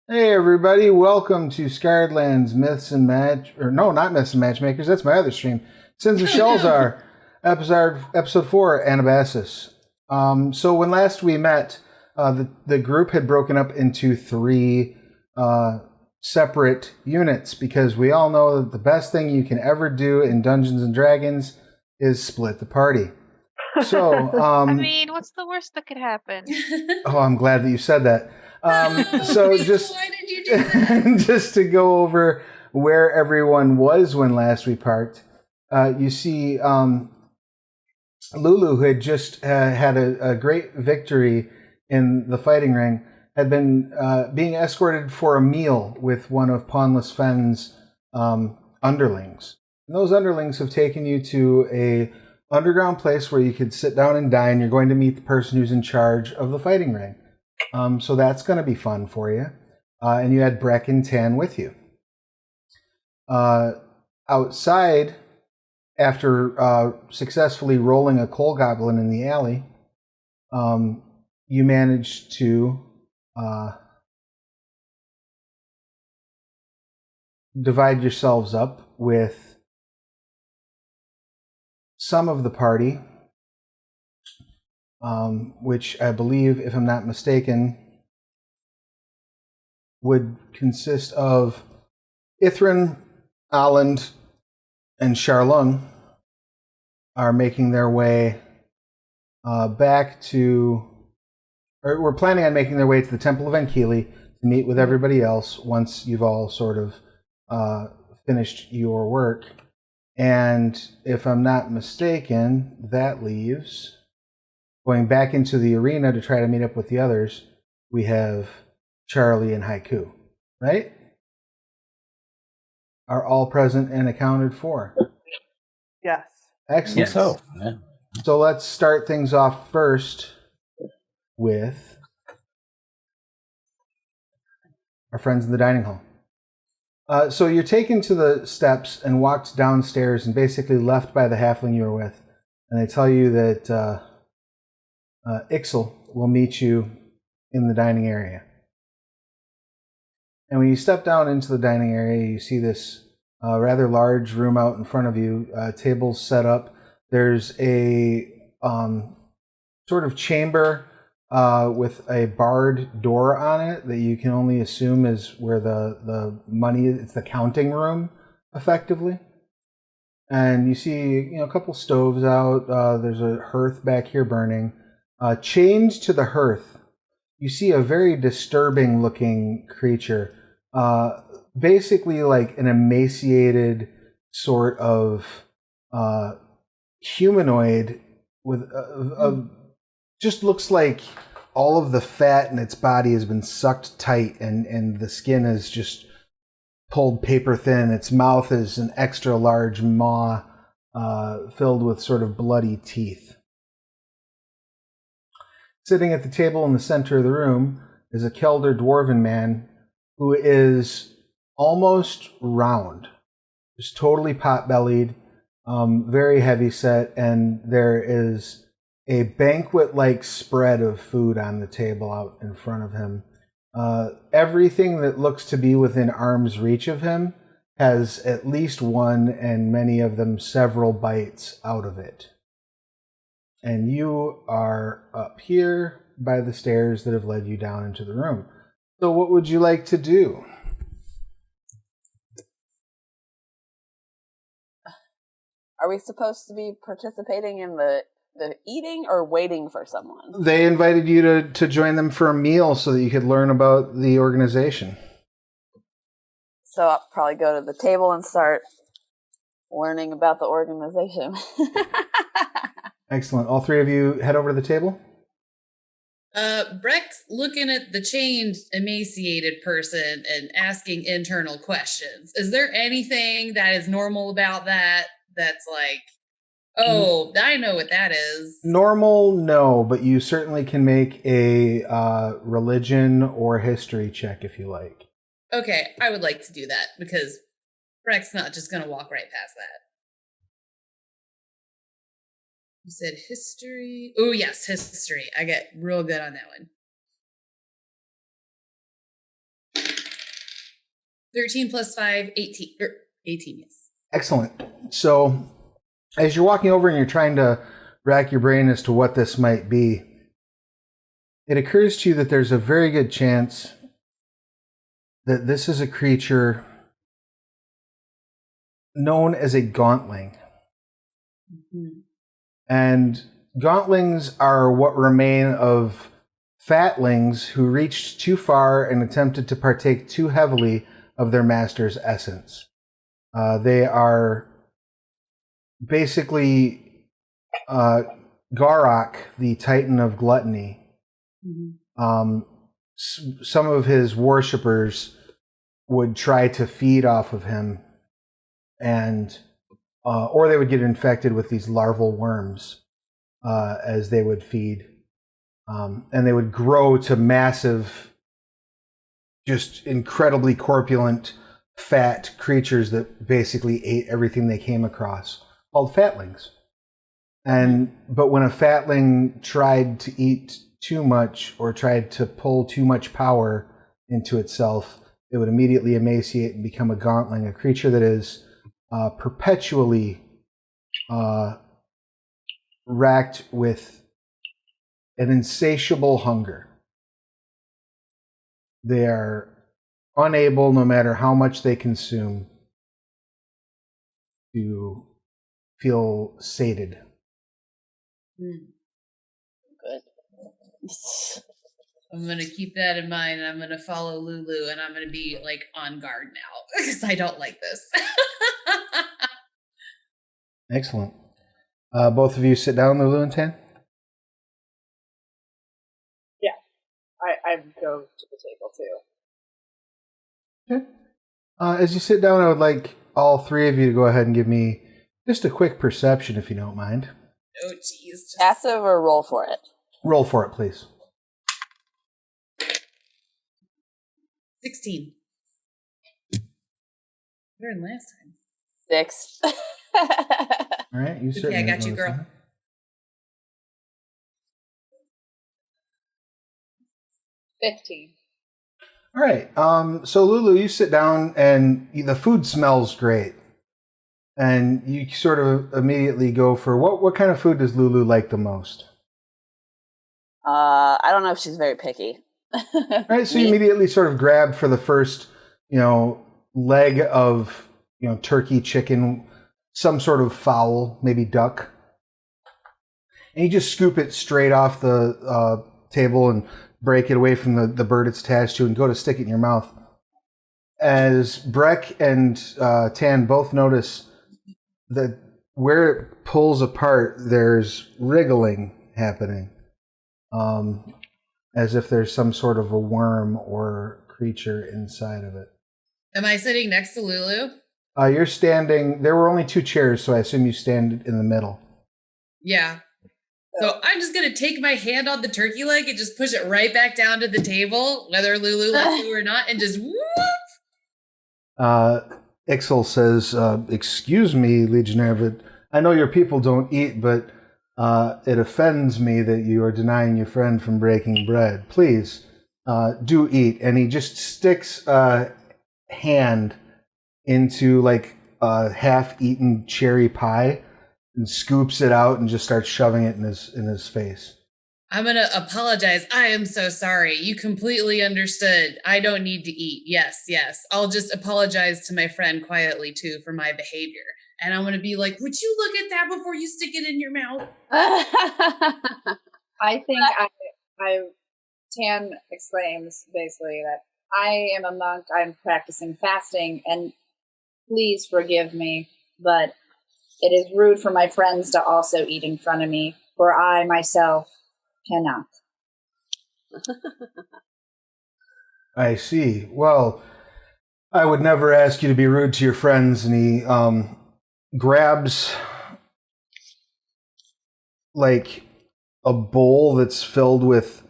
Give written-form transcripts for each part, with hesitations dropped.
Hey everybody, welcome to Scarred Lands Myths and not Myths and Matchmakers, that's my other stream. Sins of Oh no. Shelzar, episode 4, Anabasis. So when last we met, the group had broken up into three separate units because we all know that the best thing you can ever do in Dungeons and Dragons is split the party. So, I mean, what's the worst that could happen? oh, I'm glad that you said that. So Beetle, just why did you do that? just to go over where everyone was when last we parked, you see Lulu, who had just had a great victory in the fighting ring, had been being escorted for a meal with one of Pawnless Fen's underlings. And those underlings have taken you to a underground place where you could sit down and dine. You're going to meet the person who's in charge of the fighting ring. So that's going to be fun for you. And you had Breck and Tan with you. Outside, after successfully rolling a coal goblin in the alley, you managed to divide yourselves up with some of the party, which I believe, if I'm not mistaken, would consist of Ithrin, Aland, and Charlung are making their way back to, or we're planning on making their way to the Temple of Enkili to meet with everybody else once you've all sort of finished your work. And if I'm not mistaken, that leaves going back into the arena to try to meet up with the others. We have Charlie and Haiku, right? Are all present and accounted for. Yes. Excellent. Yes. So, yeah. So let's start things off first with our friends in the dining hall. So you're taken to the steps and walked downstairs and basically left by the halfling you were with. And they tell you that Ixel will meet you in the dining area. And when you step down into the dining area, you see this rather large room out in front of you, tables set up. There's a sort of chamber with a barred door on it that you can only assume is where the money is. It's the counting room, effectively. And you see, a couple stoves out. There's a hearth back here burning. Chained to the hearth, you see a very disturbing looking creature. Basically like an emaciated sort of humanoid with just looks like all of the fat in its body has been sucked tight and the skin is just pulled paper thin. Its mouth is an extra large maw filled with sort of bloody teeth. Sitting at the table in the center of the room is a Kelder dwarven man who is almost round, just totally pot-bellied, very heavy set, and there is a banquet-like spread of food on the table out in front of him. Everything that looks to be within arm's reach of him has at least one, and many of them several bites out of it. And you are up here by the stairs that have led you down into the room. So what would you like to do? Are we supposed to be participating in the eating or waiting for someone? They invited you to join them for a meal so that you could learn about the organization. So I'll probably go to the table and start learning about the organization. Excellent. All three of you head over to the table? Breck's looking at the chained, emaciated person and asking internal questions. Is there anything that is normal about that? That's like, oh, I know what that is. Normal, no, but you certainly can make a religion or history check if you like. Okay, I would like to do that because Breck's not just going to walk right past that. You said history? Oh, yes, history. I get real good on that one. 13 plus 5, 18. 18, yes. Excellent. So, as you're walking over and you're trying to rack your brain as to what this might be, it occurs to you that there's a very good chance that this is a creature known as a gauntling. Mm-hmm. And gauntlings are what remain of fatlings who reached too far and attempted to partake too heavily of their master's essence. They are basically Garok, the Titan of Gluttony. Mm-hmm. Some of his worshippers would try to feed off of him, and or they would get infected with these larval worms as they would feed, and they would grow to massive, just incredibly corpulent, fat creatures that basically ate everything they came across, called fatlings. But when a fatling tried to eat too much or tried to pull too much power into itself, it would immediately emaciate and become a gauntling, a creature that is perpetually racked with an insatiable hunger. They are unable, no matter how much they consume, to feel sated. Mm. Good. I'm going to keep that in mind, and I'm going to follow Lulu, and I'm going to be, like, on guard now, because I don't like this. Excellent. Both of you sit down, Lulu and Tan? Yeah. I go to the table, too. Okay. As you sit down, I would like all three of you to go ahead and give me just a quick perception, if you don't mind. Oh, jeez. Passive or roll for it? Roll for it, please. 16. Better than last time. 6. All right, you certainly. Okay, I got you, notice girl. that. All right. So Lulu, you sit down, and the food smells great, and you sort of immediately go for what kind of food does Lulu like the most? I don't know if she's very picky. All right. So you immediately sort of grab for the first, leg of turkey, chicken, some sort of fowl, maybe duck, and you just scoop it straight off the table and break it away from the bird it's attached to and go to stick it in your mouth. As Breck and Tan both notice that where it pulls apart, there's wriggling happening, as if there's some sort of a worm or creature inside of it. Am I sitting next to Lulu? You're standing. There were only 2 chairs, so I assume you stand in the middle. Yeah. So I'm just going to take my hand on the turkey leg and just push it right back down to the table, whether Lulu lets me or not, and just whoop. Ixel says, excuse me, Legionnaire, but I know your people don't eat, but it offends me that you are denying your friend from breaking bread. Please, do eat. And he just sticks a hand into like a half-eaten cherry pie and scoops it out and just starts shoving it in his face. I'm going to apologize. I am so sorry. You completely understood. I don't need to eat. Yes. I'll just apologize to my friend quietly, too, for my behavior. And I'm going to be like, would you look at that before you stick it in your mouth? I think Tan exclaims basically that I am a monk, I'm practicing fasting, and please forgive me, but it is rude for my friends to also eat in front of me, for I myself cannot. I see. Well, I would never ask you to be rude to your friends. And he grabs like a bowl that's filled with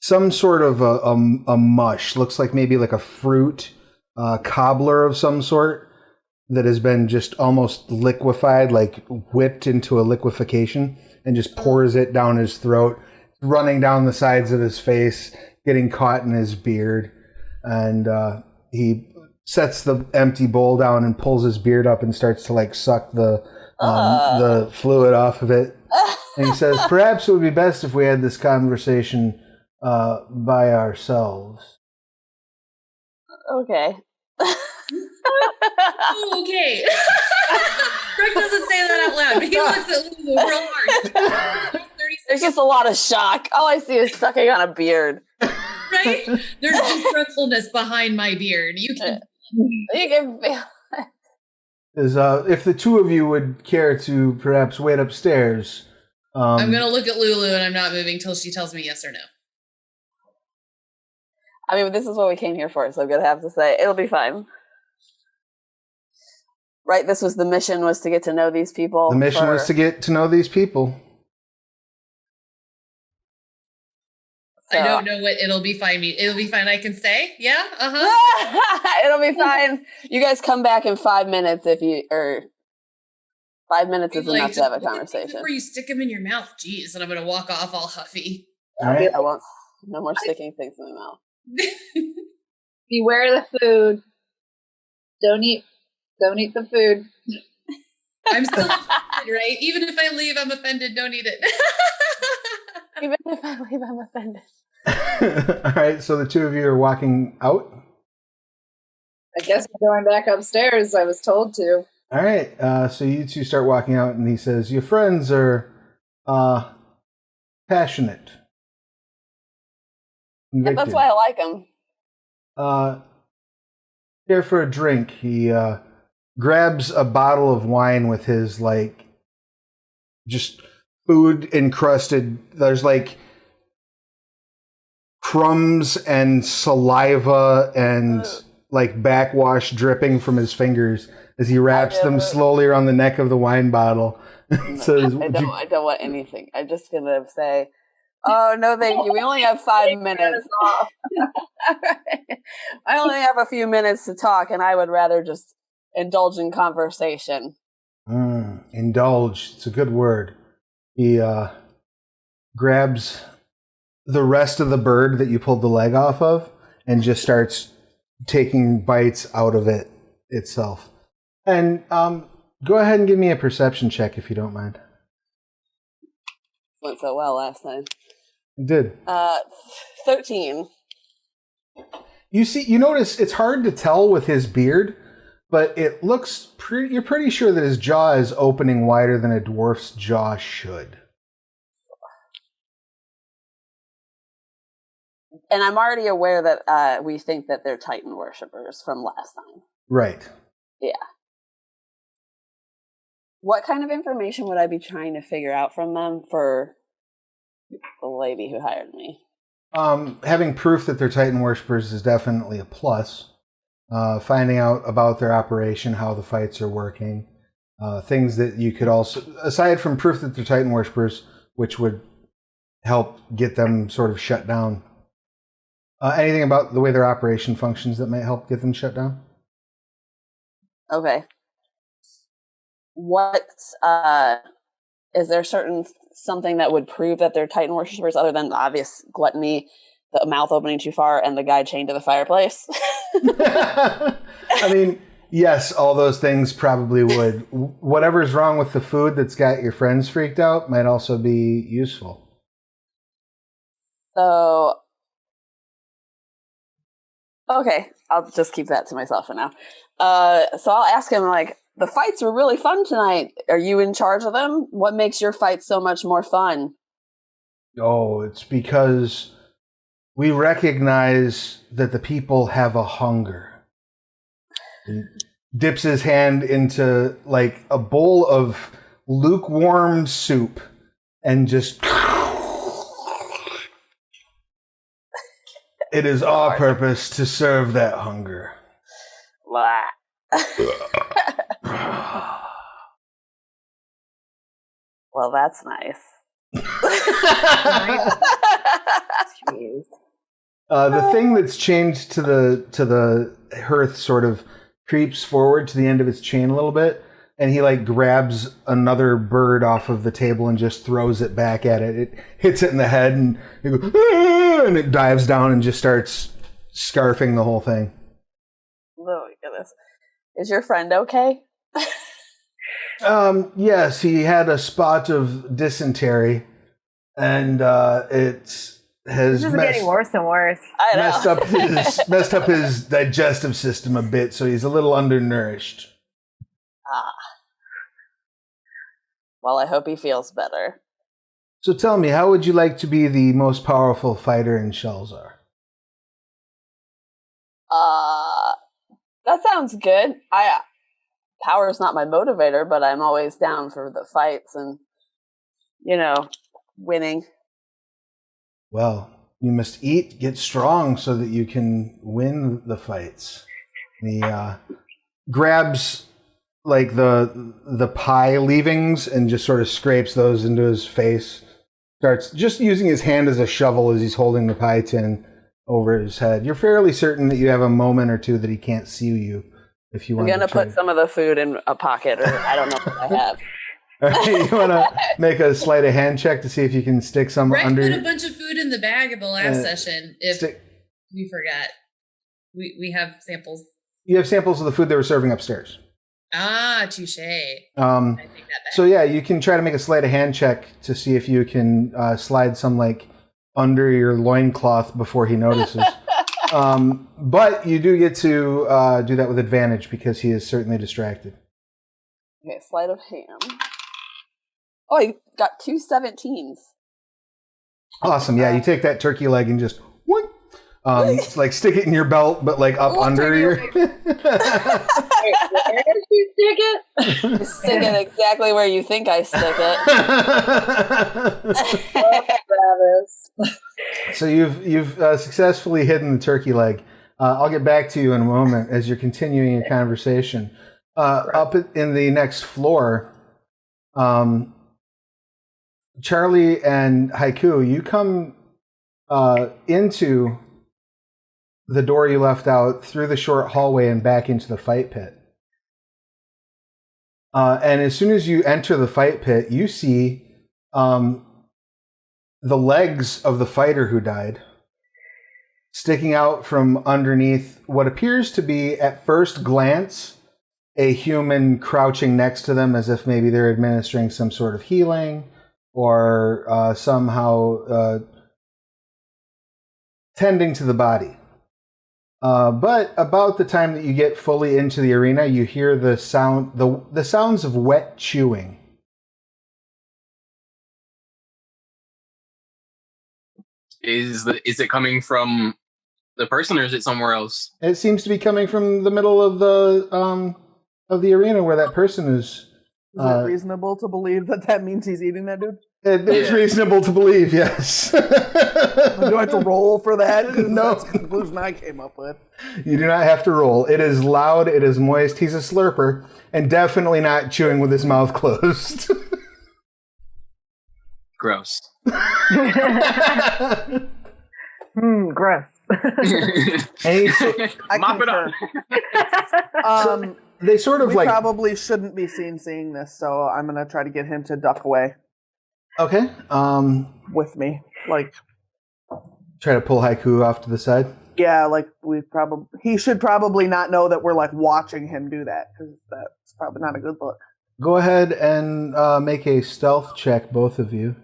some sort of a mush. Looks like maybe like a fruit cobbler of some sort that has been just almost liquefied, like whipped into a liquefaction, and just pours it down his throat, running down the sides of his face, getting caught in his beard. And he sets the empty bowl down and pulls his beard up and starts to like suck the fluid off of it. And he says, "Perhaps it would be best if we had this conversation by ourselves." Okay. Okay. Rick doesn't say that out loud, but he looks at Lulu real hard. 30 There's just a lot of shock. All I see is sucking on a beard. Right? There's disrespectfulness behind my beard. You can feel Is if the two of you would care to perhaps wait upstairs. I'm gonna look at Lulu and I'm not moving till she tells me yes or no. I mean, this is what we came here for, so I'm gonna have to say it'll be fine. Right, this was the mission, was to get to know these people. The mission was to get to know these people. So. I don't know what it'll be fine. It'll be fine. I can stay. Yeah. It'll be fine. You guys come back in 5 minutes or 5 minutes is enough to have a conversation. Before you stick them in your mouth, jeez, and I'm gonna walk off all huffy. All right. I won't. No more sticking things in my mouth. Beware the food. Don't eat the food. I'm still offended, right? Even if I leave, I'm offended. Don't eat it. Even if I leave, I'm offended. All right, so the two of you are walking out. I guess we're going back upstairs. I was told to. All right, so you two start walking out, and he says, "Your friends are passionate. And that's why I like him. Here for a drink." He grabs a bottle of wine with his like just food encrusted. There's like crumbs and saliva and like backwash dripping from his fingers as he wraps them slowly around the neck of the wine bottle. Says, I don't want anything. I'm just gonna say, "Oh no, thank you. We only have 5 minutes. I only have a few minutes to talk, and I would rather just indulge in conversation." Indulge. It's a good word. He grabs the rest of the bird that you pulled the leg off of and just starts taking bites out of it itself. And go ahead and give me a perception check if you don't mind. Went so well last time. It did. 13. You notice it's hard to tell with his beard, but it looks you're pretty sure that his jaw is opening wider than a dwarf's jaw should. And I'm already aware that we think that they're Titan worshippers from last time. Right. Yeah. What kind of information would I be trying to figure out from them for the lady who hired me? Having proof that they're Titan worshippers is definitely a plus. Finding out about their operation, how the fights are working, things that you could also, aside from proof that they're Titan worshippers, which would help get them sort of shut down. Anything about the way their operation functions that might help get them shut down? Okay. What is there something that would prove that they're Titan worshippers other than the obvious gluttony, the mouth opening too far, and the guy chained to the fireplace? I mean, yes, all those things probably would. Whatever's wrong with the food that's got your friends freaked out might also be useful. So, okay, I'll just keep that to myself for now. So I'll ask him, like, the fights were really fun tonight. Are you in charge of them? What makes your fight so much more fun? Oh, it's because we recognize that the people have a hunger. He dips his hand into like a bowl of lukewarm soup and just it is our purpose to serve that hunger. Well, that's nice. Jeez. The thing that's chained to the hearth sort of creeps forward to the end of its chain a little bit, and he like grabs another bird off of the table and just throws it back at it. It hits it in the head, and it goes, "Ah!" And it dives down and just starts scarfing the whole thing. Louis. this. Is your friend okay? Yes, he had a spot of dysentery, and it has This is getting worse and worse. I know. messed up his digestive system a bit, so he's a little undernourished. Well, I hope he feels better. So tell me, how would you like to be the most powerful fighter in Shelzar? That sounds good. Power is not my motivator, but I'm always down for the fights and, winning. Well, you must eat, get strong, so that you can win the fights. And he grabs like the pie leavings and just sort of scrapes those into his face. Starts just using his hand as a shovel as he's holding the pie tin over his head. You're fairly certain that you have a moment or two that he can't see you if you want to. I'm going to put some of the food in a pocket, or I don't know what I have. All right, you want to make a sleight of hand check to see if you can stick some under. Put a bunch of food in the bag at the last session. If we forgot, we have samples. You have samples of the food they were serving upstairs. Ah, touche. So yeah, you can try to make a sleight of hand check to see if you can slide some like under your loincloth before he notices. But you do get to do that with advantage because he is certainly distracted. Okay, sleight of hand. Oh, I got 2 17s. Awesome. Yeah, you take that turkey leg and just what? It's like stick it in your belt, but like up under your. Where did you stick it? Stick it exactly where you think I stick it. So you've successfully hidden the turkey leg. I'll get back to you in a moment as you're continuing your conversation. Up in the next floor, Charlie and Haiku, you come into the door you left out through the short hallway and back into the fight pit. And as soon as you enter the fight pit, you see the legs of the fighter who died sticking out from underneath what appears to be, at first glance, a human crouching next to them as if maybe they're administering some sort of healing or somehow tending to the body. But about the time that you get fully into the arena, you hear the sounds of wet chewing. Is it coming from the person, or is it somewhere else? It seems to be coming from the middle of the arena where that person is. Is it reasonable to believe that means he's eating that dude? It is reasonable to believe, yes. Do I have to roll for that? No. That's the conclusion I came up with. You do not have to roll. It is loud, it is moist. He's a slurper, and definitely not chewing with his mouth closed. Gross. Gross. Mop it up. So they sort of we probably shouldn't be seeing this, so I'm gonna try to get him to duck away. Okay. With me, like try to pull Haiku off to the side. Yeah, like he should probably not know that we're like watching him do that, because that's probably not a good look. Go ahead and make a stealth check, both of you.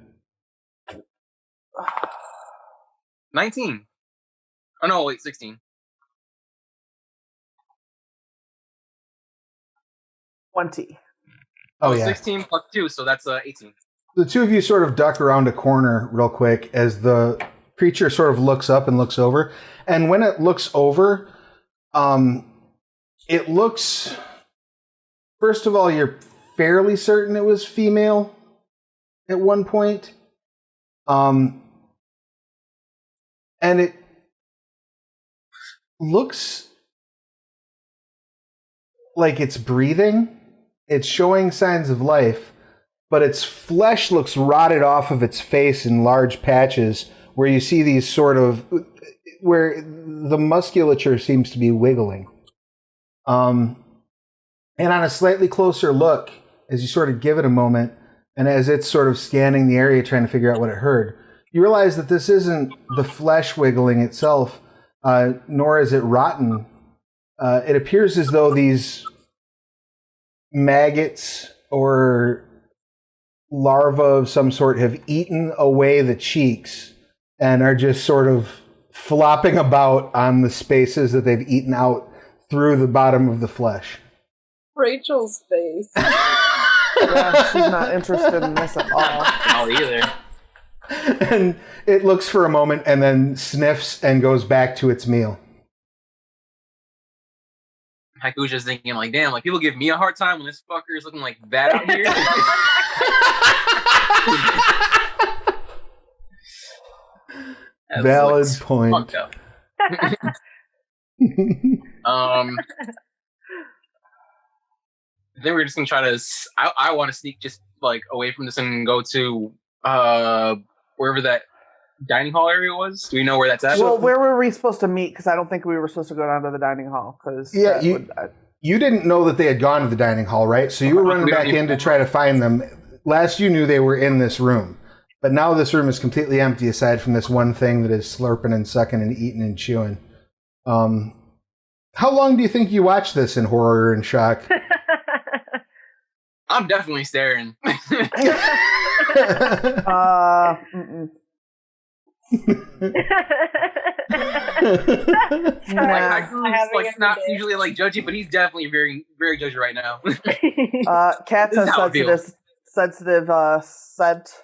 19. Oh no, wait, 16. 20. Oh yeah. 16 plus 2, so that's 18. The two of you sort of duck around a corner real quick as the creature sort of looks up and looks over. And when it looks over, it looks... First of all, you're fairly certain it was female at one point. And it looks like it's breathing. It's showing signs of life, but its flesh looks rotted off of its face in large patches where you see these sort of, where the musculature seems to be wiggling. And on a slightly closer look, as you sort of give it a moment, and as it's sort of scanning the area trying to figure out what it heard, you realize that this isn't the flesh wiggling itself, nor is it rotten It appears as though these maggots or larvae of some sort have eaten away the cheeks and are just sort of flopping about on the spaces that they've eaten out through the bottom of the flesh. Rachel's face. Yeah, she's not interested in this at all. Not either. And it looks for a moment and then sniffs and goes back to its meal. Haiku's just thinking, like, damn, like, people give me a hard time when this fucker is looking like that out here. That Valid looks point. fucked up. Then we're just gonna try to. I want to sneak just like away from this and go to wherever that dining hall area was. Do we know where that's at? Well, where were we supposed to meet? Because I don't think we were supposed to go down to the dining hall. Because Yeah, you didn't know that they had gone to the dining hall, right? So you were running back in to try to find them. Last you knew they were in this room. But now this room is completely empty aside from this one thing that is slurping and sucking and eating and chewing. How long do you think you watched this in horror and shock? I'm definitely staring. Mm-mm. Like, Haiku's like not usually like judgy, but he's definitely very, very judgy right now. Cats This have is how it feels. sensitive sense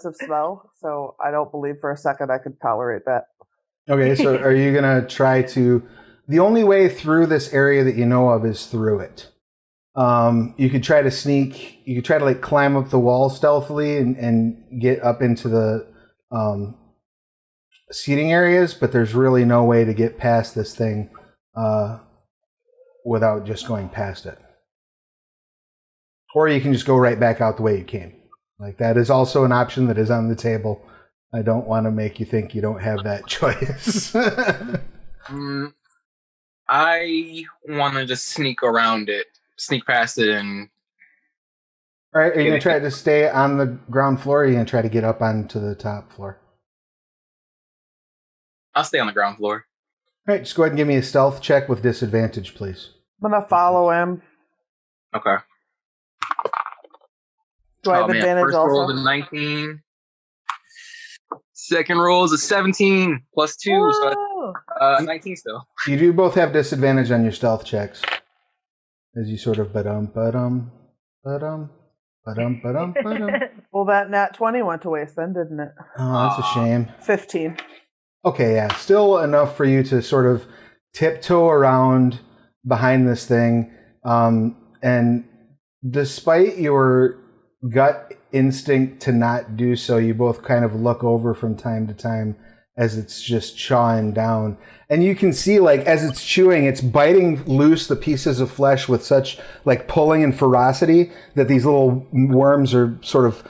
of smell, so I don't believe for a second I could tolerate that. Okay, so are you going to try to... The only way through this area that you know of is through it. You could try to sneak... You could try to like climb up the wall stealthily and get up into the seating areas, but there's really no way to get past this thing without just going past it. Or you can just go right back out the way you came. Like, that is also an option that is on the table. I don't want to make you think you don't have that choice. I want to just sneak around it, sneak past it, and... All right, are you going to try to stay on the ground floor, or are you going to try to get up onto the top floor? I'll stay on the ground floor. All right, just go ahead and give me a stealth check with disadvantage, please. I'm gonna follow him. Okay. Do I have advantage First also? roll is a 19. Second roll is a 17 plus 2, so 19 still. You do both have disadvantage on your stealth checks. As you sort of ba-dum. Well, that nat 20 went to waste then, didn't it? Oh, that's a shame. 15. Okay, yeah. Still enough for you to sort of tiptoe around behind this thing. And despite your gut instinct to not do so, you both kind of look over from time to time as it's just chawing down. And you can see, like, as it's chewing, it's biting loose the pieces of flesh with such, like, pulling and ferocity that these little worms are sort of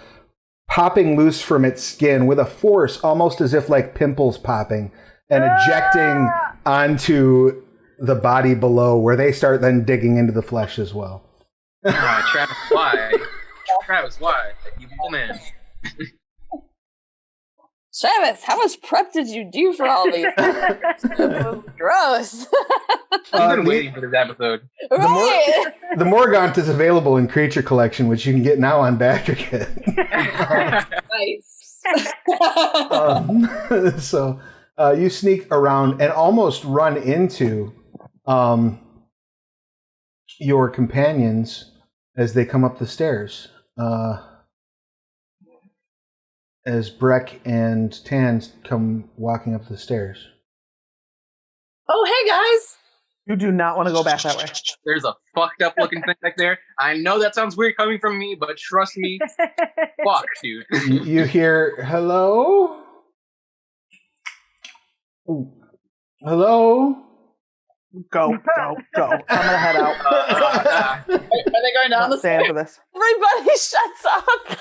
popping loose from its skin with a force, almost as if like pimples popping and ejecting onto the body below, where they start then digging into the flesh as well. Travis, why? Travis, why? You man. Travis, how much prep did you do for all these? Gross. I've been waiting for this episode. Right. The Morgaunt is available in Creature Collection, which you can get now on Backerkit. Nice. So you sneak around and almost run into your companions as they come up the stairs. As Breck and Tan come walking up the stairs. Oh, hey guys. You do not want to go back that way. There's a fucked up looking thing back there. I know that sounds weird coming from me, but trust me, fuck, dude. You hear, hello? Ooh. Hello? Go. I'm gonna head out. Are they going down I'm the not staying stairs? for this. Everybody shuts up.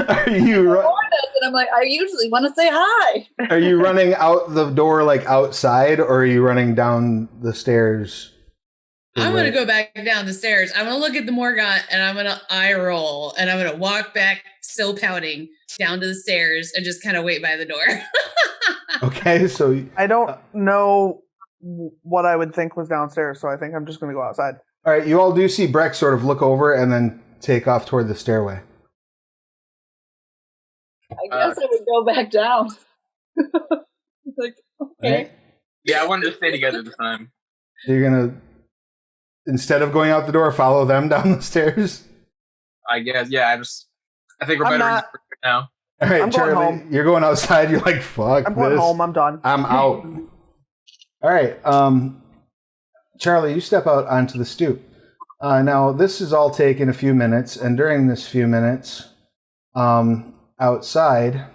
Are you And I'm like, I usually want to say hi. are you running out the door like outside, or are you running down the stairs? I'm going to go back down the stairs. I'm going to look at the Morgaunt and I'm going to eye roll and I'm going to walk back, still pouting, down to the stairs and just kind of wait by the door. Okay, so I don't know what I would think was downstairs, so I think I'm just going to go outside. All right, you all do see Breck sort of look over and then take off toward the stairway. I guess I would go back down. Like, okay. Right? Yeah, I wanted to stay together this time. You're going to, instead of going out the door, follow them down the stairs? I guess. Yeah, I think we're better right now. All right, I'm going Charlie, home. you're going outside. You're like, fuck I'm going this. home. I'm done. I'm out. All right, Charlie, you step out onto the stoop. Now, this has all taken a few minutes, and during this few minutes, outside,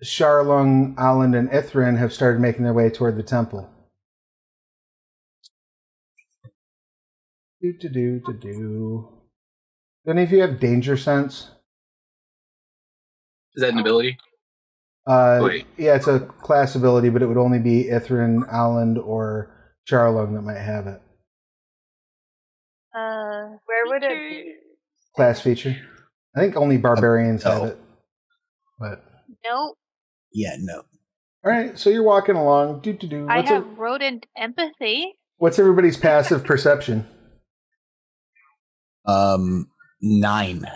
Sharlung, Aland, and Ithrin have started making their way toward the temple. Do. Do any of you have danger sense? Is that an ability? Wait. Yeah, it's a class ability, but it would only be Ithrin, Aland, or Charlung that might have it. Where would it be? Class feature. I think only barbarians have it. But Nope. Yeah, no. all right, so you're walking along. Do. I have rodent empathy. What's everybody's passive perception? 9.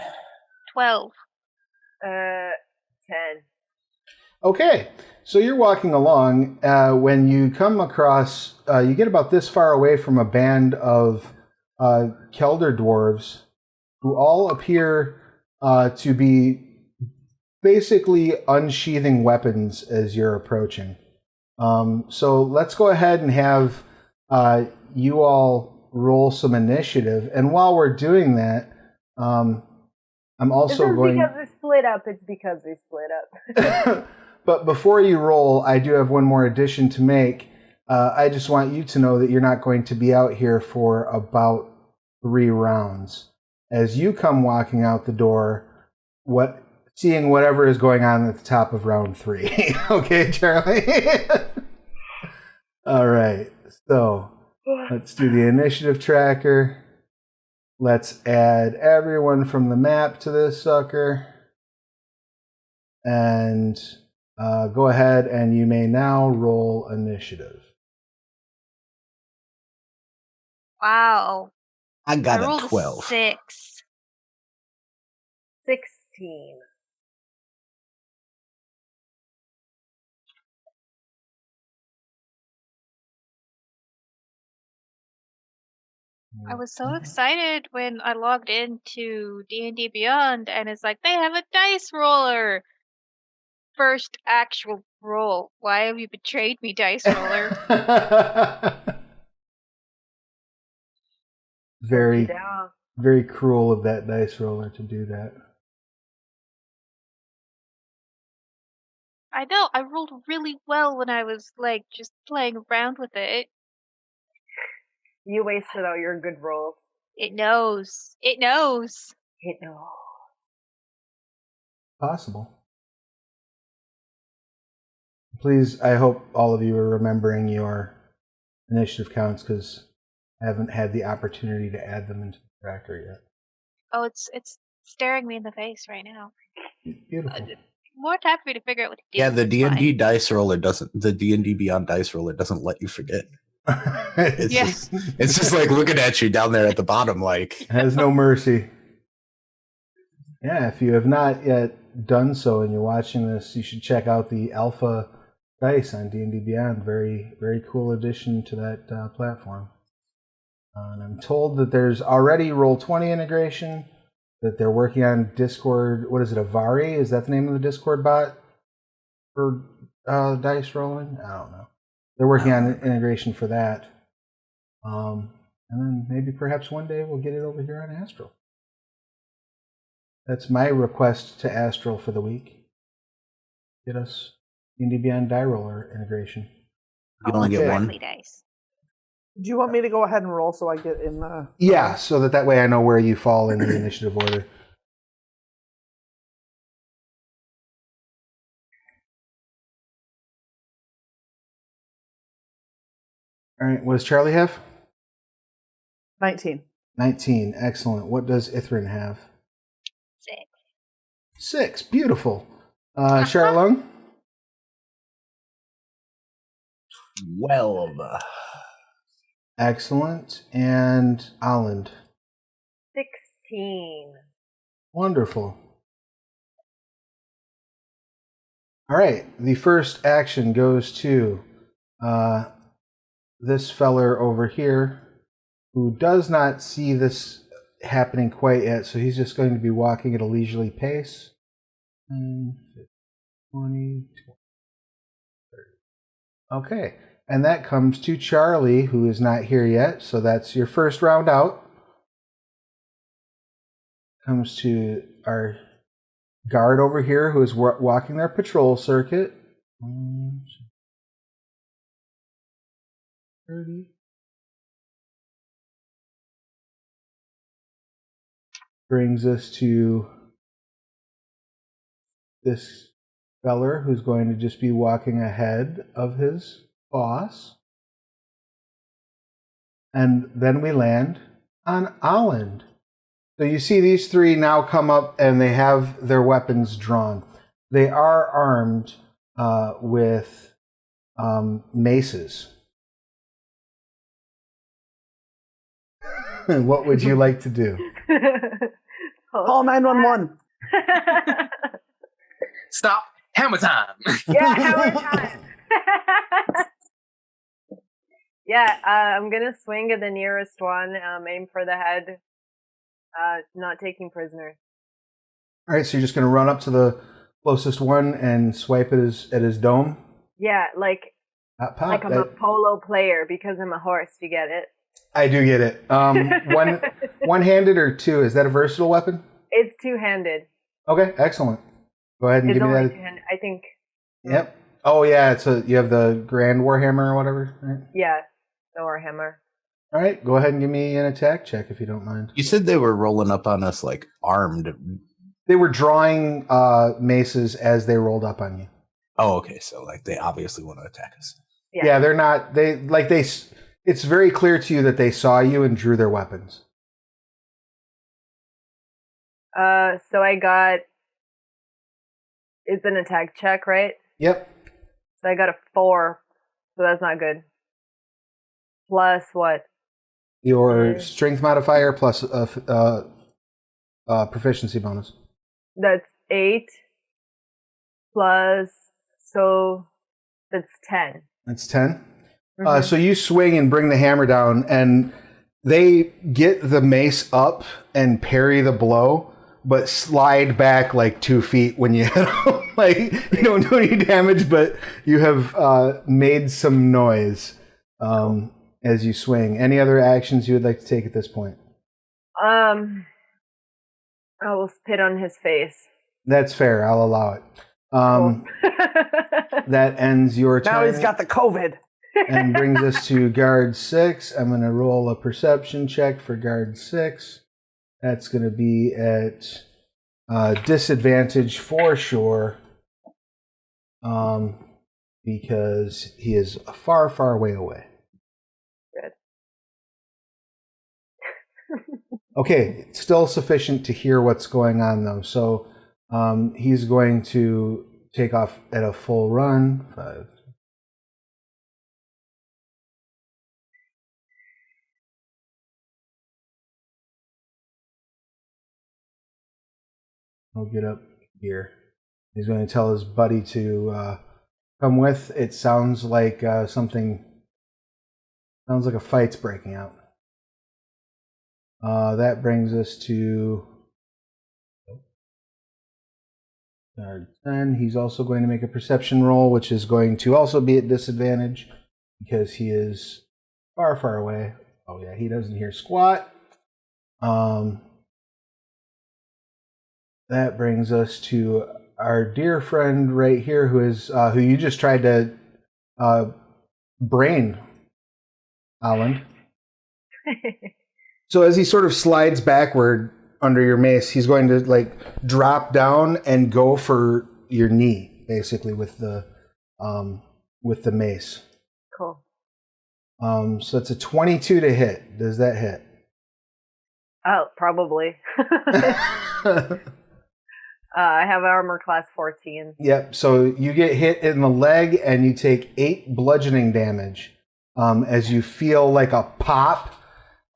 12. 10. Okay, so you're walking along. When you come across, you get about this far away from a band of Kelder dwarves who all appear to be basically unsheathing weapons as you're approaching. So let's go ahead and have you all roll some initiative. And while we're doing that, I'm also going... because we split up. It's because we split up. But before you roll, I do have one more addition to make. I just want you to know that you're not going to be out here for about 3 rounds. As you come walking out the door, seeing whatever is going on at the top of round 3. Okay, Charlie? All right. So let's do the initiative tracker. Let's add everyone from the map to this sucker. And go ahead and you may now roll initiative. Wow. I got rolled a 12. 6. 16. I was so excited when I logged into D&D Beyond and it's like, they have a dice roller. First actual roll. Why have you betrayed me, dice roller? Very, Yeah. very cruel of that dice roller to do that. I know, I rolled really well when I was like just playing around with it. You wasted all your good rolls. It knows. It knows. It knows. Possible. Please, I hope all of you are remembering your initiative counts because I haven't had the opportunity to add them into the tracker yet. Oh, it's staring me in the face right now. Beautiful. More time for me to figure out what to do. Yeah, the It's D&D fine. dice roller doesn't. The D&D Beyond dice roller doesn't let you forget. It's Yeah. just like looking at you down there at the bottom, like Has no mercy. Yeah, if you have not yet done so and you're watching this, you should check out the alpha dice on D&D Beyond. Very, very cool addition to that platform. And I'm told that there's already Roll20 integration, that they're working on Discord. What is it, Avari? Is that the name of the Discord bot for dice rolling? I don't know. They're working on integration for that. And then maybe perhaps one day we'll get it over here on Astral. That's my request to Astral for the week. Get us D&D Beyond die roller integration. you only get Okay. one. Friendly dice. Do you want me to go ahead and roll so I get in the... Yeah, so that way I know where you fall in the initiative order. All right, what does Charlie have? 19. 19, excellent. What does Ithrin have? 6. 6, beautiful. Charlung? 12. Excellent. And Aland. 16. Wonderful. All right. The first action goes to this feller over here who does not see this happening quite yet, so he's just going to be walking at a leisurely pace. 10, 20, 30. Okay. And that comes to Charlie, who is not here yet, so that's your first round out. Comes to our guard over here, who is walking their patrol circuit. 30. Brings us to this feller who's going to just be walking ahead of his boss. And then we land on Aland. So you see these three now come up and they have their weapons drawn. They are armed with maces. What would you like to do? Call 911. Stop. Hammer time. Yeah, hammer time. Yeah, I'm gonna swing at the nearest one, aim for the head, not taking prisoners. All right, so you're just going to run up to the closest one and swipe at his dome? Yeah, like Pop, pop. like I'm a polo player because I'm a horse. Do you get it? I do get it. One-handed or two? Is that a versatile weapon? It's two-handed. Okay, excellent. Go ahead and It's give me only that. two-handed, I think. Yep. Oh yeah, you have the Grand Warhammer or whatever, right? Yeah, the Warhammer. All right, go ahead and give me an attack check if you don't mind. You said they were rolling up on us like armed. They were drawing maces as they rolled up on you. Oh, okay. So like they obviously want to attack us. Yeah, they're not. It's very clear to you that they saw you and drew their weapons. So I got. It's an attack check, right? Yep. So I got a 4, so that's not good. Plus what? Your strength modifier plus proficiency bonus. That's 8. Plus, so that's 10. That's 10. So you swing and bring the hammer down, and they get the mace up and parry the blow, but slide back like 2 feet when you hit them. Like, you don't do any damage, but you have made some noise as you swing. Any other actions you would like to take at this point? I will spit on his face. That's fair. I'll allow it. That ends your turn. Now he's got the COVID. And brings us to guard 6. I'm going to roll a perception check for guard 6. That's going to be at disadvantage for sure, because he is far, far way away. Good. Okay, still sufficient to hear what's going on though. So he's going to take off at a full run. 5. I'll get up here. He's going to tell his buddy to come with. It sounds like sounds like a fight's breaking out. That brings us to guard 10. He's also going to make a perception roll, which is going to also be at disadvantage because he is far, far away. Oh yeah, he doesn't hear squat. That brings us to our dear friend right here, who you just tried to brain, Aland. So as he sort of slides backward under your mace, he's going to like drop down and go for your knee, basically with the mace. Cool. So it's a 22 to hit. Does that hit? Oh, probably. I have armor class 14. Yep. So you get hit in the leg, and you take 8 bludgeoning damage as you feel like a pop,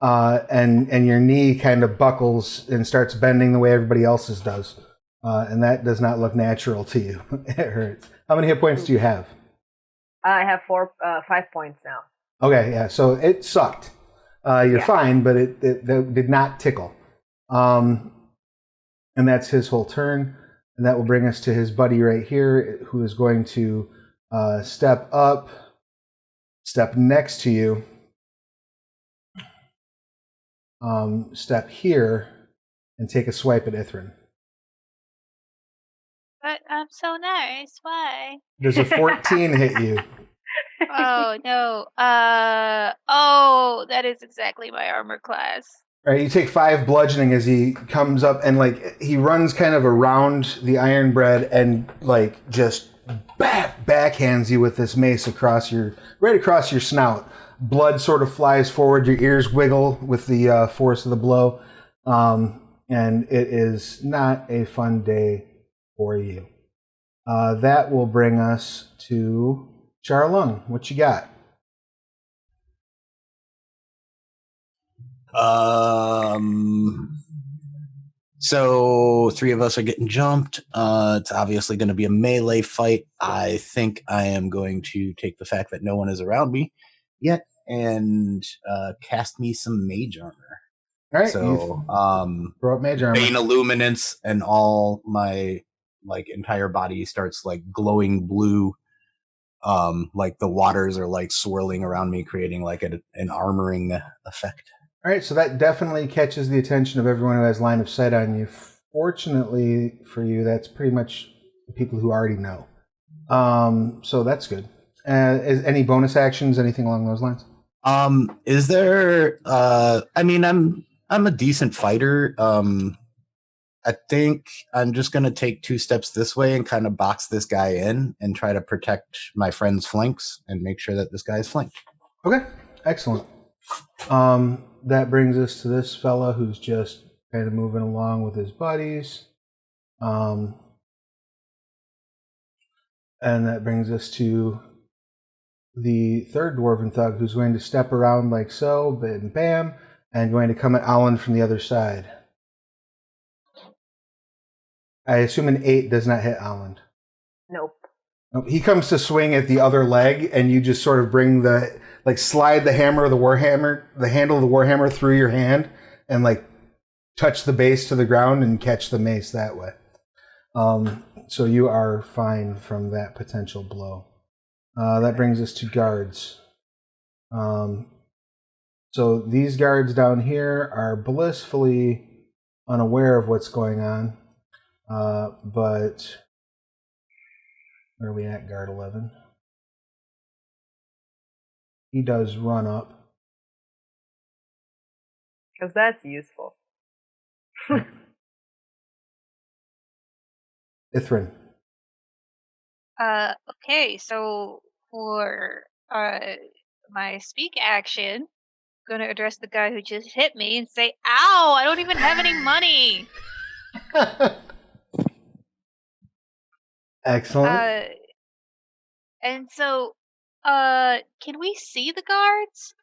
and your knee kind of buckles and starts bending the way everybody else's does, and that does not look natural to you. It hurts. How many hit points do you have? I have 5 points now. Okay, yeah. So it sucked. You're fine, but it did not tickle. And that's his whole turn. And that will bring us to his buddy right here, who is going to step up, step next to you, step here, and take a swipe at Ithrin. But I'm so nice. Why? Does a 14 hit you? Oh no. Oh, that is exactly my armor class. All right, you take 5 bludgeoning as he comes up, and like he runs kind of around the iron bread and like just backhands you with this mace right across your snout. Blood sort of flies forward, your ears wiggle with the force of the blow, and it is not a fun day for you. That will bring us to Charlung. What you got? So 3 of us are getting jumped. It's obviously going to be a melee fight. I think I am going to take the fact that no one is around me yet and cast me some mage armor. All right. So throw up mage armor. Bane illuminance, and all my like entire body starts like glowing blue. Like the waters are like swirling around me, creating like an armoring effect. All right, so that definitely catches the attention of everyone who has line of sight on you. Fortunately for you, that's pretty much the people who already know. So that's good. Is any bonus actions, anything along those lines? Is there? I mean, I'm a decent fighter. I think I'm just gonna take 2 steps this way and kind of box this guy in and try to protect my friend's flanks and make sure that this guy is flanked. Okay, excellent. That brings us to this fella who's just kind of moving along with his buddies. And that brings us to the third dwarven thug, who's going to step around like so, bam, bam, and going to come at Alan from the other side. I assume an 8 does not hit Alan. Nope. He comes to swing at the other leg, and you just sort of bring slide the handle of the warhammer through your hand, and like touch the base to the ground and catch the mace that way. So you are fine from that potential blow. That brings us to guards. So these guards down here are blissfully unaware of what's going on, but where are we at, guard 11? He does run up. Because that's useful. Ithrin. Okay, so for my speak action, I'm gonna address the guy who just hit me and say, "Ow! I don't even have any money." Excellent. And so, can we see the guards?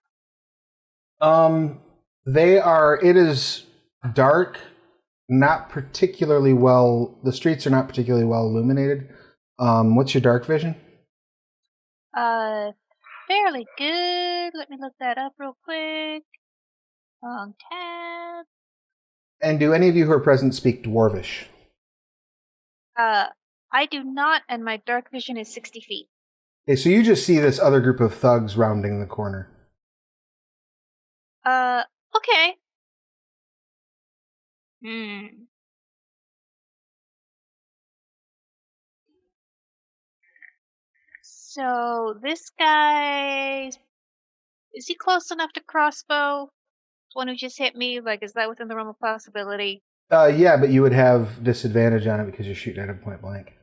It is dark, not particularly well, the streets are not particularly well illuminated. What's your dark vision? Fairly good. Let me look that up real quick. Long tab. And do any of you who are present speak Dwarvish? I do not, and my dark vision is 60 feet. Okay, so you just see this other group of thugs rounding the corner. Okay. So this guy, is he close enough to crossbow? The one who just hit me, like, is that within the realm of possibility? Yeah, but you would have disadvantage on it because you're shooting at him point blank.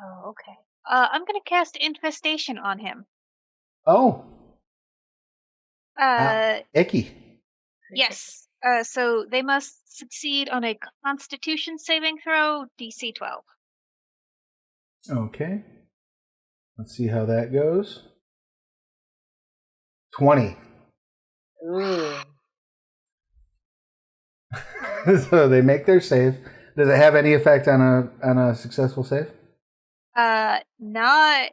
Oh, okay. I'm gonna cast Infestation on him. Oh. Icky. Icky. Yes. So they must succeed on a Constitution saving throw, DC 12. Okay. Let's see how that goes. 20. Ooh. So they make their save. Does it have any effect on a successful save? Not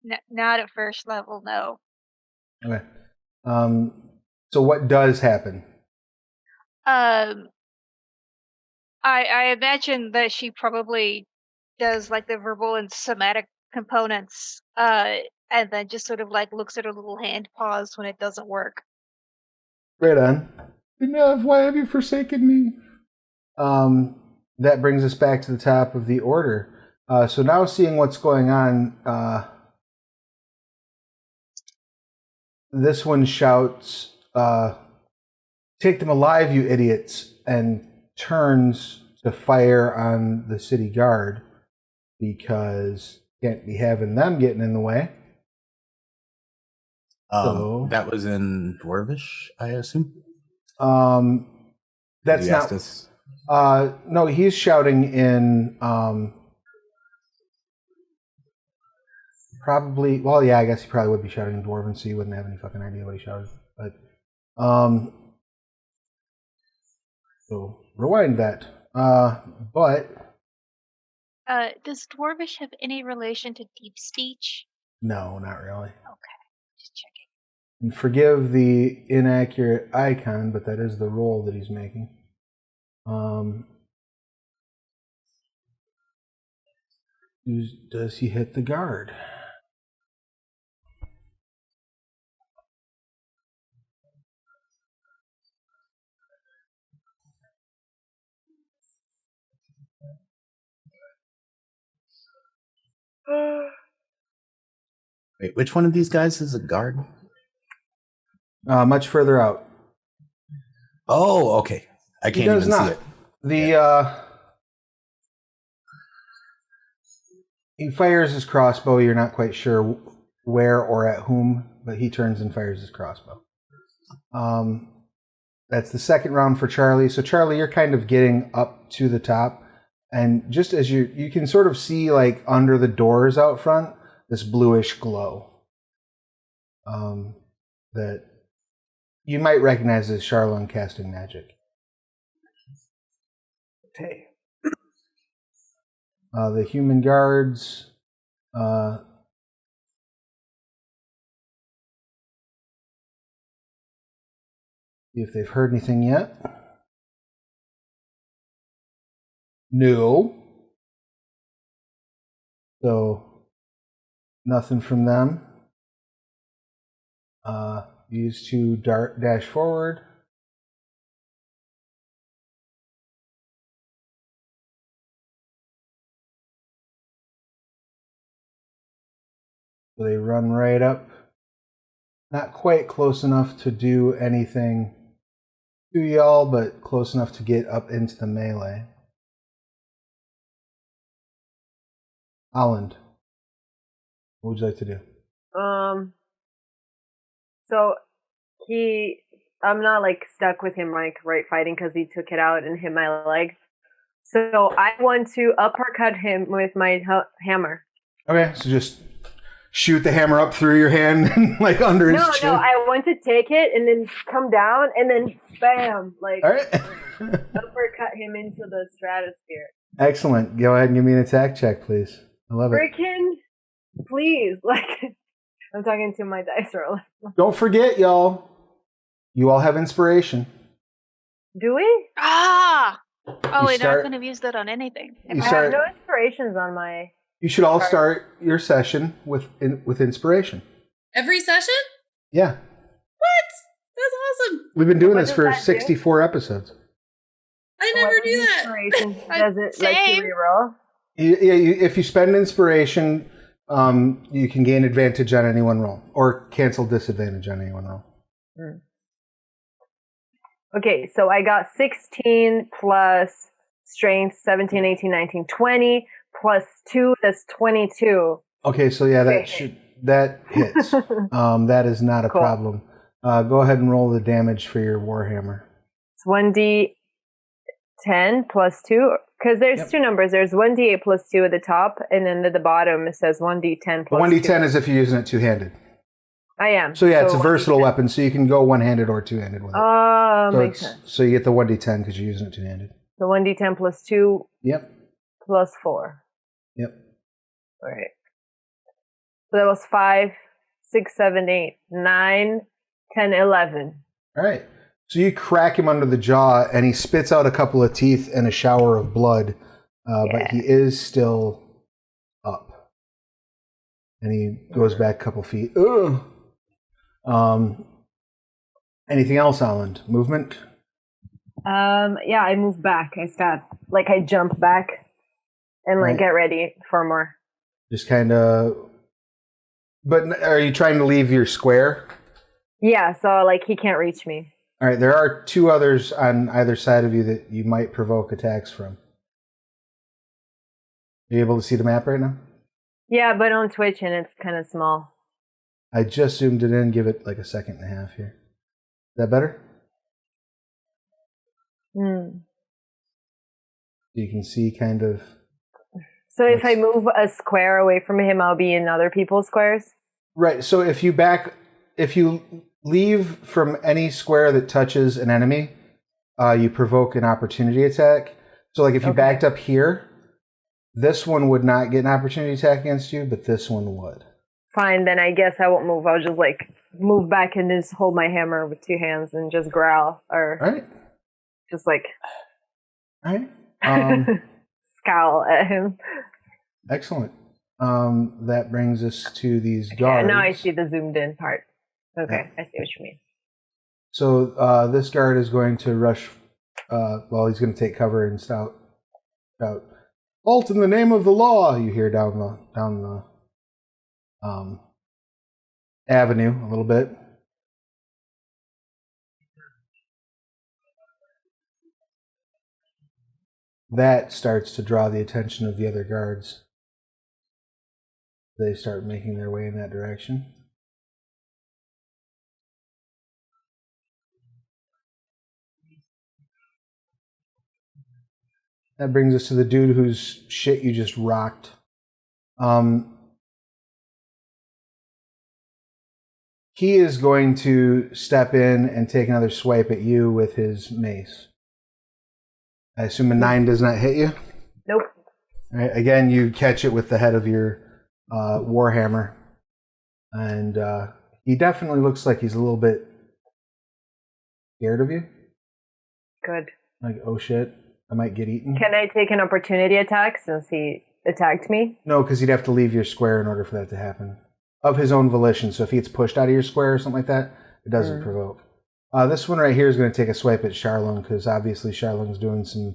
at first level, no. Okay. So what does happen? I imagine that she probably does like the verbal and somatic components, and then just sort of like looks at her little hand paws when it doesn't work. Right on. Enough. Why have you forsaken me? That brings us back to the top of the order. So now seeing what's going on, this one shouts, "Take them alive, you idiots," and turns to fire on the city guard because can't be having them getting in the way. That was in Dwarvish, I assume. That's He not. asked us. No, he's shouting in. Probably. Well, yeah, I guess he probably would be shouting in Dwarven, so you wouldn't have any fucking idea what he shouted. But, so rewind that. But Does Dwarvish have any relation to Deep Speech? no, not really. Okay, just checking. And forgive the inaccurate icon, but that is the roll that he's making. Does he hit the guard? Wait, which one of these guys is a guard? Much further out. Oh, okay. I can't even see it. He fires his crossbow. You're not quite sure where or at whom, but he turns and fires his crossbow. That's the second round for Charlie. So Charlie, you're kind of getting up to the top, and just as you can sort of see, like under the doors out front, this bluish glow that you might recognize as Charlon casting magic. Okay. The human guards. See if they've heard anything yet. No. So, nothing from them. Use to dash forward. So they run right up. Not quite close enough to do anything to y'all, but close enough to get up into the melee. Holland, what would you like to do? So I'm not like stuck with him like right fighting because he took it out and hit my leg. So I want to uppercut him with my hammer. Okay, so just shoot the hammer up through your hand and like under his chin. No, I want to take it and then come down and then bam, like All right. uppercut him into the stratosphere. Excellent. Go ahead and give me an attack check, please. I love it. Freaking, please, like I'm talking to my dice roll. Don't forget, y'all. You all have inspiration. Do we? Ah! Oh, wait, I start- couldn't have used that on anything. You I have no inspirations on my. You should all start your session with inspiration. Every session? Yeah. What? That's awesome. We've been doing What this does for that do? 64 episodes. I never do that. Inspiration does it let Same. you reroll? If you spend inspiration, you can gain advantage on any one roll, or cancel disadvantage on any one roll. Okay, so I got 16 plus strength, 17, 18, 19, 20, plus 2, that's 22. Okay, so yeah, that hits. That is not a Cool. problem. Go ahead and roll the damage for your warhammer. It's 1d10 plus 2. Because there's two numbers. There's 1d8 plus 2 at the top, and then at the bottom it says 1d10 plus 2. 1d10 is if you're using it two-handed. I am. So yeah, it's a versatile weapon, so you can go one-handed or two-handed with it. Oh, makes sense. So you get the 1d10 because you're using it two-handed. So 1d10 plus 2 Yep. plus 4. Yep. All right. So that was 5, 6, 7, 8, 9, 10, 11. All right. So you crack him under the jaw, and he spits out a couple of teeth and a shower of blood, but he is still up. And he goes back a couple feet. Ugh. Anything else, Alan? Movement? Yeah, I move back. I jump back and get ready for more. Just kind of. But are you trying to leave your square? Yeah, so he can't reach me. All right, there are two others on either side of you that you might provoke attacks from. Are you able to see the map right now? Yeah, but on Twitch, and it's kind of small. I just zoomed it in. Give it a second and a half here. Is that better? You can see kind of. So if I move a square away from him, I'll be in other people's squares? Right, so if you leave from any square that touches an enemy, you provoke an opportunity attack. So if you backed up here, this one would not get an opportunity attack against you, but this one would. Fine, then I guess I won't move. I'll just move back and just hold my hammer with two hands and just growl. Or all right. Just all right. Scowl at him. Excellent. That brings us to these guards. Yeah, now I see the zoomed in part. Okay, I see what you mean. So this guard is going to rush. He's going to take cover and shout, "Halt in the name of the law!" You hear down the avenue a little bit. That starts to draw the attention of the other guards. They start making their way in that direction. That brings us to the dude whose shit you just rocked. He is going to step in and take another swipe at you with his mace. I assume a 9 does not hit you? Nope. All right, again, you catch it with the head of your warhammer. And he definitely looks like he's a little bit scared of you. Good. Oh shit, I might get eaten. Can I take an opportunity attack since he attacked me? No, because he'd have to leave your square in order for that to happen. Of his own volition. So if he gets pushed out of your square or something like that, it doesn't provoke. This one right here is going to take a swipe at Charlung, because obviously Charlung's doing some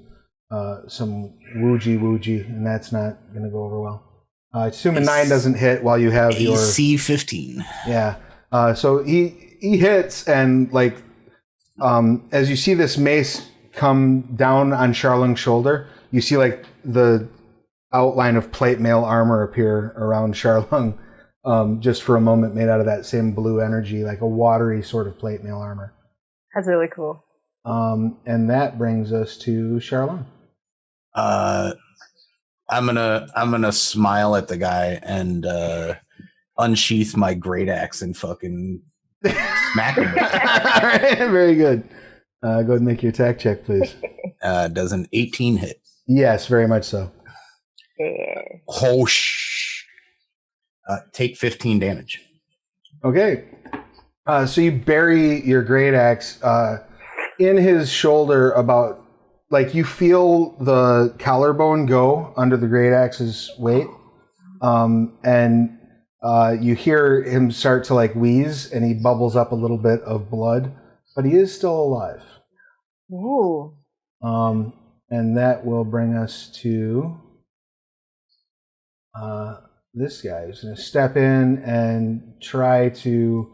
woojie, and that's not going to go over well. I assume a 9 doesn't hit while you have your AC 15. Yeah. So he hits, and as you see this mace come down on Charlung's shoulder, you see the outline of plate mail armor appear around Charlung, just for a moment, made out of that same blue energy, like a watery sort of plate mail armor. That's really cool. And that brings us to Charlung. I'm gonna smile at the guy and unsheath my great axe and fucking smack him. All right, very good. Go ahead and make your attack check, please. Does an 18 hit? Yes, very much so. Yeah. Oh, take 15 damage. Okay. So you bury your great axe in his shoulder, about you feel the collarbone go under the great axe's weight, and you hear him start to wheeze, and he bubbles up a little bit of blood, but he is still alive. Ooh. And that will bring us to this guy who's going to step in and try to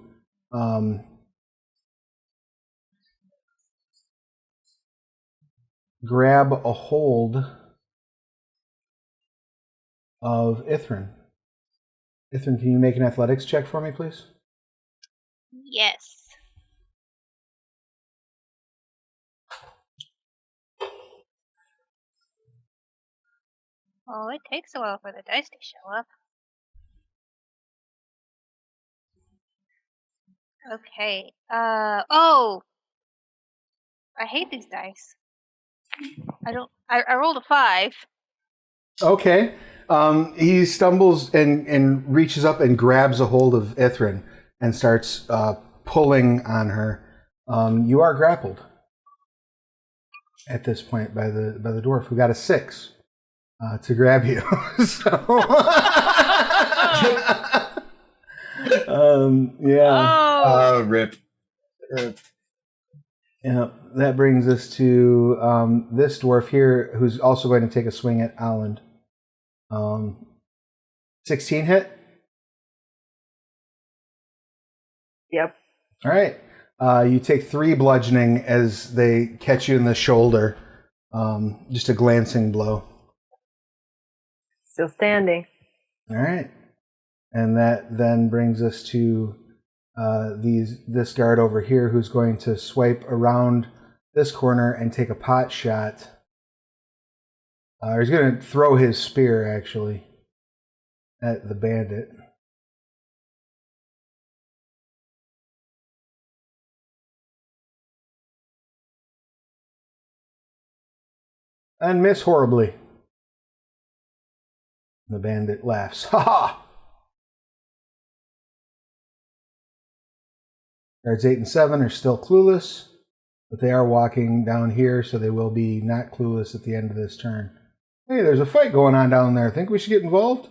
grab a hold of Ithrin. Ithrin, can you make an athletics check for me, please? Yes. Oh, it takes a while for the dice to show up. Okay. Oh! I hate these dice. I rolled a 5. Okay. He stumbles and reaches up and grabs a hold of Ithrin and starts pulling on her. You are grappled at this point by the dwarf, who got a 6 to grab you. Yeah. Oh! Rip. Yeah. That brings us to this dwarf here, who's also going to take a swing at Alan. 16 hit. Yep. All right. You take 3 bludgeoning as they catch you in the shoulder. Just a glancing blow. Still standing. All right. And that then brings us to this guard over here, who's going to swipe around this corner and take a pot shot. He's going to throw his spear, actually, at the bandit. And miss horribly. The bandit laughs. Ha ha! Guards 8 and 7 are still clueless, but they are walking down here, so they will be not clueless at the end of this turn. Hey, there's a fight going on down there. Think we should get involved?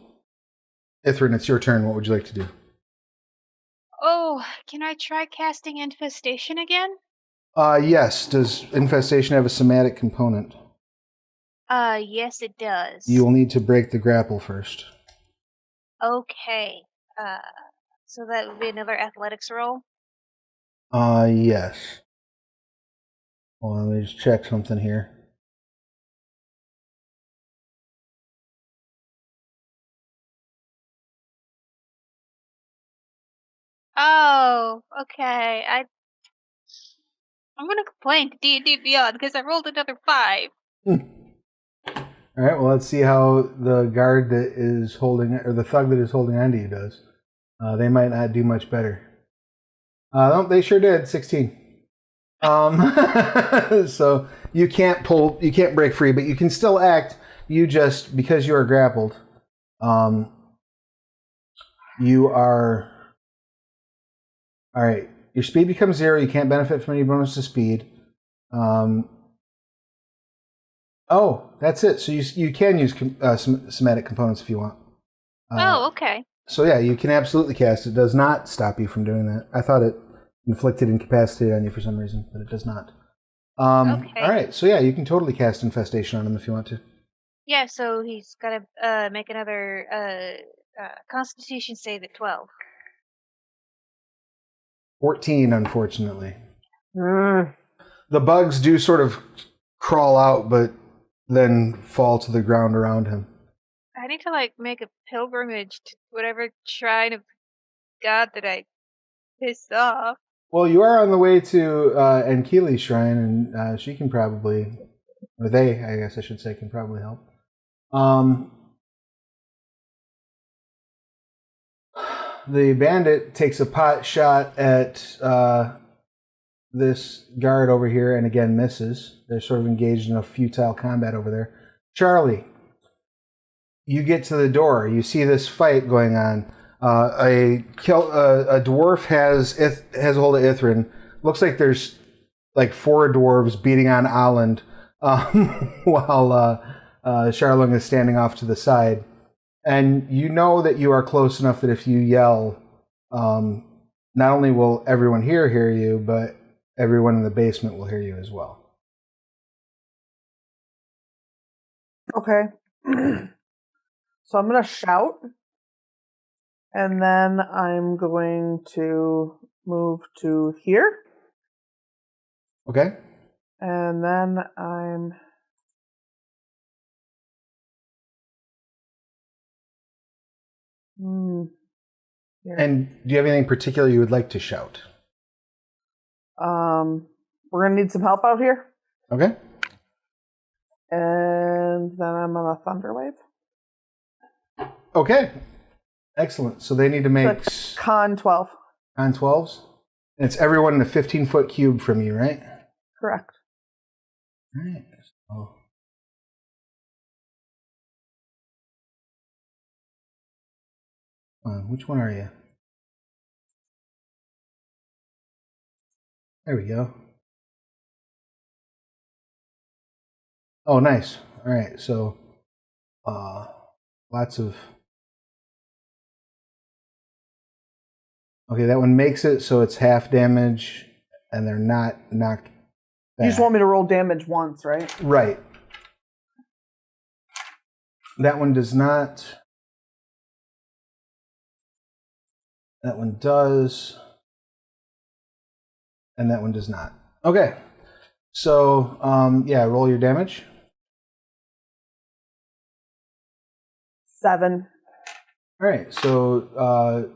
Ithrin, it's your turn. What would you like to do? Oh, can I try casting Infestation again? Yes. Does Infestation have a somatic component? Yes it does. You will need to break the grapple first. Okay. So that would be another athletics roll? Yes. Hold on, let me just check something here. Oh, okay. I'm gonna complain to D&D Beyond because I rolled another 5. All right, well, let's see how the guard that is holding, or the thug that is holding onto you does. They might not do much better. No, they sure did. 16. So you can't break free, but you can still act. You just, because you are grappled, you are. All right, your speed becomes 0. You can't benefit from any bonus to speed. Oh, that's it. So you can use somatic components if you want. Oh, okay. So yeah, you can absolutely cast. It does not stop you from doing that. I thought it inflicted incapacity on you for some reason, but it does not. Okay. All right, so yeah, you can totally cast Infestation on him if you want to. Yeah, so he's gotta make another Constitution save at 12. 14, unfortunately. Mm. The bugs do sort of crawl out, but then fall to the ground around him. I need to make a pilgrimage to whatever shrine of God that I pissed off. Well, you are on the way to Enkili's shrine, and she can probably, or they, I guess I should say, can probably help. The bandit takes a pot shot at this guard over here, and again misses. They're sort of engaged in a futile combat over there. Charlie, you get to the door. You see this fight going on. A dwarf has a hold of Ithrin. Looks like there's 4 dwarves beating on Aland, while Charlung is standing off to the side. And you know that you are close enough that if you yell, not only will everyone here hear you, but everyone in the basement will hear you as well. Okay. So I'm going to shout. And then I'm going to move to here. Okay. And then I'm... here. And do you have anything particular you would like to shout? We're going to need some help out here. Okay. And then I'm on a thunder wave. Okay. Excellent. So they need to make Con 12. on 12s. And it's everyone in a 15-foot cube from you, right? Correct. All right. So, which one are you? There we go. Oh, nice. All right. So, lots of. Okay, that one makes it so it's half damage, and they're not knocked back. You just want me to roll damage once, right? Right. That one does not. That one does. And that one does not. Okay. So, yeah, roll your damage. 7. All right. So,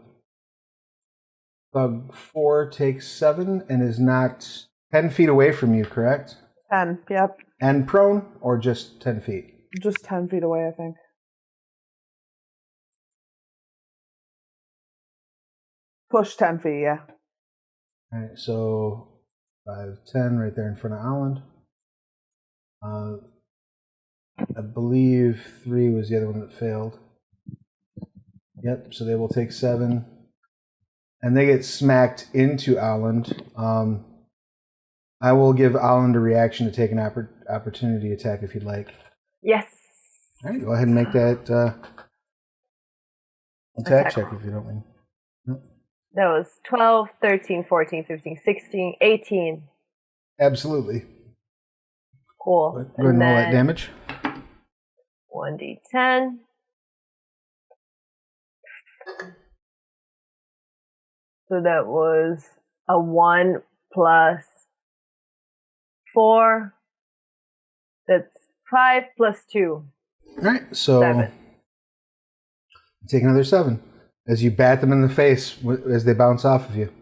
Bug 4 takes 7 and is knocked 10 feet away from you, correct? 10, yep. And prone, or just 10 feet? Just 10 feet away, I think. Push 10 feet, yeah. All right, so 5, 10 right there in front of Alan. I believe 3 was the other one that failed. Yep, so they will take 7. And they get smacked into Aland. I will give Aland a reaction to take an opportunity attack if you'd like. Yes. All right, go ahead and make that attack check if you don't mind. Nope. That was 12, 13, 14, 15, 16, 18. Absolutely. Cool. Go ahead and roll that damage. 1d10. So that was a 1 plus 4. That's 5 plus 2. All right, so 7. Take another 7 as you bat them in the face as they bounce off of you.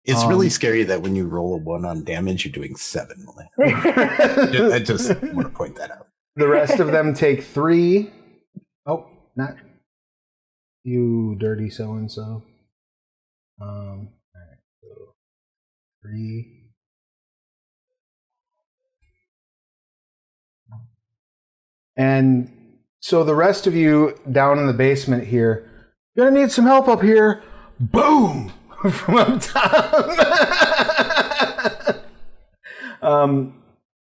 It's really scary that when you roll a 1 on damage, you're doing 7. I just want to point that out. The rest of them take 3. Oh, not you, dirty so-and-so. All right, so 3. And so the rest of you down in the basement here, gonna need some help up here. Boom! From up top.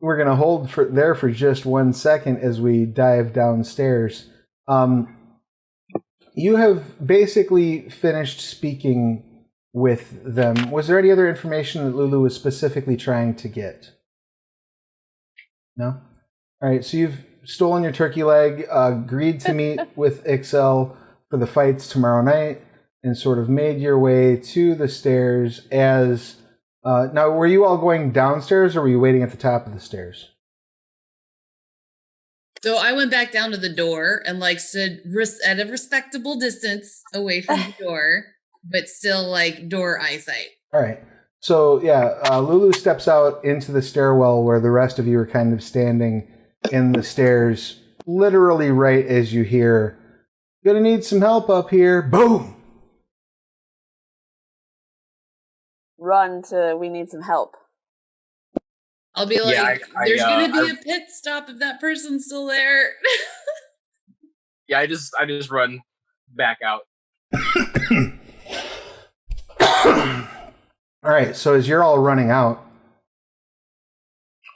We're gonna hold there for just 1 second as we dive downstairs. You have basically finished speaking with them. Was there any other information that Lulu was specifically trying to get? No? All right, so you've stolen your turkey leg, agreed to meet with Ixel for the fights tomorrow night, and sort of made your way to the stairs as... now, were you all going downstairs, or were you waiting at the top of the stairs? So I went back down to the door and like stood at a respectable distance away from the door, but still like door eyesight. All right. So yeah, Lulu steps out into the stairwell where the rest of you are kind of standing in the stairs, literally right as you hear, "Gonna need some help up here." Boom. Run to, we need some help. I'll be like, Yeah, there's gonna be a pit stop if that person's still there. Yeah, I just run back out. All right, so as you're all running out,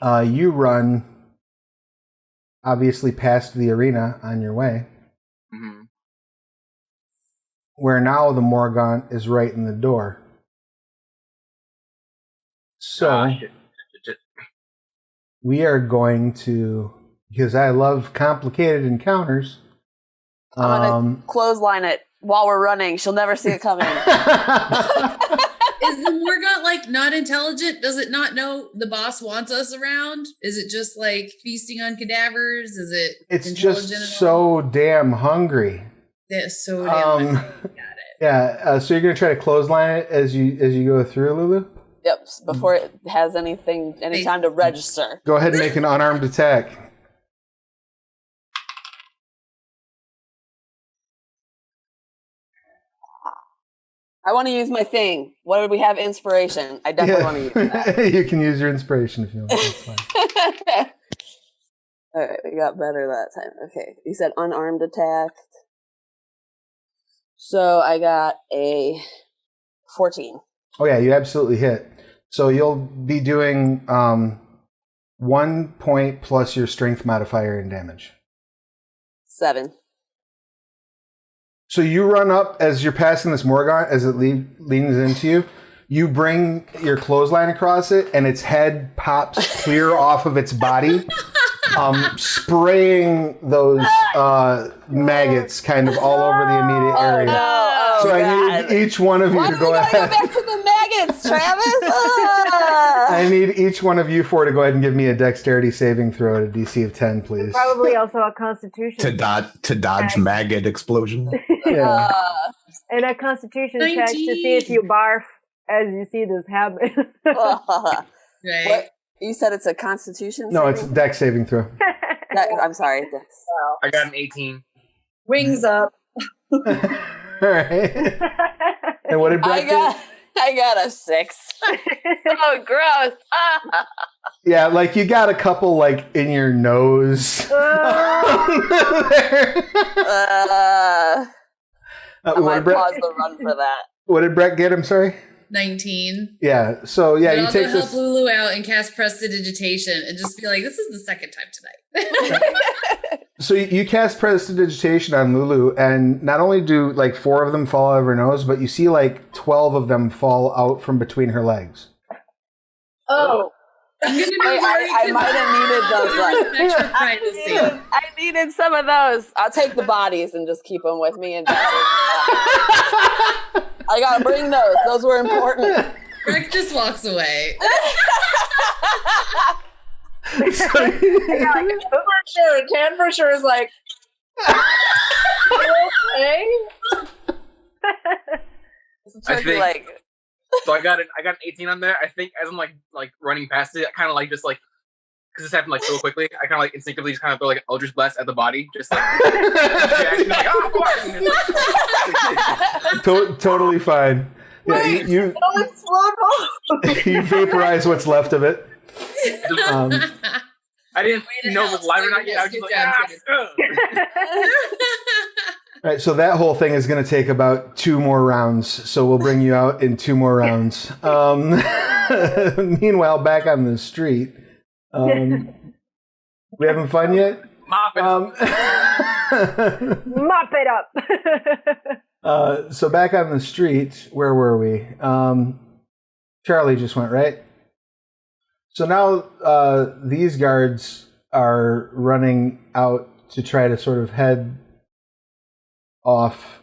you run obviously past the arena on your way, where now the Morgaunt is right in the door. So we are going to, because I love complicated encounters. I'm gonna clothesline it while we're running. She'll never see it coming. Is the Morgaunt like not intelligent? Does it not know the boss wants us around? Is it just like feasting on cadavers? Is it? It's just so damn hungry. It's so damn hungry. Got it. Yeah. So you're gonna try to clothesline it as you go through, Lulu? Yep. Before it has any time to register. Go ahead and make an unarmed attack. I want to use my thing. What do we have? Inspiration. I definitely want to use that. You can use your inspiration if you want. That's fine. All right, we got better that time. Okay, you said unarmed attack. So I got a 14. Oh yeah, you absolutely hit. So you'll be doing 1 point plus your strength modifier in damage. 7. So you run up as you're passing this Morgant, as it leans into you. You bring your clothesline across it, and its head pops clear off of its body, spraying those maggots kind of all over the immediate area. No. So I need each one of you to go ahead. Why do we gotta go back to the maggots, Travis? I need each one of you four to go ahead and give me a dexterity saving throw at a DC of 10, please. Probably also a constitution. To dodge maggot explosion. Yeah. And a constitution 19. check to see if you barf as you see this happen. Right. What? You said it's a constitution No, saving? it's dex saving throw. I'm sorry. Dex. I got an 18. Wings up. All right. And what did Brett do? I got a 6. Oh, gross. Yeah, like you got a couple like in your nose. I might pause the run for that. What did Brett get? I'm sorry. 19. Yeah. So yeah, But you I'll take go this. help Lulu out and cast Prestidigitation and just be like, this is the second time tonight. So you cast Prestidigitation on Lulu, and not only do like 4 of them fall out of her nose, but you see like 12 of them fall out from between her legs. Oh. I might have needed those. Extra privacy. I needed some of those. I'll take the bodies and just keep them with me. And I gotta bring those. Those were important. Greg just walks away. Tan for sure is like, okay. I think, so I got an 18 on there. I think as I'm like running past it, I kind of like just like, because this happened like so quickly, I kind of like instinctively just kind of throw like an Eldritch Blast at the body, just like, like oh, totally fine. Yeah, Wait, you vaporize what's left of it. I didn't know if it was live or not yet. I was just like, All right, so that whole thing is going to take about 2 more rounds. So we'll bring you out in 2 more rounds. Meanwhile, back on the street, we having fun yet? Mop it up. Mop it up. So back on the street, where were we? Charlie just went, right? So now these guards are running out to try to sort of head off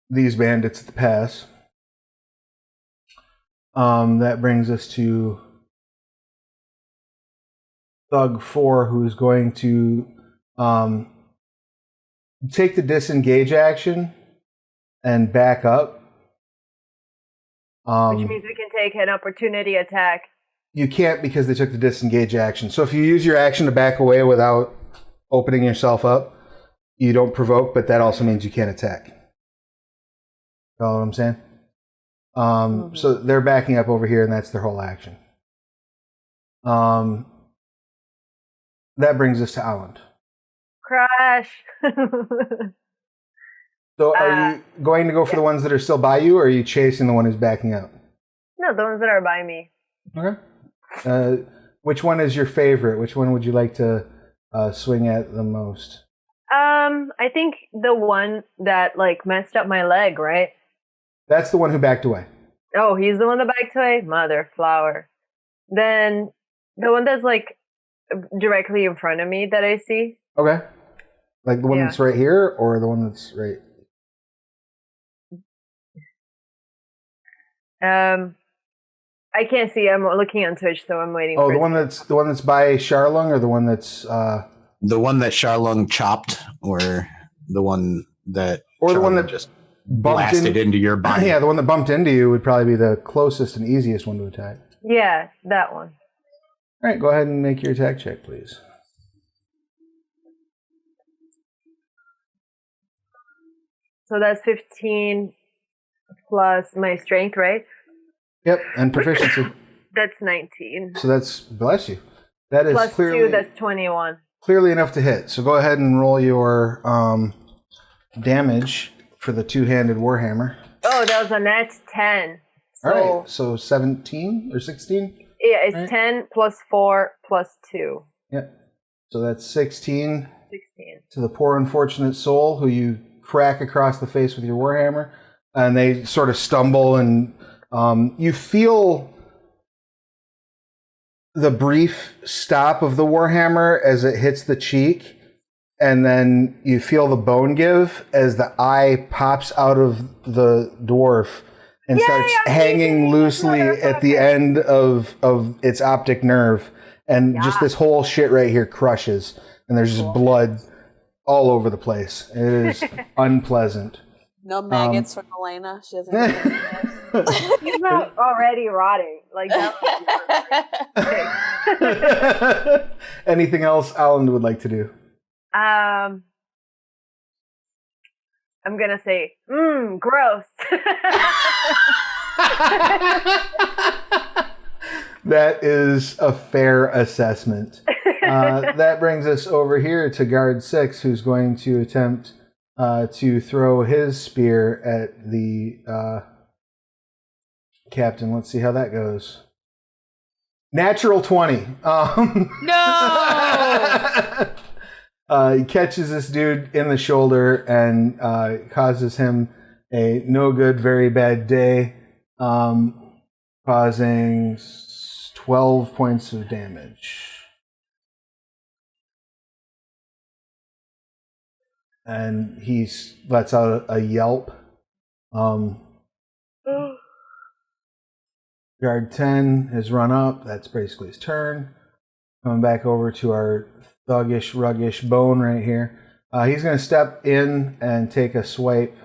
these bandits at the pass. That brings us to Thug 4, who's going to take the disengage action and back up. Which means we can take an opportunity attack. You can't because they took the disengage action. So if you use your action to back away without opening yourself up, you don't provoke, but that also means you can't attack. Follow what I'm saying? So they're backing up over here, and that's their whole action. That brings us to Island. Crash. So are you going to go for the ones that are still by you, or are you chasing the one who's backing up? No, the ones that are by me. Okay. Which one is your favorite? Which one would you like to swing at the most? I think the one that like messed up my leg, right? That's the one who backed away. Oh, he's the one that backed away? Mother flower. Then the one that's like directly in front of me that I see. Okay. Like the one that's right here, or the one that's right? I can't see. I'm looking on Twitch, so I'm waiting. Oh, for the one that's by Sharlung, or the one that's the one that Sharlung chopped, or the one that just blasted into your body. Yeah, the one that bumped into you would probably be the closest and easiest one to attack. Yeah, that one. All right, go ahead and make your attack check, please. So that's 15 plus my strength, right? Yep, and proficiency. That's 19. So that's, bless you. That is Plus clearly 2, that's 21. clearly enough to hit. So go ahead and roll your damage for the two-handed warhammer. Oh, that was a net 10. So, All right, so 17 or 16? Yeah, it's right? 10 plus 4 plus 2. Yep. So that's 16 16. to the poor unfortunate soul who you crack across the face with your warhammer, and they sort of stumble, and you feel the brief stop of the warhammer as it hits the cheek, and then you feel the bone give as the eye pops out of the dwarf and starts hanging loosely at the end of its optic nerve, and just this whole shit right here crushes, and there's just blood all over the place. It is unpleasant. No maggots for Milena. She doesn't. He's not already rotting. Like that. Anything else Alan would like to do? I'm gonna say, gross. That is a fair assessment. That brings us over here to guard 6, who's going to attempt to throw his spear at the captain. Let's see how that goes. Natural 20. No! He catches this dude in the shoulder and causes him a no good, very bad day, causing 12 points of damage. And he lets out a yelp. Guard 10 has run up. That's basically his turn. Coming back over to our thuggish, ruggish bone right here. He's going to step in and take a swipe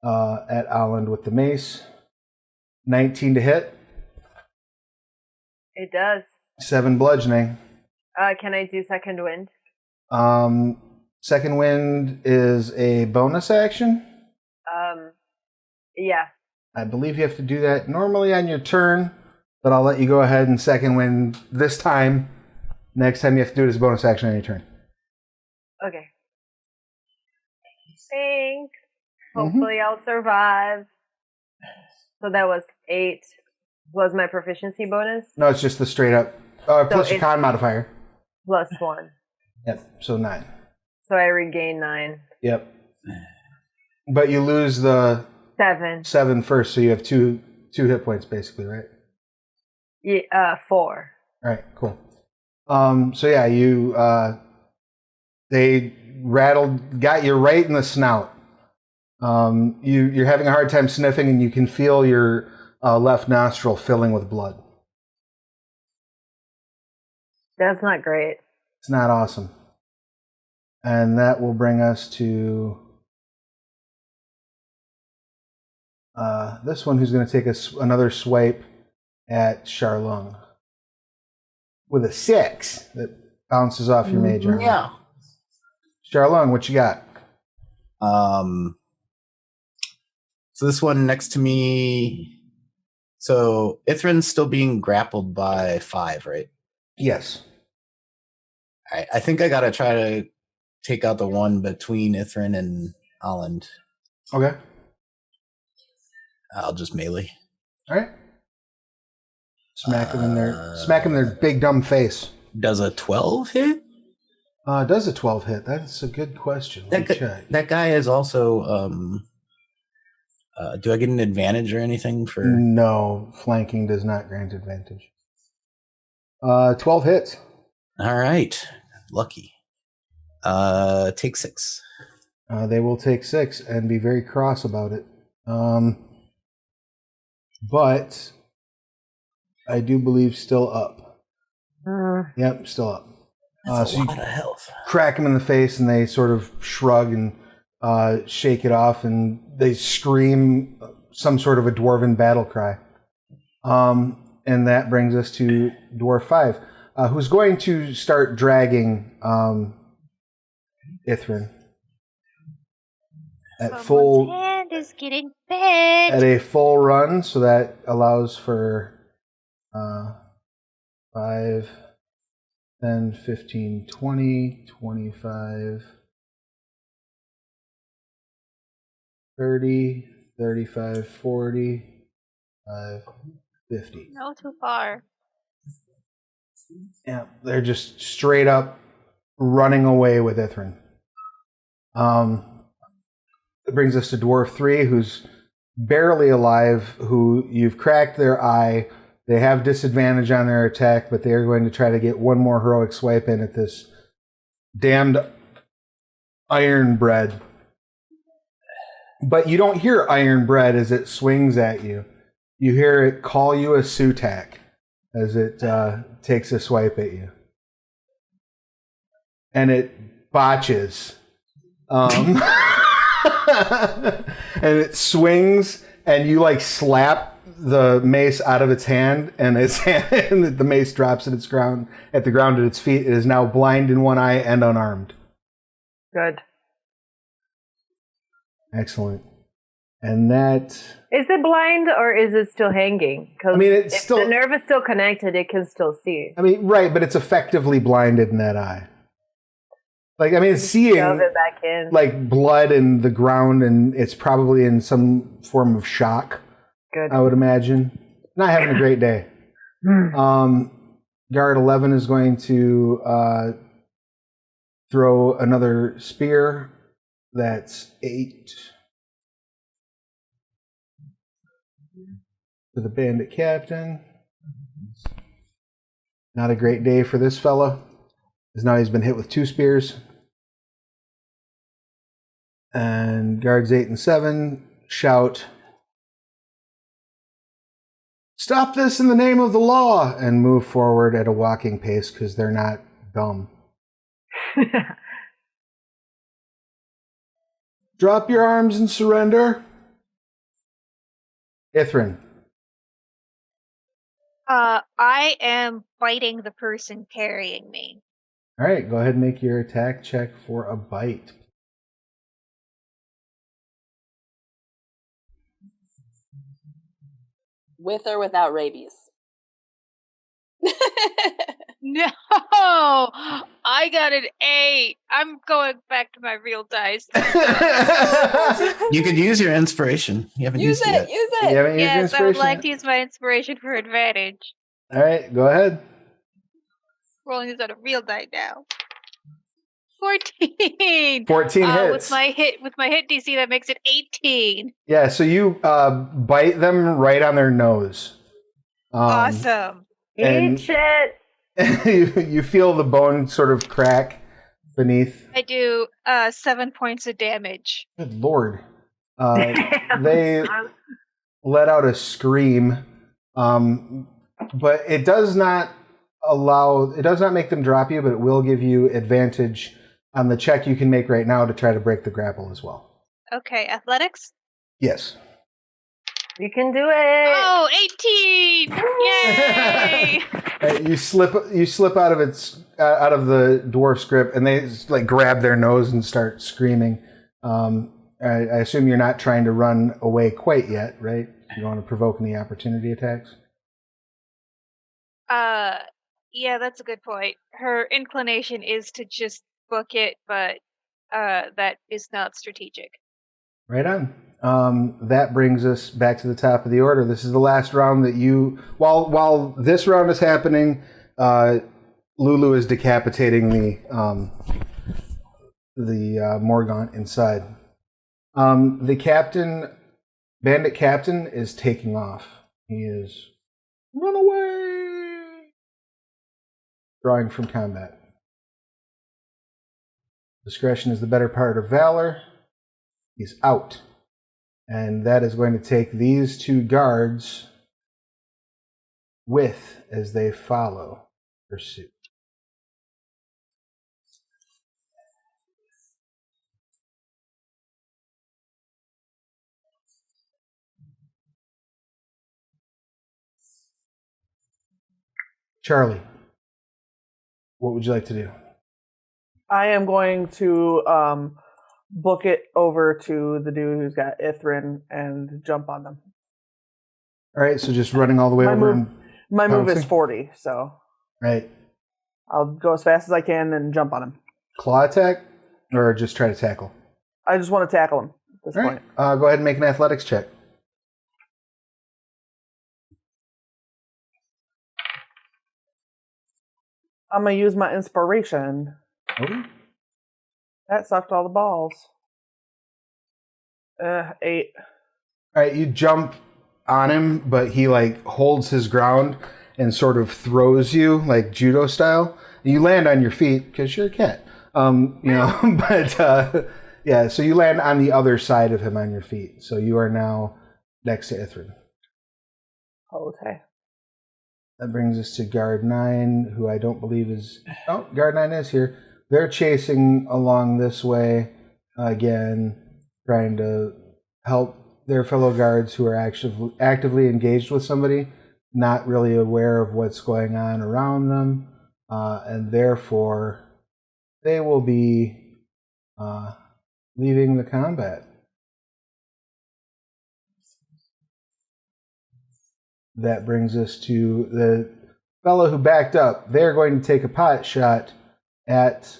at Alan with the mace. 19 to hit. It does. 7 bludgeoning. Can I do second wind? Second wind is a bonus action. Yeah. I believe you have to do that normally on your turn, but I'll let you go ahead and second wind this time. Next time you have to do it as a bonus action on your turn. Okay. Thanks. Hopefully I'll survive. So that was 8. Was my proficiency bonus? No, it's just the straight up. Plus your con modifier. Plus 1. Yep, so 9. So I regain 9. Yep. But you lose the 7 first, so you have two hit points basically, right? Yeah, 4. All right, cool. So yeah, they got you right in the snout. You're having a hard time sniffing, and you can feel your left nostril filling with blood. That's not great. It's not awesome. And that will bring us to this one, who's going to take another swipe at Charlung with a 6 that bounces off your mage armor. Yeah. Charlung, what you got? So this one next to me. So Ithrin's still being grappled by 5, right? Yes. I think I gotta try to take out the one between Ithrin and Holland. Okay. I'll just melee. All right. Smack him in their big dumb face. Does a 12 hit? Does a 12 hit? That's a good question. Let me check. That guy is also. Do I get an advantage or anything for? No, flanking does not grant advantage. 12 hits. All right, lucky. Take 6. They will take 6 and be very cross about it. But I do believe still up. Yep, still up. That's a lot of health. Crack them in the face, and they sort of shrug and shake it off, and they scream some sort of a dwarven battle cry. And that brings us to Dwarf 5, who's going to start dragging Ithrin at full is getting fed. at a full run, so that allows for 5, 10, 15, 20, 25, 30, 35, 40, 50. No, too far. Yeah, they're just straight up running away with Ithrin. It brings us to Dwarf 3, who's barely alive, who you've cracked their eye. They have disadvantage on their attack, but they are going to try to get one more heroic swipe in at this damned iron bread. But you don't hear iron bread as it swings at you. You hear it call you a Sutak as it takes a swipe at you. And it botches. And it swings, and you like slap the mace out of its hand, and and the mace drops at the ground at its feet. It is now blind in one eye and unarmed. Good. Excellent. And that... Is it blind or is it still hanging? Because it's if still... the nerve is still connected, it can still see. Right, but it's effectively blinded in that eye. It's seeing Shove it back in. like blood in the ground, and it's probably in some form of shock. Good. I would imagine. Not having a great day. Guard 11 is going to throw another spear. That's 8. To the bandit captain. Not a great day for this fella, because now he's been hit with 2 spears. And guards 8 and 7 shout, "Stop this in the name of the law!" and move forward at a walking pace because they're not dumb. Drop your arms and surrender. Ithrin. I am biting the person carrying me. All right, go ahead and make your attack check for a bite. With or without rabies? No, I got an 8. I'm going back to my real dice. You could use your inspiration. You haven't used it yet. Use it. You haven't used your Yes, I would inspiration like yet? to use my inspiration for advantage. All right, go ahead. Rolling this on a real die now. 14. 14 hits. With my hit DC, that makes it 18. Yeah, so you bite them right on their nose. Awesome. And Eat shit. you feel the bone sort of crack beneath. I do 7 points of damage. Good Lord. They let out a scream, but it does not make them drop you, but it will give you advantage on the check you can make right now to try to break the grapple as well. Okay, athletics? Yes. You can do it. Oh, 18! Yay! You slip out of the dwarf's grip, and they just, like grab their nose and start screaming. I assume you're not trying to run away quite yet, right? You don't want to provoke any opportunity attacks? Yeah, that's a good point. Her inclination is to just book it, but that is not strategic. Right on. That brings us back to the top of the order. This is the last round that while this round is happening, Lulu is decapitating the Morgaunt inside. The bandit captain is taking off. He is run away, drawing from combat. Discretion is the better part of valor. He's out. And that is going to take these 2 guards with as they follow pursuit. Charlie, what would you like to do? I am going to book it over to the dude who's got Ithrin and jump on them. All right, so just running all the way over. My move is pouncing? 40, so Right. I'll go as fast as I can and jump on him. Claw attack, or just try to tackle? I just want to tackle him at this All point. right. Go ahead and make an athletics check. I'm going to use my inspiration. Okay. That sucked all the balls. 8. All right, you jump on him, but he like holds his ground and sort of throws you like judo style. You land on your feet because you're a cat. But yeah, so you land on the other side of him on your feet. So you are now next to Ithrin. Okay. That brings us to Guard 9, who I don't believe is... Oh, Guard 9 is here. They're chasing along this way, again, trying to help their fellow guards who are actively engaged with somebody, not really aware of what's going on around them, and therefore they will be leaving the combat. That brings us to the fellow who backed up. They're going to take a pot shot at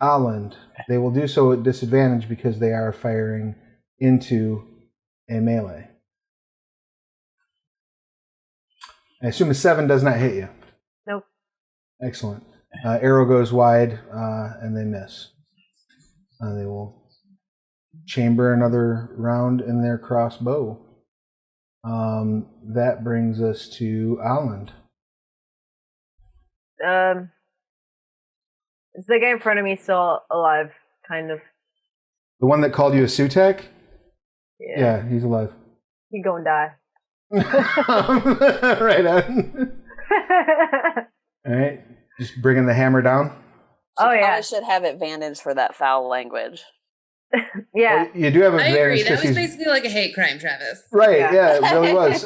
Aland. They will do so at disadvantage because they are firing into a melee. I assume a 7 does not hit you. Nope. Excellent. Arrow goes wide, and they miss. They will chamber another round in their crossbow. That brings us to Aland. Is the guy in front of me still alive? Kind of. The one that called you a Sutek? Yeah. Yeah, he's alive. He gonna die. Right on. All right, just bringing the hammer down. Oh yeah. I should have advantage for that foul language. Yeah. Well, you do have I advantage. agree. That 'cause was he's- basically like a hate crime, Travis. Right, Yeah. yeah, it really was.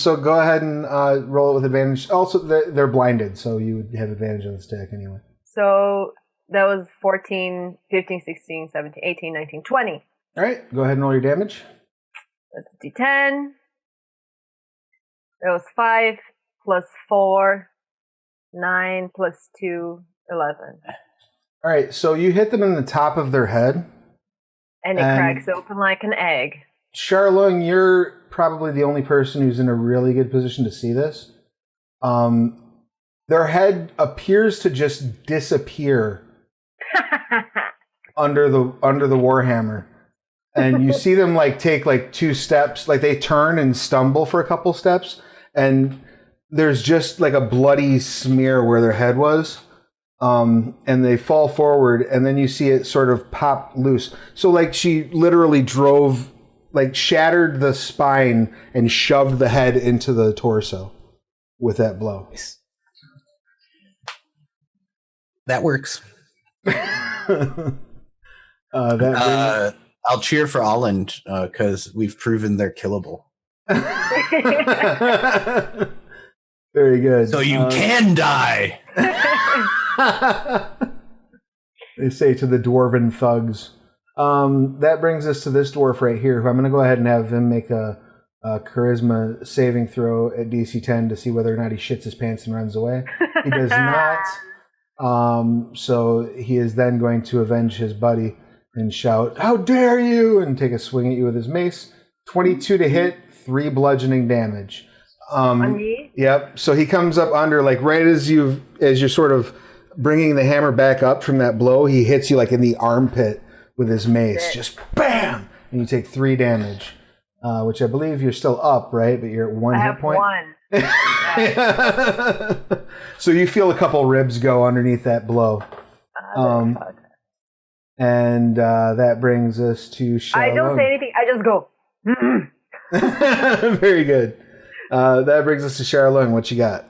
So go ahead and roll it with advantage. Also, they're blinded, so you would have advantage on the stack anyway. So that was 14, 15, 16, 17, 18, 19, 20. All right, go ahead and roll your damage. That's D10. That was 5 plus 4, 9 plus 2, 11. All right, so you hit them in the top of their head. And it cracks open like an egg. Charlung, you're probably the only person who's in a really good position to see this. Their head appears to just disappear under the warhammer, and you see them like take like 2 steps, like they turn and stumble for a couple steps, and there's just like a bloody smear where their head was. And they fall forward, and then you see it sort of pop loose. So like she literally shattered the spine and shoved the head into the torso with that blow. That works. That I'll cheer for Aland because we've proven they're killable. Very good. So you can die. They say to the dwarven thugs. That brings us to this dwarf right here, who I'm going to go ahead and have him make a charisma saving throw at DC 10 to see whether or not he shits his pants and runs away. He does not. So he is then going to avenge his buddy and shout, "How dare you!" and take a swing at you with his mace. 22 to hit, 3 bludgeoning damage. On me? Yep. So he comes up under, like right as you're sort of bringing the hammer back up from that blow, he hits you like in the armpit with his mace. Just bam! And you take 3 damage, which I believe you're still up, right? But you're at 1 hit point. I have 1. So you feel a couple ribs go underneath that blow. And that brings us to Shalom. I don't say anything. I just go. Very good. That brings us to Charlung. What you got?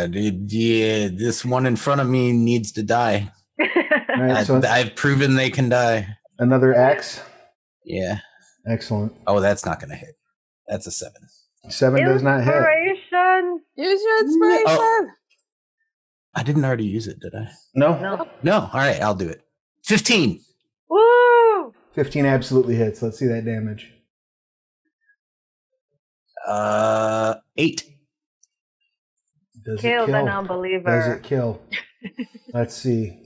This one in front of me needs to die. All right, so I've proven they can die. another axe. Yeah. Excellent. Oh, that's not going to hit. That's a 7. 7 does not hit. Inspiration. Use your inspiration. I didn't already use it, did I? No. No. All right, I'll do it. 15. Woo! 15 absolutely hits. Let's see that damage. 8. Does Kill it the kill? non-believer. Does it kill? Let's see.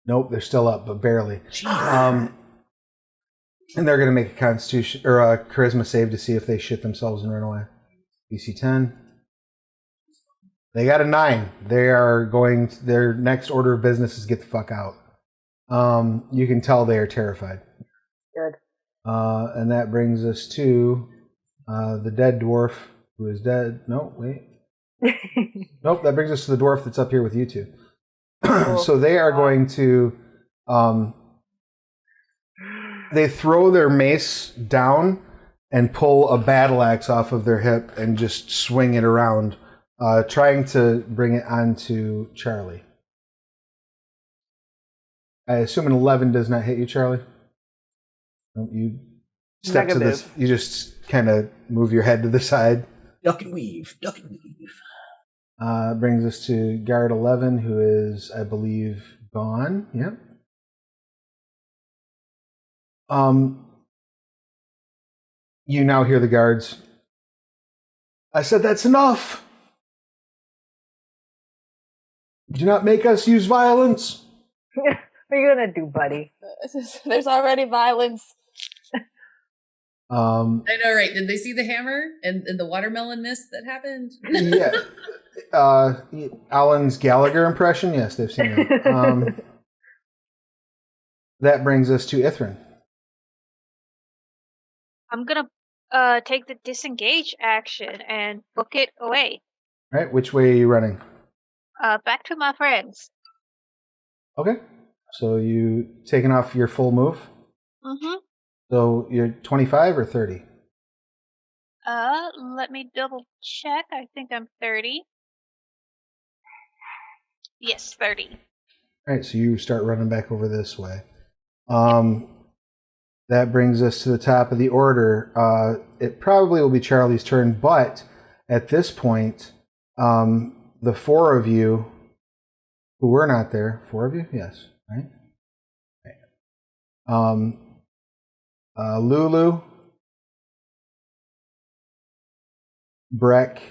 Nope, they're still up, but barely. And they're going to make a Constitution or a Charisma save to see if they shit themselves and run away. DC 10. They got a 9. They are going. Their next order of business is get the fuck out. You can tell they are terrified. Good. And that brings us to the dead dwarf who is dead. No, wait. Nope, that brings us to the dwarf that's up here with you two. So they are going to they throw their mace down and pull a battle axe off of their hip and just swing it around, trying to bring it onto Charlie. I assume an 11 does not hit you, Charlie. You step to this. You just kind of move your head to the side. Duck and weave. Duck and weave. Brings us to guard 11, who is, I believe, gone. Yep. You now hear the guards. I said that's enough. Do not make us use violence. What are you gonna do, buddy? There's already violence. I know, right? Did they see the hammer and the watermelon mist that happened? Yeah. Alan's Gallagher impression. Yes, they've seen it. That brings us to Ithrin. I'm gonna take the disengage action and book it away. Right. Which way are you running? Back to my friends. Okay. So you taking off your full move? Mm-hmm. So you're 25 or 30? Let me double check. I think I'm 30. Yes, 30. All right, so you start running back over this way. That brings us to the top of the order. It probably will be Charlie's turn, but at this point, the four of you who were not there, four of you? Yes, right? Lulu, Breck,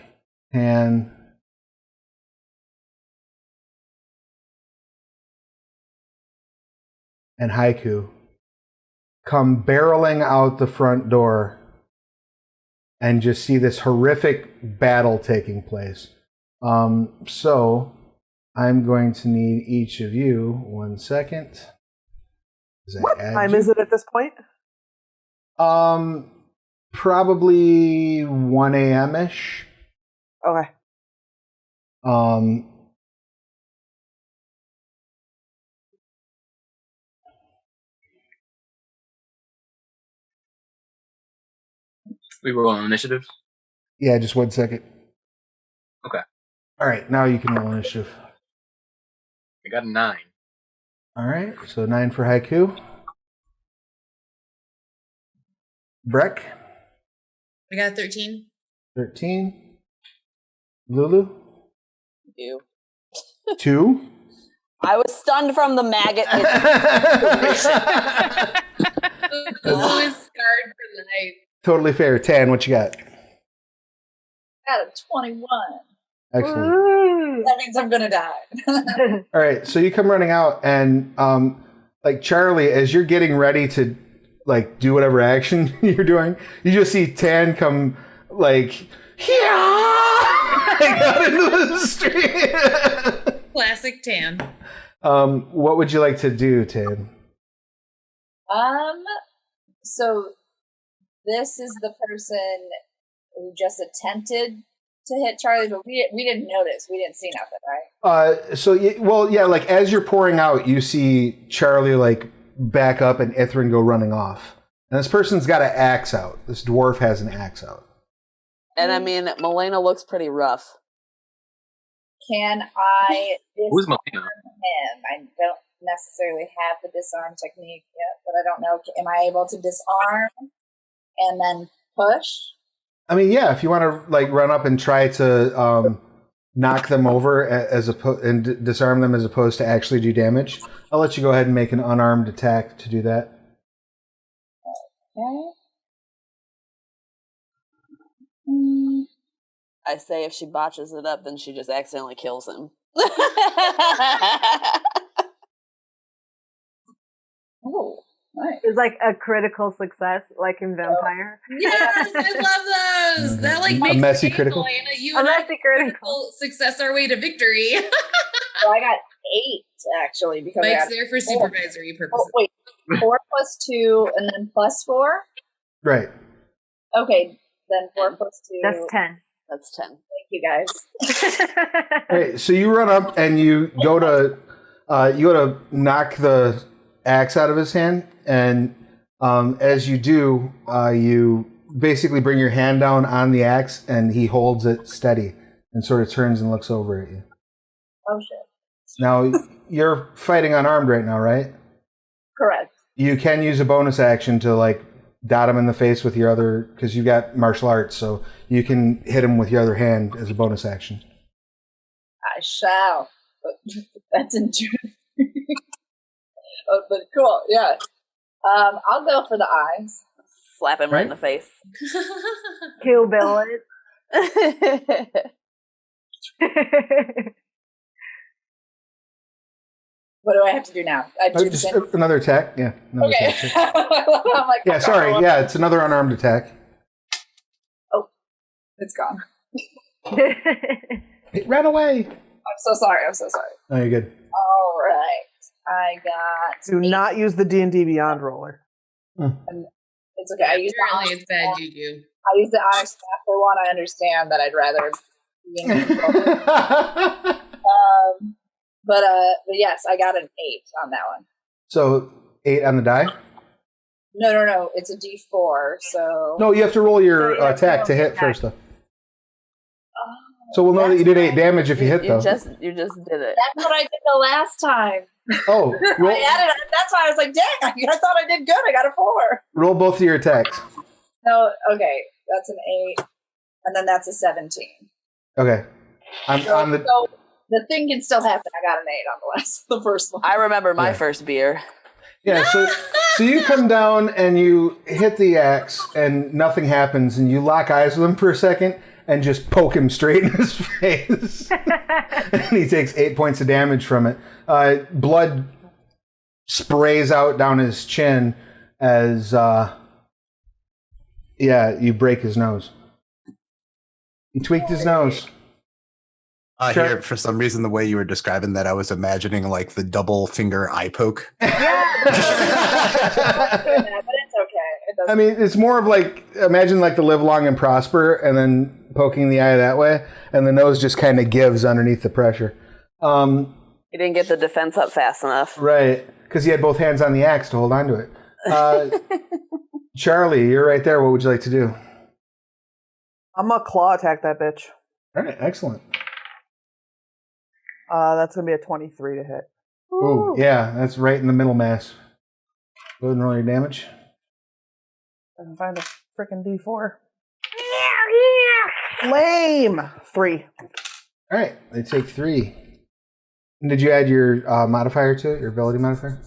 and Haiku come barreling out the front door and just see this horrific battle taking place. So I'm going to need each of you 1 second. What time is it at this point? Probably 1 a.m.-ish. Okay. We roll on initiative. Yeah, just 1 second. Okay. All right, now you can roll initiative. I got a 9. All right, so 9 for Haiku. Breck, I got 13. 13. Lulu, You. 2. I was stunned from the maggot. Lulu is scarred for life. Totally fair. Tan, what you got? Got a 21. Excellent. That means I'm gonna die. All right, so you come running out, and like Charlie, as you're getting ready to like do whatever action you're doing, you just see Tan come like out into the street. Classic Tan. What would you like to do, Tan? So this is the person who just attempted to hit Charlie, but we didn't notice. We didn't see nothing, right? Like as you're pouring out, you see Charlie like back up and Ithrin go running off. And this person's got an axe out. This dwarf has an axe out. And I mean, Milena looks pretty rough. Can I Who's disarm Milena? him? I don't necessarily have the disarm technique yet, but I don't know. Am I able to disarm and then push? I mean, yeah, if you want to like run up and try to knock them over and disarm them as opposed to actually do damage. I'll let you go ahead and make an unarmed attack to do that. Okay. I say if she botches it up, then she just accidentally kills him. Oh, nice. It's like a critical success, like in Vampire. Yes, I love those. That like makes messy me, critical? Milena, you A and I messy critical. success our way to victory. So I got 8 actually because I Mike's got there for supervisory Oh, purposes. wait, 4 plus 2 and then plus 4. Right. Okay, then 4 plus 2. That's 10. That's 10. Thank you guys. Right. So you run up and you go to knock the axe out of his hand, and as you do, you basically bring your hand down on the axe, and he holds it steady and sort of turns and looks over at you. Oh shit. Now you're fighting unarmed right now, right? Correct. You can use a bonus action to like dot him in the face with your other, because you got martial arts, so you can hit him with your other hand as a bonus action. I shall. But that's interesting. Oh, but cool, yeah. I'll go for the eyes. Slap him right in the face. Kill Bill it. What do I have to do now? I do the Just same- another attack. Yeah. Another Okay. attack. I'm like, Yeah, sorry. Yeah, it's another unarmed attack. it's gone. It ran away. I'm so sorry. Oh, you're good. All right. I got. Do not use the D&D Beyond roller. It's okay. I use Apparently, it's bad juju. I use the honest math for one. I understand that I'd rather. But yes, I got an 8 on that one. So 8 on the die? No. It's a D4. So No, you have to roll your No, you have to attack roll to the hit attack. first, though. So we'll know that you did 8 damage if you hit, though. You just did it. That's what I did the last time. Oh, roll, I added. That's why I was like, "Dang! I thought I did good. I got a 4." roll both of your attacks. No, okay, that's an 8, and then that's a 17. Okay. So the thing can still happen. I got an 8 on the first one. I remember my first beer. Yeah, so you come down and you hit the axe and nothing happens, and you lock eyes with him for a second and just poke him straight in his face. And he takes 8 points of damage from it. Blood sprays out down his chin as you break his nose. He tweaked his nose. Here, for some reason, the way you were describing that, I was imagining like the double finger eye poke. But it's okay. It doesn't. I mean, it's more of like, imagine like the live long and prosper and then poking the eye that way, and the nose just kind of gives underneath the pressure. He didn't get the defense up fast enough. Right, because he had both hands on the axe to hold on to it. Charlie, you're right there. What would you like to do? I'm gonna claw attack that bitch. All right, excellent. That's gonna be a 23 to hit. Ooh, yeah, that's right in the middle mass. Go ahead and roll your damage. I can find a freaking D4. Lame. 3. All right, they take 3. And did you add your modifier to it, your ability modifier?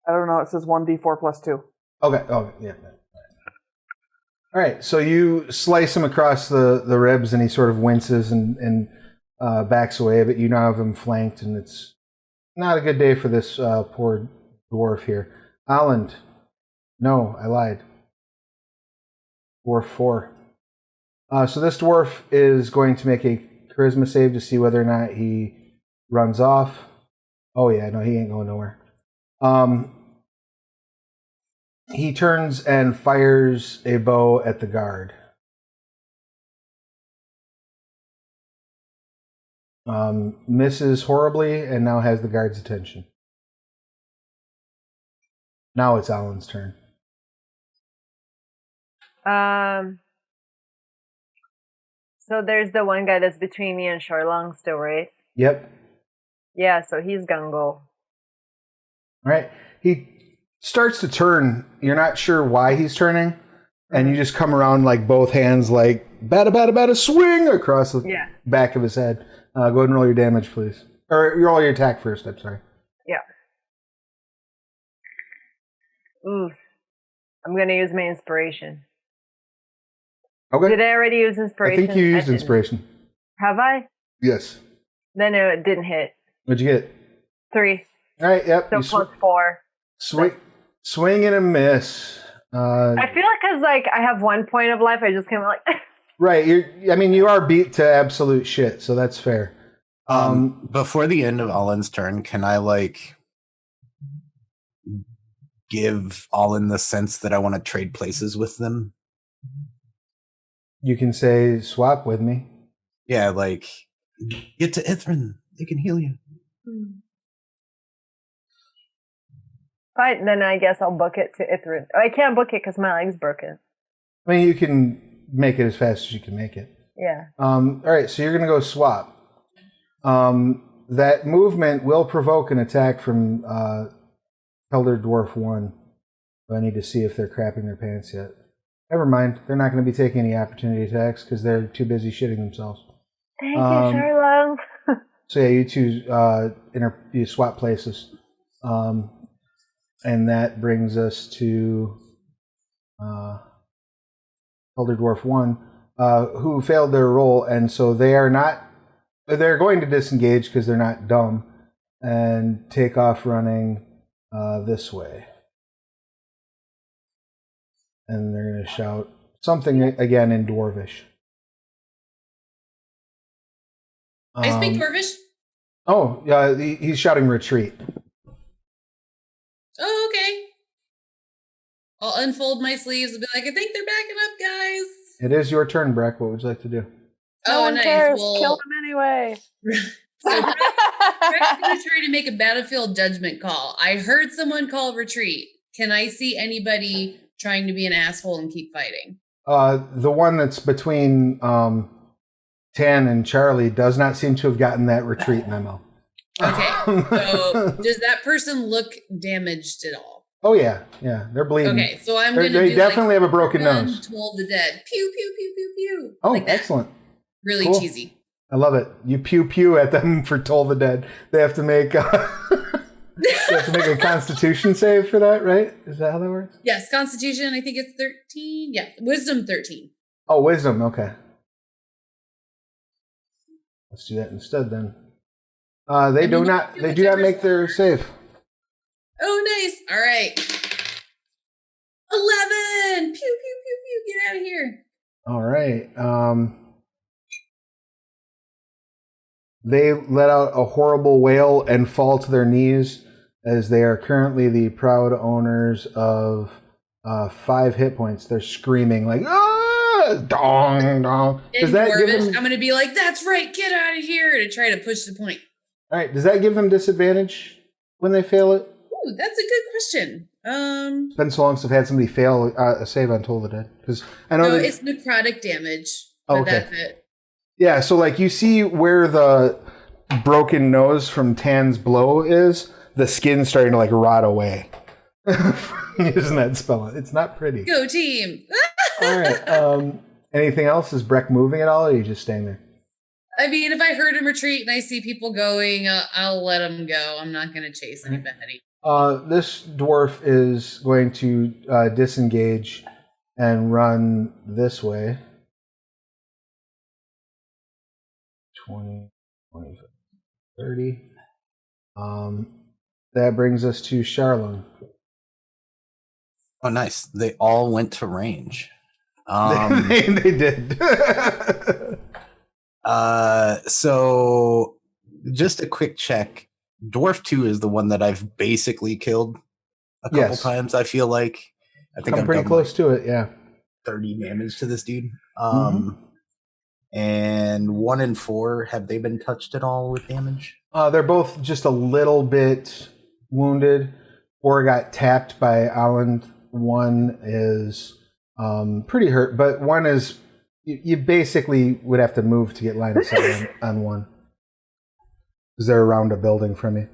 I don't know. It says 1D4 plus 2. Okay, yeah. All right, so you slice him across the ribs, and he sort of winces and backs away, but you now have him flanked, and it's not a good day for this poor dwarf here. Alland. No, I lied. Dwarf 4. So this dwarf is going to make a charisma save to see whether or not he runs off. Oh yeah, no, he ain't going nowhere. He turns and fires a bow at the guard. Misses horribly and now has the guard's attention. Now it's Alan's turn. So there's the one guy that's between me and Charlong still, right? Yep. Yeah, so he's gonna go. All right. He starts to turn. You're not sure why he's turning. and you just come around like both hands, like bada swing across the back of his head. Go ahead and roll your damage, please. Or roll your attack first. I'm sorry. Yeah. Ooh. I'm gonna use my inspiration. Okay. Did I already use inspiration? I think you used inspiration. Have I? Yes. Then it didn't hit. What'd you get? 3. All right. Yep. So plus 4. Swing and a miss. I feel like because like I have 1 point of life, I just kind of like. Right. You are beat to absolute shit, so that's fair. Before the end of Alan's turn, can I like give Alan the sense that I want to trade places with them? You can say swap with me. Yeah, like get to Ithrin. They can heal you. Fine, then I guess I'll book it to Ithrin. I can't book it because my leg's broken. I mean, you can make it as fast as you can make it. Yeah. All right, so you're going to go swap. That movement will provoke an attack from Elder Dwarf 1. I need to see if they're crapping their pants yet. Never mind. They're not going to be taking any opportunity attacks because they're too busy shitting themselves. Thank you, Charlo. So yeah, you two you swap places. And that brings us to Elder Dwarf 1, who failed their roll, and so they're going to disengage because they're not dumb, and take off running this way. And they're going to shout something again in Dwarvish. I speak Dwarvish? Oh, yeah, he's shouting retreat. Oh, okay. I'll unfold my sleeves and be like, I think they're backing up, guys. It is your turn, Breck. What would you like to do? No one nice. cares. Well, Kill them anyway. So Breck's going to try to make a battlefield judgment call. I heard someone call retreat. Can I see anybody trying to be an asshole and keep fighting? The one that's between Tan and Charlie does not seem to have gotten that retreat memo. Okay, so does that person look damaged at all? Oh yeah, they're bleeding. Okay, so I'm going to They definitely have a broken nose. Toll the dead. Pew, pew, pew, pew, pew. Oh, like excellent. Really cool. cheesy. I love it. You pew pew at them for Toll the Dead. They have to make they have to make a Constitution save for that, right? Is that how that works? Yes, Constitution. I think it's 13. Yeah, Wisdom 13. Oh, Wisdom. Okay. Let's do that instead then. They do not make their save. Oh, nice. All right. 11. Pew, pew, pew, pew. Get out of here. All right. They let out a horrible wail and fall to their knees as they are currently the proud owners of 5 hit points. They're screaming like, ah, dong, dong. Does that give them... I'm going to be like, that's right, get out of here, to try to push the point. All right, does that give them disadvantage when they fail it? Ooh, that's a good question. It's been so long since I've had somebody fail a save on Toll the Dead. Because I know it's necrotic damage. But okay. That's it. Yeah, so like you see where the broken nose from Tan's blow is, the skin's starting to like rot away. Using that spell. It's not pretty. Go team. All right. Anything else? Is Breck moving at all, or are you just staying there? I mean, if I heard him retreat and I see people going, I'll let them go. I'm not going to chase anybody. This dwarf is going to disengage and run this way. 20, 25, 30. That brings us to Charlon. Oh, nice. They all went to range. They did. So just a quick check. Dwarf 2 is the one that I've basically killed a couple times, I feel like. I think I'm pretty close to it, yeah. 30 damage to this dude. And 1 and 4, have they been touched at all with damage? They're both just a little bit wounded. 4 got tapped by Alan. 1 is pretty hurt, but 1 is you basically would have to move to get line of sight on 1 because they're around a building from you.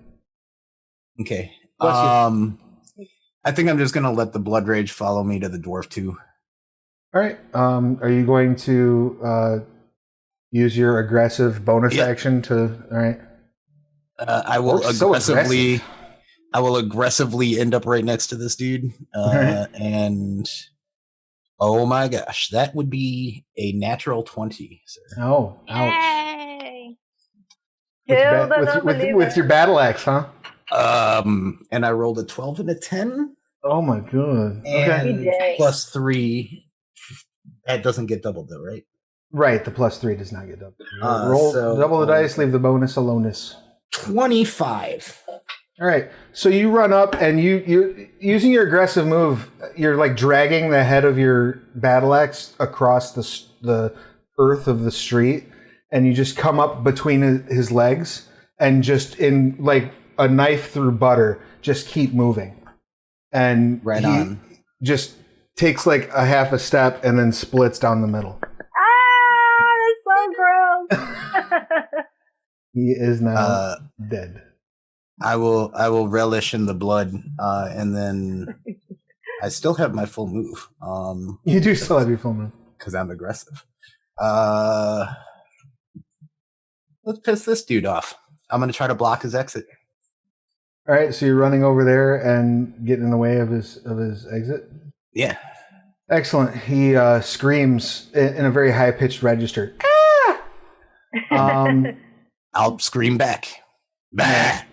Okay. I think I'm just gonna let the blood rage follow me to the dwarf 2. All right. Are you going to use your aggressive bonus action to? All right. I will aggressive. I will aggressively end up right next to this dude, Right. and oh my gosh, that would be a natural 20. Sir. Oh, ouch! Yay! With your battle axe, huh? And I rolled a 12 and a 10. Oh my god! And Okay. +3. That doesn't get doubled though, right? Right. The +3 does not get doubled. So, double the dice. Leave the bonus aloneness. 25. All right. So you run up and you using your aggressive move, you're like dragging the head of your battle axe across the earth of the street, and you just come up between his legs and just in like a knife through butter, just keep moving. And right he on. just takes like a half a step and then splits down the middle. That's so gross. He is now dead. I will relish in the blood, and then I still have my full move. You do still have your full move because I'm aggressive. Let's piss this dude off. I'm going to try to block his exit. All right, so you're running over there and getting in the way of his exit? Yeah. Excellent. He screams in a very high-pitched register. Ah! I'll scream back. Bah!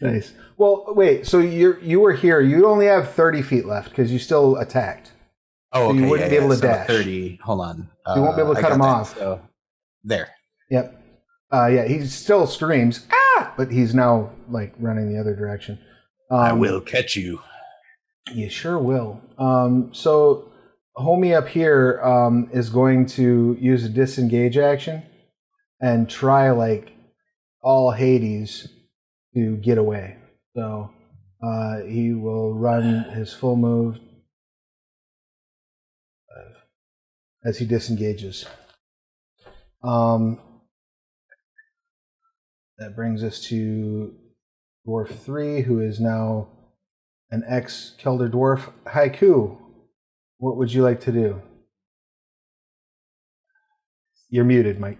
Nice. Well, wait, so you were here. You only have 30 feet left because you still attacked. Oh, okay. So you wouldn't be able to dash. 30. Hold on. You won't be able to cut him off. So, there. Yep. Yeah, he still screams, ah! But he's now, like, running the other direction. I will catch you. You sure will. So, homie up here is going to use a disengage action and try, like, all Hades to get away. So, he will run his full move as he disengages. That brings us to Dwarf 3, who is now an ex-Kelder Dwarf. Haiku, what would you like to do? You're muted, Mike.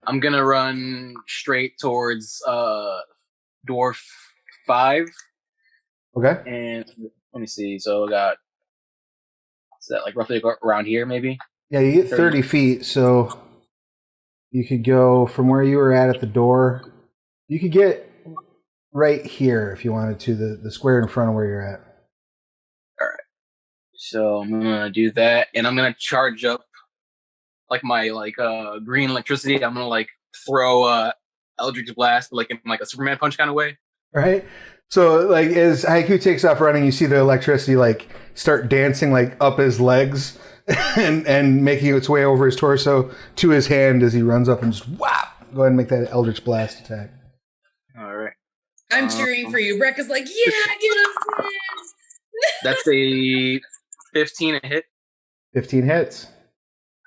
I'm going to run straight towards Dwarf 5. Okay. And let me see. So I got, is that like roughly around here, maybe? Yeah, you get 30 feet, so you could go from where you were at the door. You could get right here if you wanted to, the square in front of where you're at. All right. So I'm gonna do that, and I'm gonna charge up like my green electricity. I'm gonna like throw Eldritch Blast, like in like a Superman punch kind of way. Right. So like as Haiku takes off running, you see the electricity like start dancing like up his legs and making its way over his torso to his hand as he runs up and just whap. Go ahead and make that Eldritch Blast attack. All right. I'm cheering for you. Brecca's like, yeah, get him. That's a 15 a hit. 15 hits.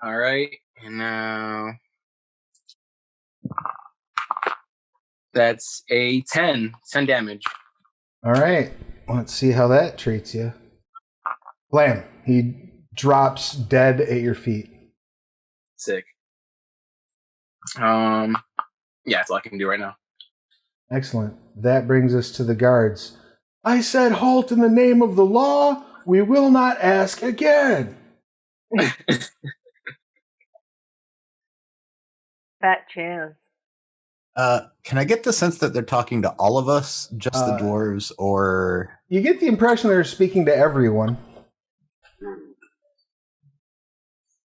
All right. And now that's a 10 damage. All right. Let's see how that treats you. Blam. He drops dead at your feet. Sick. Yeah, that's all I can do right now. Excellent. That brings us to the guards. I said halt in the name of the law. We will not ask again. Fat chance. Can I get the sense that they're talking to all of us, just the dwarves, or... You get the impression they're speaking to everyone.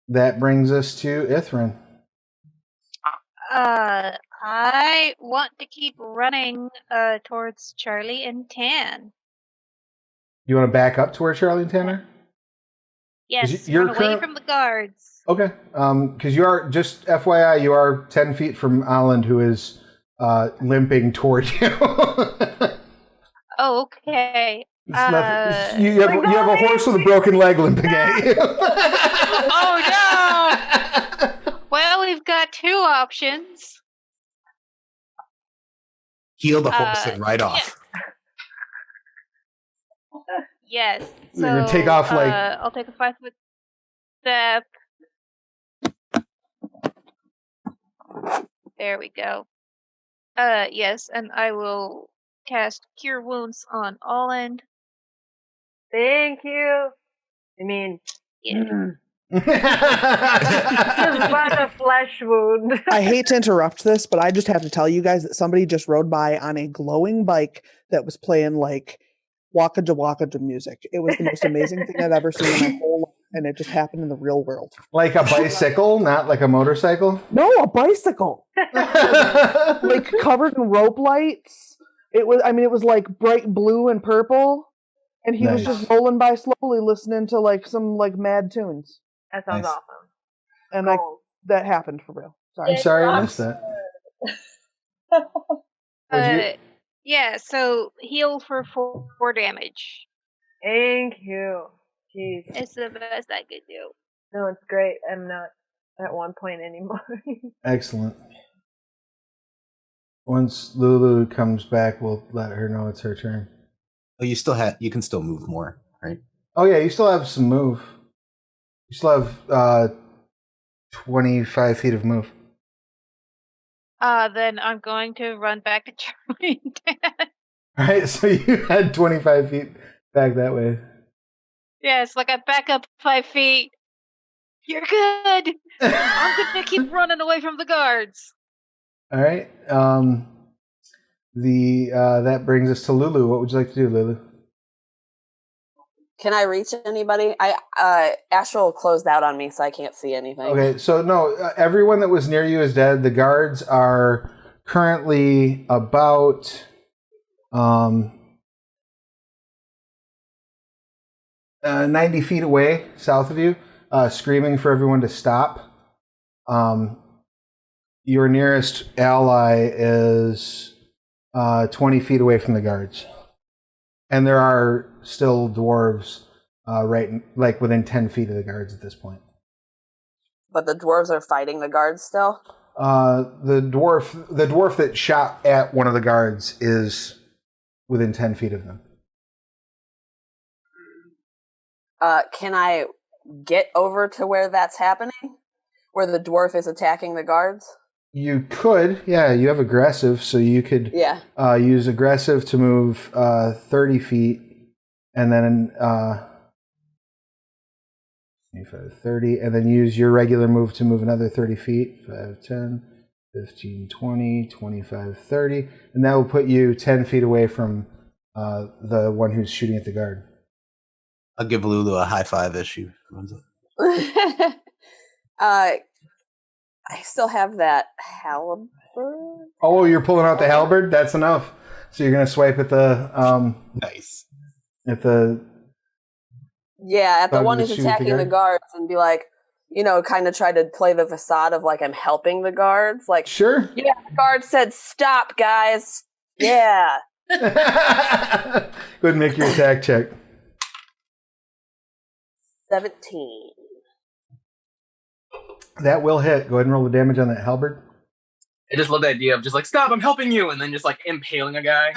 That brings us to Ithrin. I want to keep running towards Charlie and Tan. You want to back up to where Charlie and Tan are? Yes, run away from the guards. Okay, because you are, just FYI, you are 10 feet from Alan, who is limping toward you. Oh, okay. You have a horse with a broken leg limping at you. Oh no! Well, we've got two options. Heal the horse and ride off. Yes. You're gonna take off, like- I'll take a 5-foot step. There we go. Yes, and I will cast Cure Wounds on all end. Thank you. I mean, Yeah. just but a flesh wound. I hate to interrupt this, but I just have to tell you guys that somebody just rode by on a glowing bike that was playing like Waka Waka music. It was the most amazing thing I've ever seen in my whole life, and it just happened in the real world. Like a bicycle, not like a motorcycle? No, a bicycle. Like covered in rope lights. It was like bright blue and purple. And he was Nice. just rolling by slowly listening to like some like mad tunes. That sounds Nice. awesome. And Cool. that happened for real. Sorry. I'm sorry I missed that. What'd you- Yeah, so heal for 4 damage. Thank you. Jeez. It's the best I could do. No, it's great. I'm not at one point anymore. Excellent. Once Lulu comes back, we'll let her know it's her turn. Oh, you can still move more, right? Oh yeah, you still have some move. You still have 25 feet of move. Then I'm going to run back to Charlie and Dad. All right, so you had 25 feet back that way. Yes, like I back up 5 feet. You're good. I'm gonna keep running away from the guards. All right. That brings us to Lulu. What would you like to do, Lulu? Can I reach anybody? Astral closed out on me, so I can't see anything. Okay, so no, everyone that was near you is dead. The guards are currently about 90 feet away, south of you, screaming for everyone to stop. Your nearest ally is 20 feet away from the guards. And there are still dwarves like within 10 feet of the guards at this point. But the dwarves are fighting the guards still? The dwarf that shot at one of the guards is within 10 feet of them. Can I get over to where that's happening? Where the dwarf is attacking the guards? You could, yeah, you have aggressive, so you could use aggressive to move 30 feet, and then 30, and then use your regular move to move another 30 feet, 5, 10, 15, 20, 25, 30, and that will put you 10 feet away from the one who's shooting at the guard. I'll give Lulu a high five as she runs up. I still have that halberd. Oh, you're pulling out the halberd? That's enough. So you're going to swipe at the... nice. At the... Yeah, at the one who's attacking the guards and be like, kind of try to play the facade of like I'm helping the guards. Like, sure. Yeah, the guard said, stop, guys. Yeah. Go ahead and make your attack check. 17. That will hit. Go ahead and roll the damage on that halberd. I just love the idea of just like, stop, I'm helping you, and then just like impaling a guy.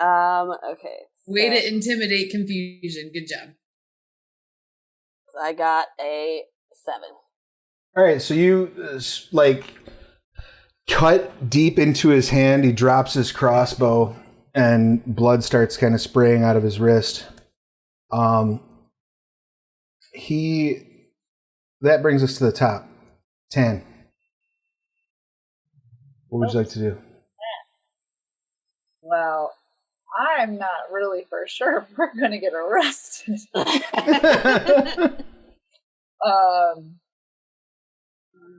Okay. Way to intimidate confusion. Good job. I got a 7. All right, so you cut deep into his hand. He drops his crossbow, and blood starts kind of spraying out of his wrist. That brings us to the top. 10. What would you like to do? Well, I'm not really for sure if we're going to get arrested.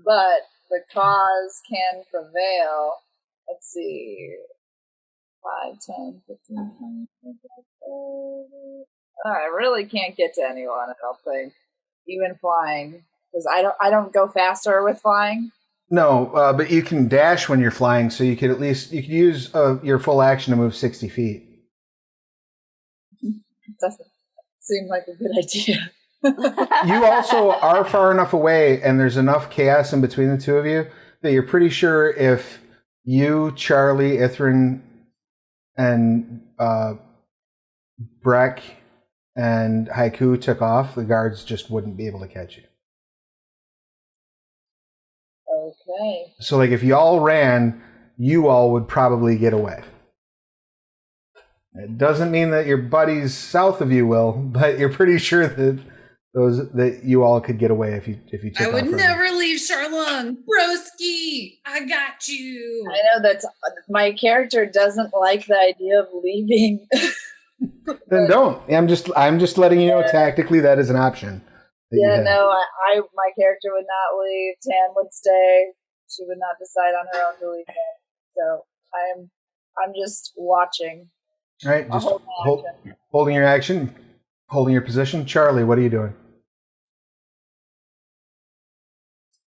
But the cause can prevail. Let's see. 5, 10, 15, 20, 25, 30. I really can't get to anyone, I don't think. Even flying. Because I don't go faster with flying. No, but you can dash when you're flying, so you could use your full action to move 60 feet. Doesn't seem like a good idea. You also are far enough away, and there's enough chaos in between the two of you that you're pretty sure if you, Charlie, Ithrin, and Breck and Haiku took off, the guards just wouldn't be able to catch you. Okay. So, like, if you all ran, you all would probably get away. It doesn't mean that your buddies south of you will, but you're pretty sure that you all could get away if you took I off would running. never leave Charlung. Broski, I got you. I know that's my character doesn't like the idea of leaving. Then don't. I'm just letting you know tactically that is an option. Yeah, no, my character would not leave. Tan would stay. She would not decide on her own to leave. So I'm just watching. All right, just holding your action, holding your position. Charlie, what are you doing?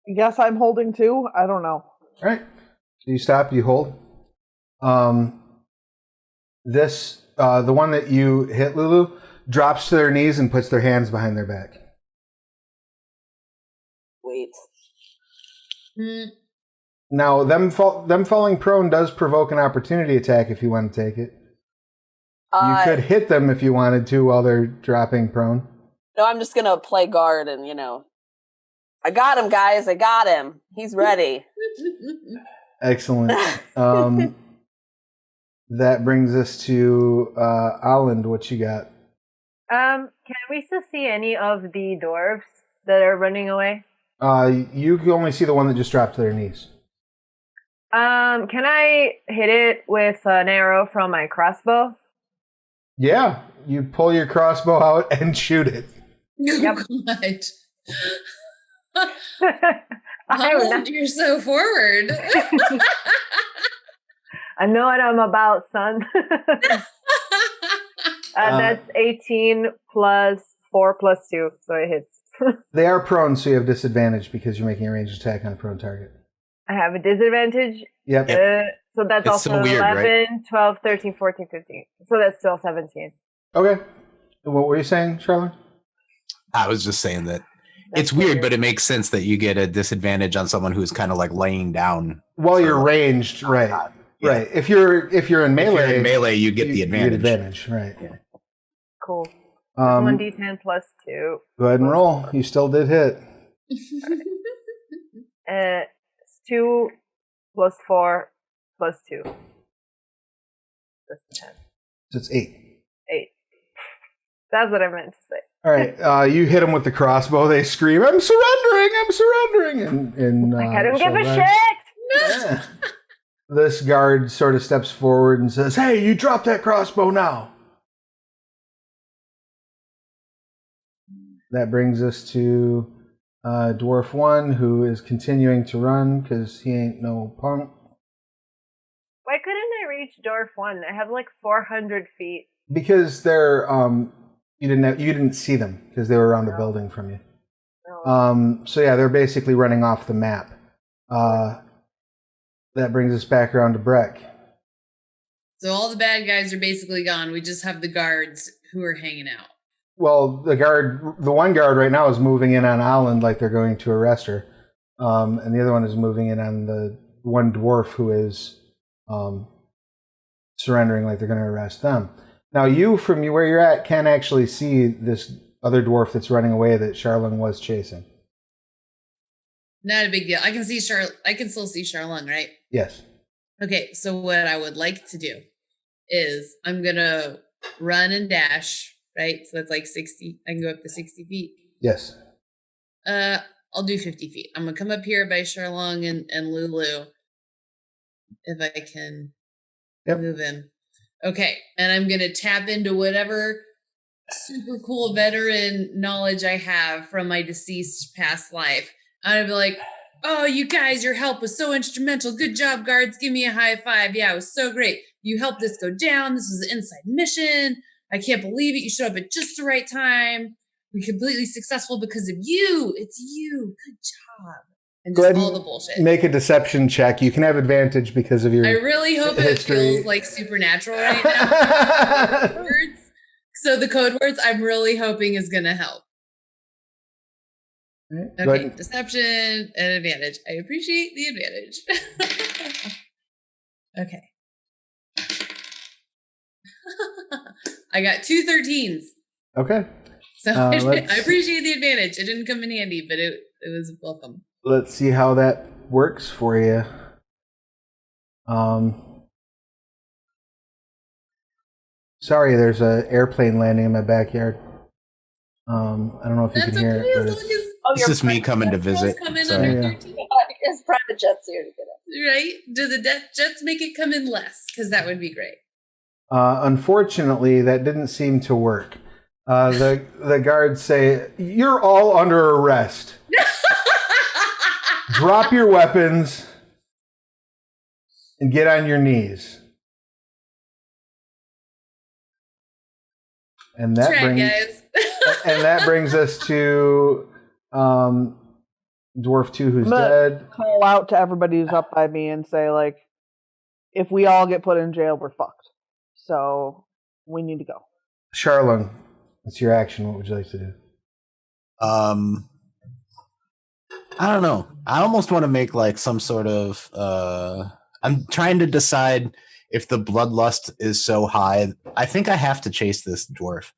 I guess I'm holding too. I don't know. All right, so you stop, you hold. The one that you hit, Lulu, drops to their knees and puts their hands behind their back. Wait. Now, them falling prone does provoke an opportunity attack if you want to take it. You could hit them if you wanted to while they're dropping prone. No, I'm just gonna play guard and I got him, guys. I got him. He's ready. Excellent. That brings us to Aland. What you got? Can we still see any of the dwarves that are running away? You can only see the one that just dropped to their knees. Can I hit it with an arrow from my crossbow? Yeah, you pull your crossbow out and shoot it. Yep. You're so forward. I know what I'm about, son. That's 18 plus 4 plus 2, so it hits. They are prone, so you have disadvantage because you're making a ranged attack on a prone target. I have a disadvantage? Yep. So that's It's also so weird, 11, right? 12, 13, 14, 15. So that's still 17. Okay. What were you saying, Charlotte? I was just saying that That's it's weird, but it makes sense that you get a disadvantage on someone who's kind of like laying down. While you're ranged, right? Yeah. Right. If you're in If you're melee, in melee, you get the you advantage. get advantage, right? Yeah. Cool. 1d10 plus 2. Go ahead and roll. You still did hit. It's 2 plus 4 plus 2. That's 10. So it's 8. 8. That's what I meant to say. All right. You hit them with the crossbow. They scream, "I'm surrendering! I'm surrendering!" And I don't give a Shelzar. shit! Yeah. This guard sort of steps forward and says, "Hey, you drop that crossbow now." That brings us to Dwarf 1, who is continuing to run because he ain't no punk. Why couldn't I reach Dwarf 1? I have like 400 feet. Because they're you didn't see them because they were around the building from you. No. So yeah, they're basically running off the map. That brings us back around to Breck. So all the bad guys are basically gone. We just have the guards who are hanging out. Well, the one guard right now is moving in on Aland like they're going to arrest her, and the other one is moving in on the one dwarf who is surrendering like they're going to arrest them. Now, you, from where you're at, can actually see this other dwarf that's running away that Charlung was chasing. Not a big deal. I can still see Charlung, right? Yes. Okay, so what I would like to do is I'm gonna run and dash, right? So that's like 60. I can go up to 60 feet. Yes. I'll do 50 feet. I'm gonna come up here by Charlung and Lulu if I can move in. Okay, and I'm gonna tap into whatever super cool veteran knowledge I have from my deceased past life. I'm gonna be like, "Oh, you guys, your help was so instrumental. Good job, guards. Give me a high five. Yeah, it was so great. You helped this go down. This was an inside mission. I can't believe it. You showed up at just the right time. We're completely successful because of you. It's you. Good job." And Go just ahead all the and bullshit. make a deception check. You can have advantage because of your I really hope history. it feels like supernatural right now. So the code words I'm really hoping is going to help. Okay, deception and advantage. I appreciate the advantage. Okay. I got 2 13s. Okay. So I appreciate the advantage. It didn't come in handy, but it was welcome. Let's see how that works for you. Sorry, there's an airplane landing in my backyard. I don't know if you That's can hear okay, it. as But long as This is me coming to visit. So. His private jet's here to get it. right? Do the jets make it come in less? Because that would be great. Unfortunately, that didn't seem to work. The guards say, "You're all under arrest. Drop your weapons and get on your knees." And that brings us to Dwarf 2, who's dead. Call out to everybody who's up by me and say, like, if we all get put in jail, we're fucked. So we need to go. Charlene, what's your action? What would you like to do? I don't know. I almost want to make like some sort of. I'm trying to decide if the bloodlust is so high. I think I have to chase this dwarf.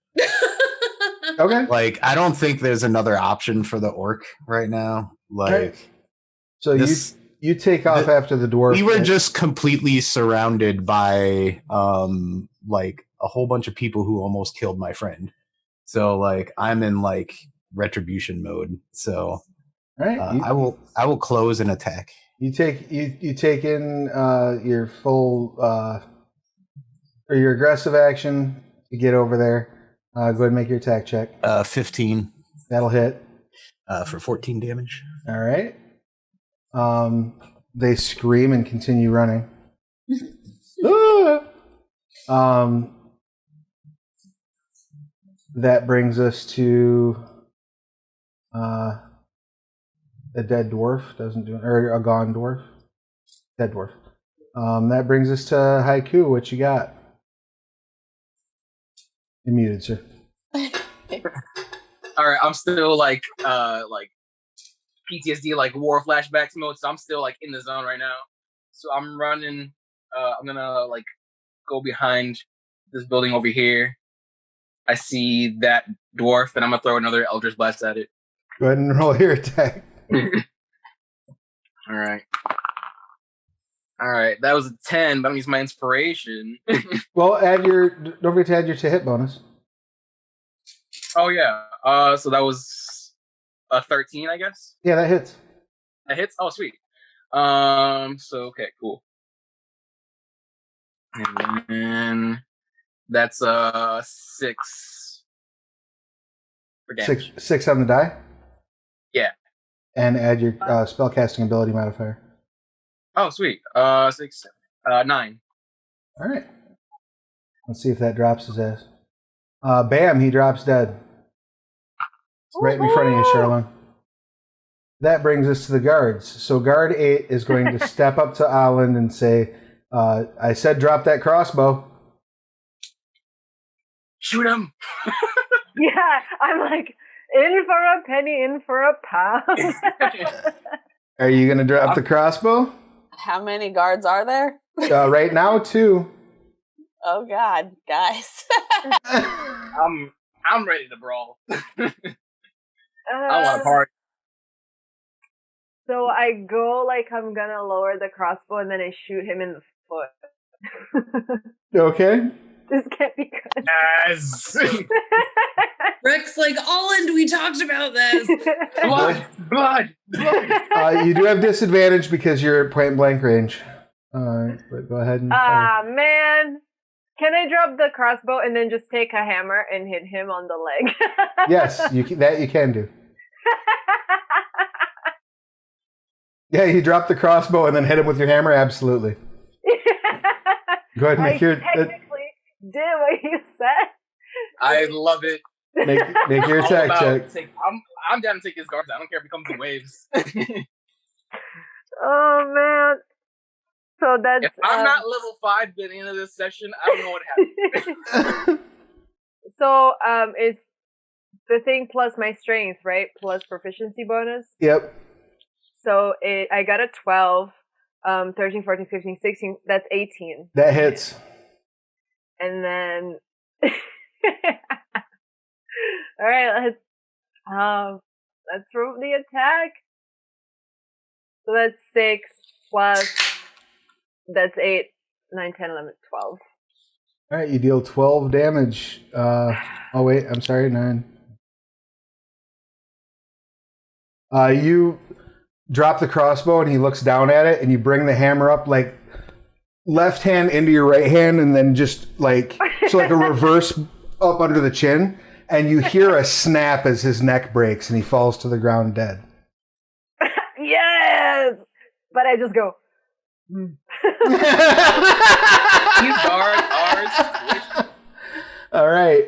Okay. Like, I don't think there's another option for the orc right now. Like, okay. So you take off after the dwarf. We were just completely surrounded by like a whole bunch of people who almost killed my friend. So like I'm in like retribution mode. So I will close and attack. You take in your full or your aggressive action to get over there. Go ahead and make your attack check. 15. That'll hit. For 14 damage. All right. They scream and continue running. That brings us to a dead dwarf. Or a gone dwarf. Dead dwarf. That brings us to Haiku. What you got? You're muted, sir. All right, I'm still like PTSD, like war flashbacks mode. So I'm still like in the zone right now. So I'm running. I'm gonna like go behind this building over here. I see that dwarf, and I'm gonna throw another Eldritch Blast at it. Go ahead and roll your attack. All right. That was a 10, but I'm gonna use my inspiration. Well, don't forget to add your to hit bonus. Oh yeah. So that was a 13, I guess. Yeah, that hits. That hits. Oh, sweet. So okay, cool. And then that's 6 for damage. Six on the die. Yeah. And add your spellcasting ability modifier. Oh, sweet. 6, 9. All right. Let's see if that drops his ass. Bam! He drops dead. Right in front of you, Charlene. That brings us to the guards. So guard 8 is going to step up to Alan and say, I said drop that crossbow. Shoot him! Yeah, I'm like, in for a penny, in for a pound. Are you going to drop the crossbow? How many guards are there? Right now, 2. Oh God, guys. I'm ready to brawl. I want a party. So I go like I'm gonna lower the crossbow and then I shoot him in the foot. Okay. This can't be good. Yes. Rex, like, Holland, we talked about this. Blood. You do have disadvantage because you're at point blank range. But go ahead and fire. Man. Can I drop the crossbow and then just take a hammer and hit him on the leg? Yes, you can do. Yeah, you drop the crossbow and then hit him with your hammer? Absolutely. Go ahead and make your... technically did what you said. I love it. Make your attack check. I'm down to take his guards. I don't care if it comes in waves. Oh, man. So that's... If I'm not level 5 by the end of this session, I don't know what happened. So, it's the thing plus my strength, right? Plus proficiency bonus? Yep. So I got a 12, 13, 14, 15, 16. That's 18. That hits. And then All right, let's roll the attack. So that's 6 plus that's 8, 9, 10, 11, 12. All right, you deal 12 damage. Oh wait, I'm sorry, 9. You drop the crossbow, and he looks down at it, and you bring the hammer up like left hand into your right hand, and then just like a reverse up under the chin, and you hear a snap as his neck breaks, and he falls to the ground dead. Yes, but I just go. These guards are. All right,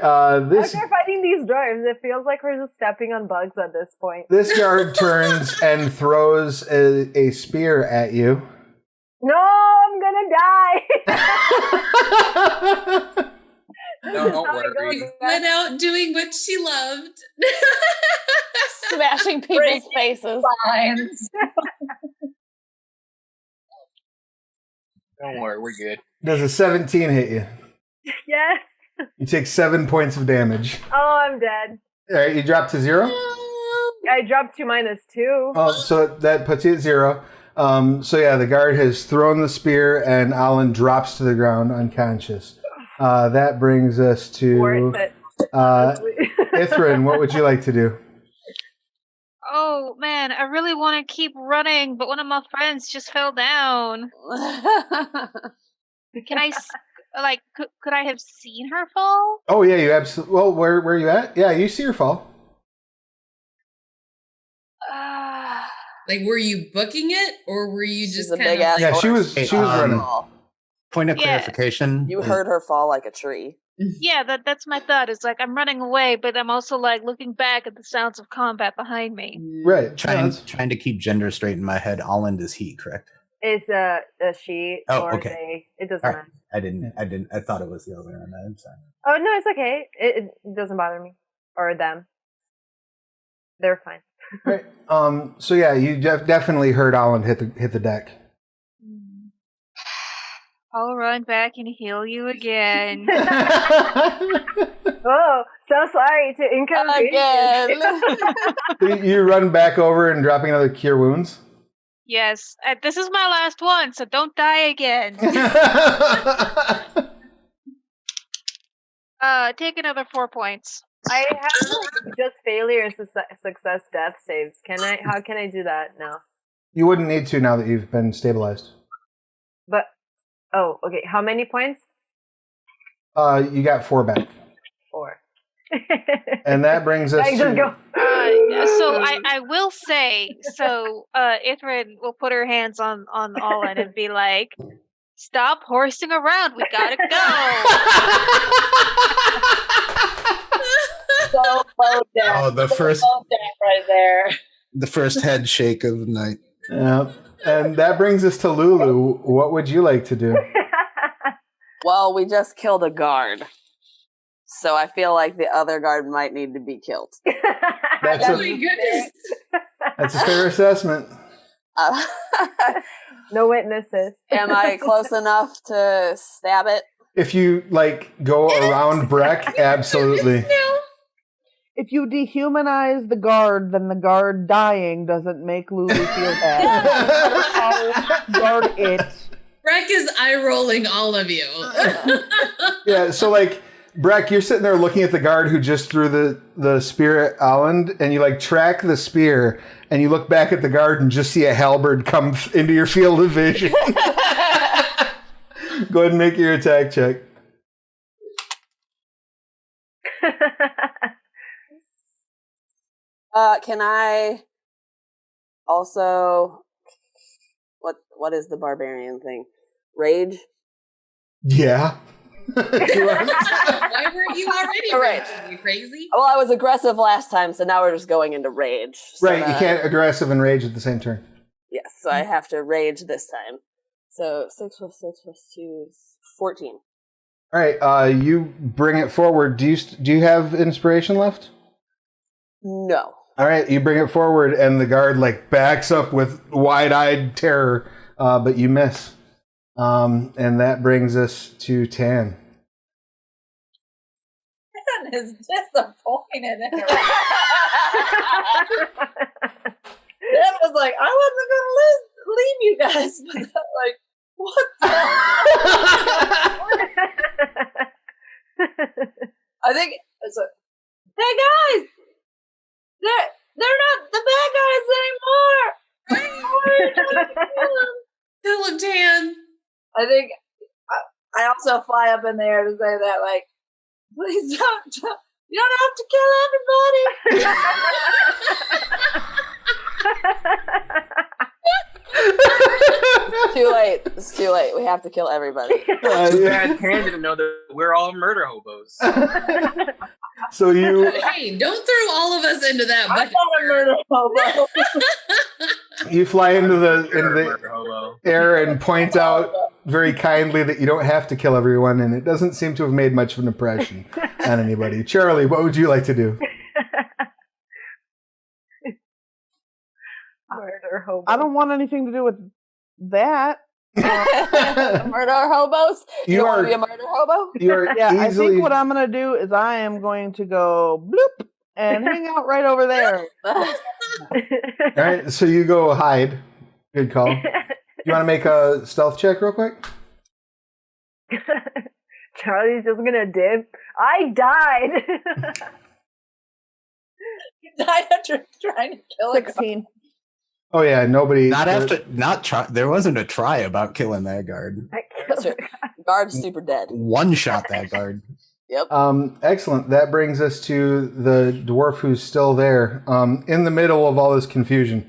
this. After fighting these dwarves, it feels like we're just stepping on bugs at this point. This guard turns and throws a spear at you. No, I'm gonna die. No, don't worry. Went out doing what she loved. Smashing people's faces. Lines. Don't worry, we're good. Does a 17 hit you? Yes. You take 7 points of damage. Oh, I'm dead. All right, you drop to 0? I dropped to -2. Oh, so that puts you at 0. So yeah, the guard has thrown the spear, and Alan drops to the ground unconscious. That brings us to Worth it. Ithrin. What would you like to do? Oh man, I really want to keep running, but one of my friends just fell down. Can I, could I have seen her fall? Oh yeah, you absolutely. Well, where are you at? Yeah, you see her fall. Like, were you booking it, or were you She's just a kind big of? ass Yeah, she was running. Point of Yeah. clarification. You heard her fall like a tree. Yeah, that's my thought. It's like I'm running away, but I'm also like looking back at the sounds of combat behind me. Right. Trying to keep gender straight in my head. Alland is he, correct? It's a she Oh, or okay. they. It doesn't All right. matter. I thought it was the other way around. I'm sorry. Oh no, it's okay. It doesn't bother me or them. They're fine. Right. So yeah, you definitely heard Alan hit the deck. I'll run back and heal you again. Oh, so sorry to inconvenience. Again. You run back over and dropping another cure wounds. Yes, this is my last one, so don't die again. Take another 4 points. I have just failure and success death saves. How can I do that now? You wouldn't need to now that you've been stabilized. But oh, okay. How many points? You got 4 back. 4. And that brings us I just to... go. So I will say, Ithrin will put her hands on Olin and be like, "Stop horsing around. We gotta go." So low down. Oh, the first Low down right there. the first head shake of the night. Yeah. And that brings us to Lulu. What would you like to do? Well, we just killed a guard. So I feel like the other guard might need to be killed. That's Oh my goodness. That's a fair assessment. Uh, No witnesses. am I close enough to stab it? If you go around Breck, absolutely. If you dehumanize the guard, then the guard dying doesn't make Lulu feel bad. I'll guard it. Breck is eye rolling all of you. Yeah, so Breck, you're sitting there looking at the guard who just threw the spear at Alland, and you track the spear, and you look back at the guard and just see a halberd come into your field of vision. Go ahead and make your attack check. Can I also what is the barbarian thing? Rage? Yeah. Why weren't you already Right. raging? You crazy? Well, I was aggressive last time, so now we're just going into rage. So Right, you can't aggressive and rage at the same turn. Yes, so I have to rage this time. So 6 plus 6 plus 2 is 14. All right, you bring it forward. Do you have inspiration left? No. All right, you bring it forward, and the guard backs up with wide-eyed terror, but you miss. And that brings us to Tan. is disappointed in her. Deb was like, I wasn't gonna leave you guys, but I'm like, what the I think it's like, hey guys, they're not the bad guys anymore. Kill him, Tan. I think I also fly up in the air to say that, like, please don't you don't have to kill everybody. It's too late. We have to kill everybody. Tan didn't know that we're all murder hobos. So you Hey, don't throw all of us into that I'm bucket. not a murder hobo. you fly into the Murder hobo. air and point out very kindly that you don't have to kill everyone, and it doesn't seem to have made much of an impression on anybody. Charlie, what would you like to do? Murder hobo. I don't want anything to do with that. Murder hobos? You don't want to be a murder hobo? You are Yeah, I easily. think what I'm gonna do is I am going to go bloop and hang out right over there. All right, so you go hide. Good call. You want to make a stealth check real quick? Charlie's just gonna dip. I died. You died after trying to kill a 16. Oh yeah, nobody. There wasn't a try about killing that guard. I killed Sure. Guard's super dead. One shot that guard. Yep. Excellent. That brings us to the dwarf who's still there. In the middle of all this confusion,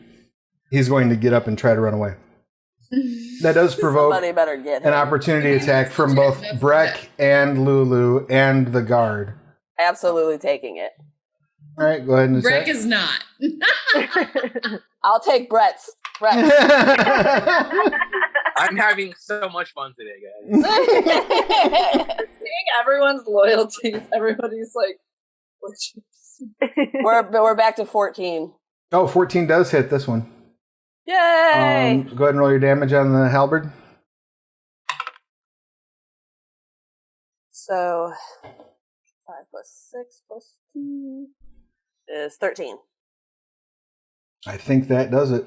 he's going to get up and try to run away. That does provoke Somebody better get him. an opportunity attack from both Breck and Lulu and the guard. Absolutely taking it. All right, go ahead and Breck attack. is not. I'll take Brett's. I'm having so much fun today, guys. Seeing everyone's loyalties, everybody's like, We're back to 14. Oh, 14 does hit this one. Yay! Go ahead and roll your damage on the halberd. So 5 plus 6 plus 2 is 13. I think that does it.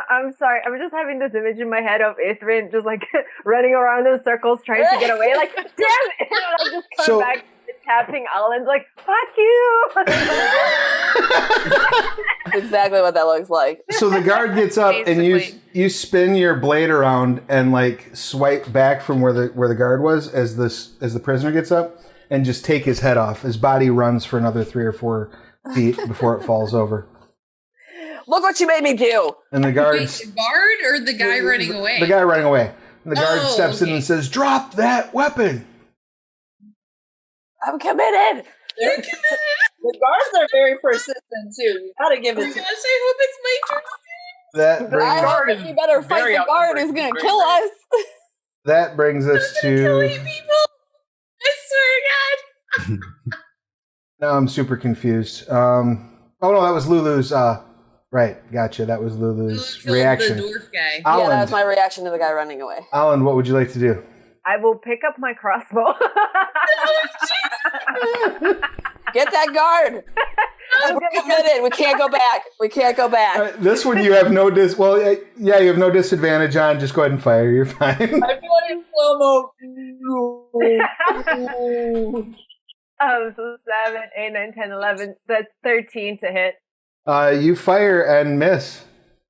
I'm sorry. I'm just having this image in my head of Ithrin just like running around in circles trying to get away. Like, damn it! And I just come So- back and tapping Alan's like, fuck you! Exactly what that looks like. So the guard gets up and Basically. you spin your blade around and like swipe back from where the guard was as the prisoner gets up and just take his head off. His body runs for another 3 or 4 feet before it falls over. Look what you made me do! And the Wait, guard's the guard or the guy running away? The guy running away. And the guard Oh, steps in okay. and says, "Drop that weapon." I'm committed! You're committed. the guards are very persistent too. You gotta give Oh my it gosh, to I hope it's my turn. That I brings hope is you better fight very the guard outnumbered. who's gonna Very kill brave. us. that brings us Kill to. 8 people. I swear to God. Now I'm super confused. Oh no, that was Lulu's. Right, gotcha. That was Lulu's Killed reaction. The dwarf guy. Yeah, that was Alan, my reaction to the guy running away. Alan, what would you like to do? I will pick up my crossbow. Get that guard! We're committed. We can't go back. We can't go back. This one you have no you have no disadvantage on. Just go ahead and fire. You're fine. I feel like in slow-mo. So 7, 8, 9, 10, 11. That's 13 to hit. You fire and miss.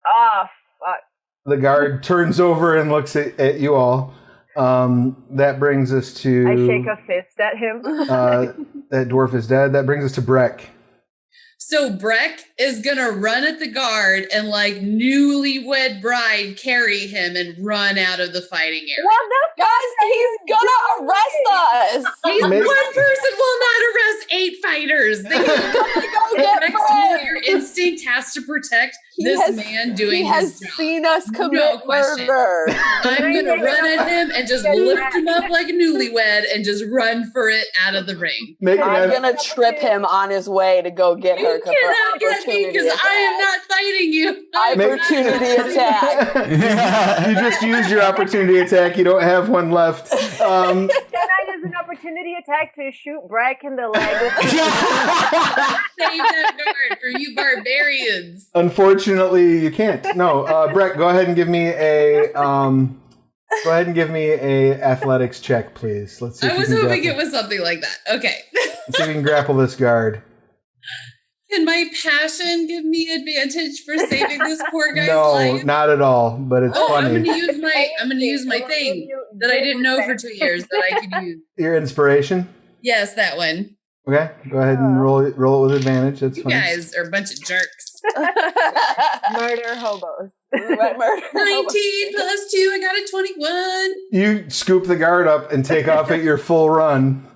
Ah, fuck. The guard turns over and looks at you all. That brings us to. I shake a fist at him. That dwarf is dead. That brings us to Breck. So Breck is gonna run at the guard and like newlywed bride carry him and run out of the fighting area. What the Guys, he's gonna arrest us! He's Make- one person will not arrest 8 fighters. They Go get Breck's Fred! your instinct has to protect He this has- man He doing has his job. seen us No commit question. murder. I'm gonna run at him and just lift him up like a newlywed and just run for it out of the ring. Make I'm an, gonna trip him on his way to go get her. You cannot get me because I am not fighting you. I'm not- Opportunity attack. you just used your opportunity attack. You don't have one left. Can I use an opportunity opportunity attack to shoot Breck in the leg. Save that guard for you barbarians. Unfortunately, you can't. No, Brett, go ahead and give me a athletics check, please. Let's see. I was hoping it was something like that. Okay. Let's see if we can grapple this guard. Can my passion give me advantage for saving this poor guy's No, life? not at all. But it's funny. I'm gonna use my thing that I didn't know for 2 years that I could use. Your inspiration. Yes, that one. Okay, go ahead and roll it with advantage. That's You fine. guys are a bunch of jerks. Murder hobos. Right, murder. 19 plus 2, I got a 21. You scoop the guard up and take off at your full run.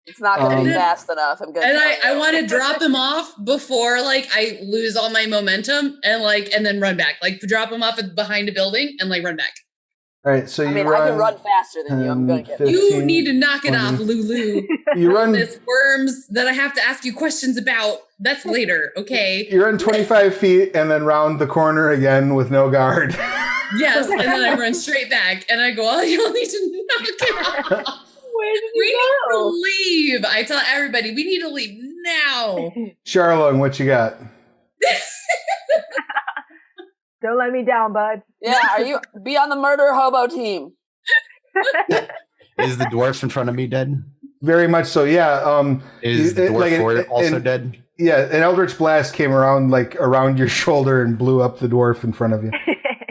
It's not going to be fast enough. I'm gonna. And I want to drop him off before like I lose all my momentum and then run back. Like drop him off behind a building and like run back. All right, so I mean, I can run faster than you. I'm going to get. 15, You need to knock it 20. off, Lulu. You run. This worms that I have to ask you questions about. That's later, okay? You run 25 feet and then round the corner again with no guard. Yes, and then I run straight back and I go, oh, you'll need to knock it off. Where did We you need go? to leave. I tell everybody, we need to leave now. Charlong, what you got? Don't let me down, bud. Yeah, be on the murder hobo team? Is the dwarf in front of me dead? Very much so, yeah. Is the dwarf also dead? Yeah, an Eldritch Blast came around your shoulder and blew up the dwarf in front of you.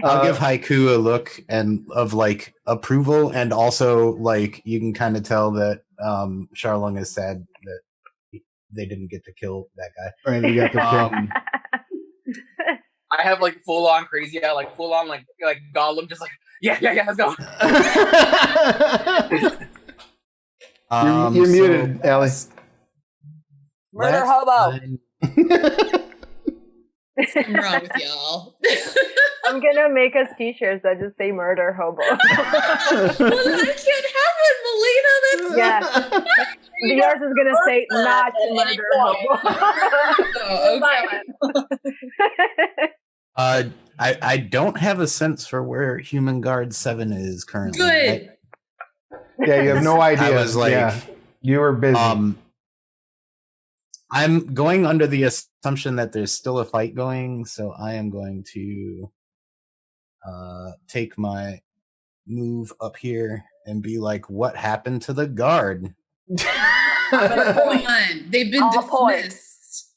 I'll give Haiku a look and of like approval, and also like you can kind of tell that Charlong is sad that they didn't get to kill that guy. Right, you got the I have like full on crazy, like full on like Gollum, just like yeah, let's go. You're muted, Allie. Murder hobo. Something wrong with y'all. I'm gonna make us t-shirts that just say murder hobo. Well, I can't have it, Milena. That's Yeah. Yours is gonna say not murder hobo. Oh, okay. I don't have a sense for where Human Guard 7 is currently. Good. Yeah, you have no idea. I was like, yeah, you were busy. I'm going under the assumption that there's still a fight going, so I am going to take my move up here and be like, what happened to the guard? Come on. They've been dismissed.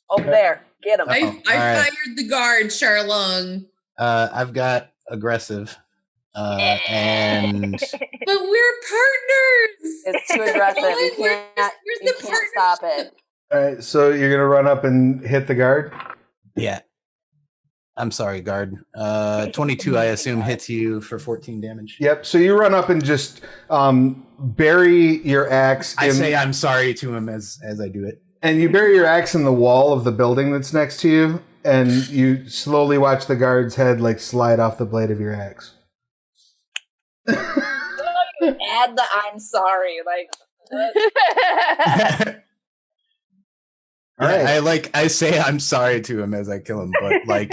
Over there. Get him. I fired the guard, Charlong. I've got aggressive. And But we're partners. It's too aggressive. You can't stop it. All right, so you're gonna run up and hit the guard. yeah. I'm sorry, guard. 22, I assume, hits you for 14 damage. Yep. So you run up and just bury your axe. I say I'm sorry to him as I do it. And you bury your axe in the wall of the building that's next to you, and you slowly watch the guard's head like slide off the blade of your axe. Add the I'm sorry, like. All right. I say I'm sorry to him as I kill him, but like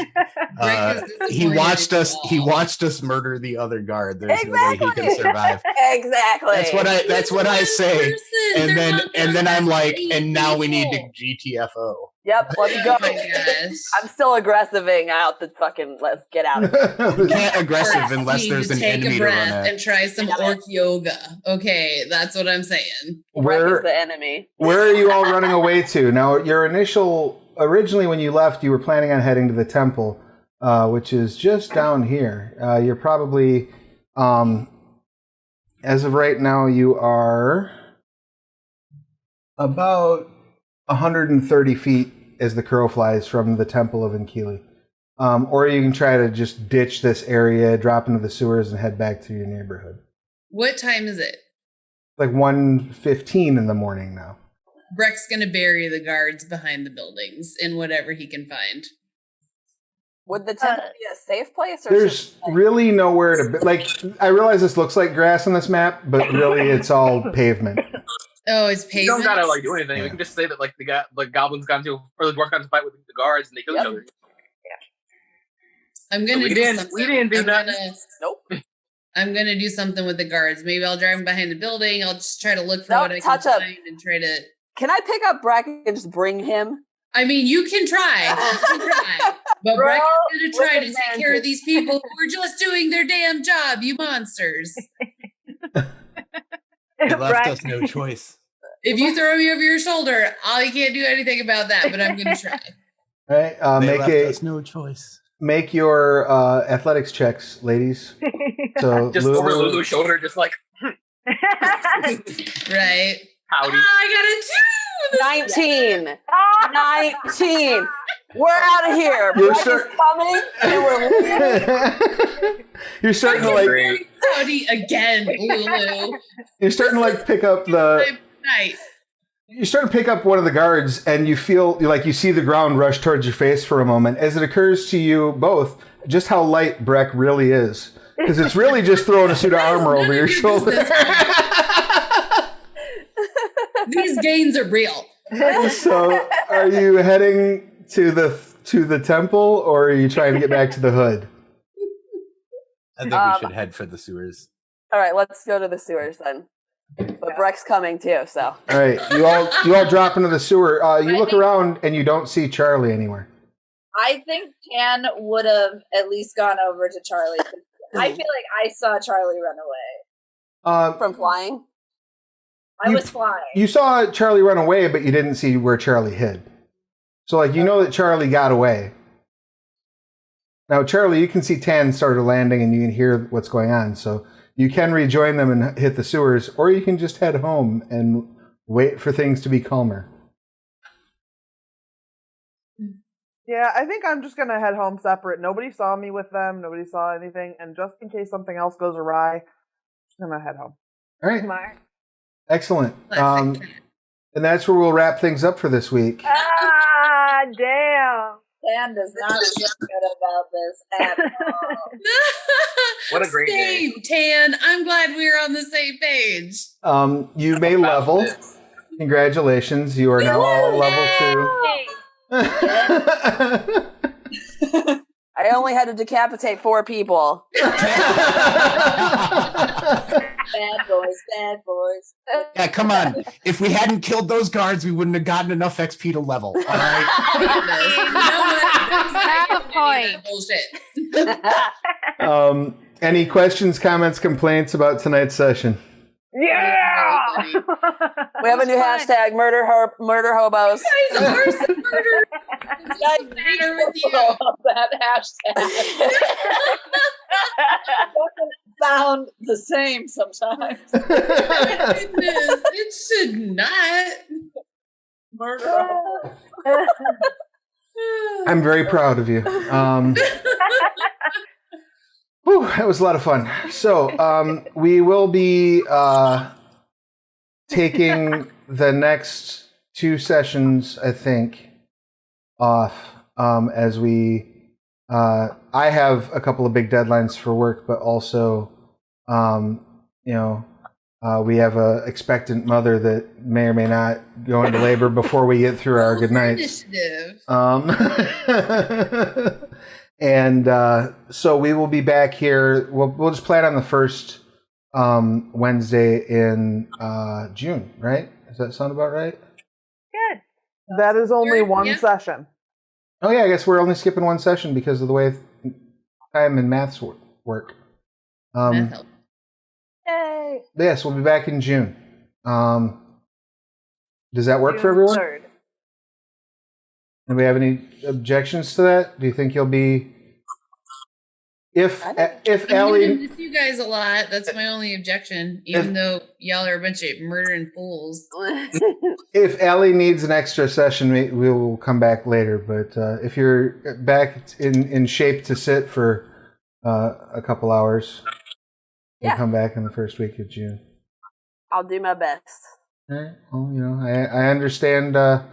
he watched us murder the other guard. There's no way he can survive. Exactly. That's what I say. And then I'm like, and now we need to GTFO. Yep, let's go. Oh my gosh. I'm still aggressiving out the fucking. Let's get out of here. You can't aggressive unless Need there's to an take enemy a to run breath at. and try some orc yoga. Okay, that's what I'm saying. Wreck is Where the enemy. where are you all running away to? Now, originally when you left, you were planning on heading to the temple, which is just down here. You're probably, as of right now, you are about 130 feet as the crow flies from the Temple of Enkili. Or you can try to just ditch this area, drop into the sewers, and head back to your neighborhood. What time is it? Like 1:15 in the morning now. Breck's gonna bury the guards behind the buildings in whatever he can find. Would the temple be a safe place? Or There's really nowhere to I realize this looks like grass on this map, but really it's all pavement. Oh, it's You pavement. don't gotta like do anything. We can just say that like the goblins got into or the dwarf got into a fight with the guards and they killed each other. I'm gonna We do didn't- something. we didn't do I'm nothing. gonna- Nope. I'm gonna do something with the guards. Maybe I'll drive them behind the building. I'll just try to look for Nope, what I can touch up. find and try to. Can I pick up Brack and just bring him? I mean, you can try. But Bro, Breck is gonna try with to take care of these people who are just doing their damn job, you monsters. They left us no choice. If you throw me over your shoulder, I can't do anything about that, but I'm gonna try. All right, They left us no choice. make your athletics checks, ladies. So Just over Lulu's shoulder, just like Right. howdy. I got a 2! 19. 19. We're out of here. You're Brack is coming, and we're leaving. You're starting to like. Great. Howdy again, Lulu. You're starting to like pick up the. Night. You start to pick up one of the guards, and you feel like you see the ground rush towards your face for a moment, as it occurs to you both just how light Breck really is, because it's really just throwing a suit of armor over your shoulder. These gains are real. So, are you heading to the temple, or are you trying to get back to the hood? I think we should head for the sewers. All right, let's go to the sewers then. But Breck's coming too, so. All right, you all drop into the sewer. You look around and you don't see Charlie anywhere. I think Tan would have at least gone over to Charlie. I feel like I saw Charlie run away. From flying? I was flying. You saw Charlie run away, but you didn't see where Charlie hid. So, like, you know that Charlie got away. Now, Charlie, you can see Tan started landing and you can hear what's going on. So you can rejoin them and hit the sewers, or you can just head home and wait for things to be calmer. Yeah, I think I'm just going to head home separate. Nobody saw me with them. Nobody saw anything. And just in case something else goes awry, I'm going to head home. All right. Excellent. And that's where we'll wrap things up for this week. Ah, damn. Tan does not feel good about this at all. What a great day. Same, Tan. I'm glad we're on the same page. You may level. Congratulations. You are now all level 2. I only had to decapitate 4 people. Bad boys. Yeah, come on. If we hadn't killed those guards, we wouldn't have gotten enough XP to level. All right. Have a point. Any questions, comments, complaints about tonight's session? Yeah! We have a new hashtag, murder hobos. Guys, a person murder. Guys, matter with you. That hashtag. Doesn't sound the same sometimes. It should not. Murder. I'm very proud of you. Whew, that was a lot of fun. So we will be taking the next 2 sessions, I think, off as we. I have a couple of big deadlines for work, but also, we have a expectant mother that may or may not go into labor before we get through our good nights. Initiative. And so we will be back here. We'll just plan on the first Wednesday in June, right? Does that sound about right? Good. That is only one Yeah. session. Oh yeah, I guess we're only skipping one session because of the way time and maths work. That helps. Yay. Yes, we'll be back in June. Does that work for everyone? 3rd. Do we have any objections to that? Do you think you'll be? If I'm gonna Allie, miss you guys a lot. That's my only objection. Even though y'all are a bunch of murdering fools. if Allie needs an extra session, we will come back later. But if you're back in shape to sit for a couple hours, we'll come back in the first week of June. I'll do my best. All right. Well, I understand. That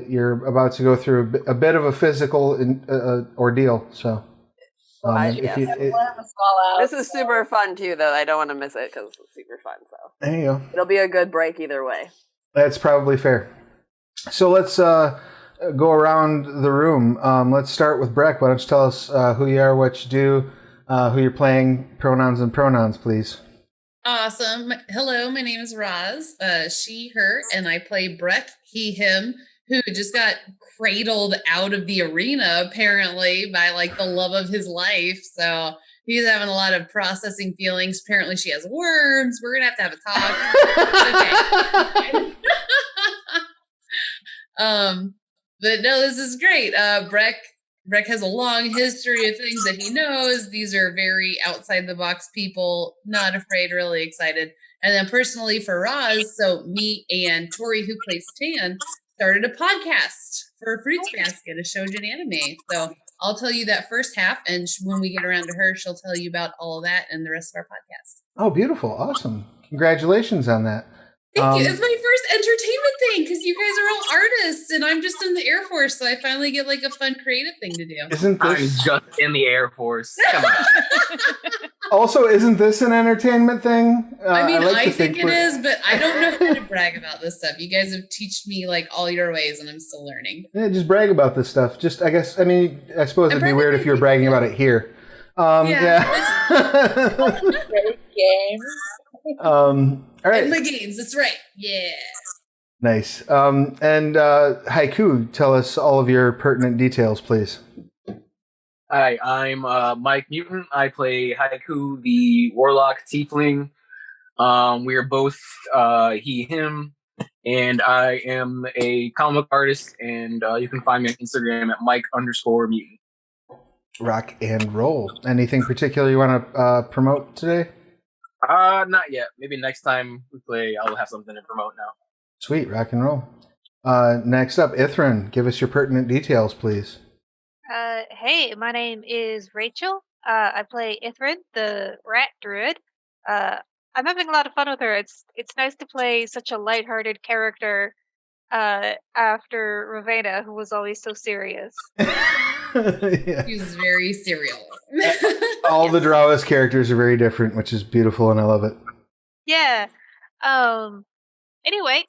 you're about to go through a bit of a physical ordeal. So, This is super fun too, though. I don't want to miss it because it's super fun. So there you go. It'll be a good break either way. That's probably fair. So let's go around the room. Let's start with Breck. Why don't you tell us who you are, what you do, who you're playing, pronouns and pronouns, please. Awesome. Hello, my name is Roz, she, her, and I play Breck, he, him, who just got cradled out of the arena, apparently, by like the love of his life. So he's having a lot of processing feelings. Apparently she has worms. We're going to have a talk. Okay. But no, this is great. Breck has a long history of things that he knows. These are very outside the box people, not afraid, really excited. And then personally for Roz, so me and Tori, who plays Tan, started a podcast for Fruits Basket, a shoujo anime. So I'll tell you that first half, and when we get around to her, she'll tell you about all of that and the rest of our podcast. Oh, beautiful. Awesome. Congratulations on that. Thank you. It's my first entertainment thing because you guys are all artists and I'm just in the Air Force, so I finally get like a fun creative thing to do. Isn't I'm this just in the Air Force. Come on. also? Isn't this an entertainment thing? I mean, like I to think it is, but I don't know how to brag about this stuff. You guys have taught me like all your ways, and I'm still learning. Yeah, just brag about this stuff. Just, I suppose it'd be weird if you were bragging about it here. Yeah. All right. In the games, that's right. Yeah. Nice. And Haiku, tell us all of your pertinent details, please. Hi, I'm Mike Mutant. I play Haiku, the Warlock Tiefling. We are both he, him, and I am a comic artist, and you can find me on Instagram at Mike_Mutant. Rock and roll. Anything particular you want to promote today? Not yet. Maybe next time we play, I'll have something to promote now. Sweet, rock and roll. Next up, Ithran, give us your pertinent details, please. Hey, my name is Rachel. I play Ithran, the rat druid. I'm having a lot of fun with her. It's nice to play such a lighthearted character after Ravenna, who was always so serious. Yeah. He's very serial. All the Drowas characters are very different, which is beautiful, and I love it. Yeah. Anyway,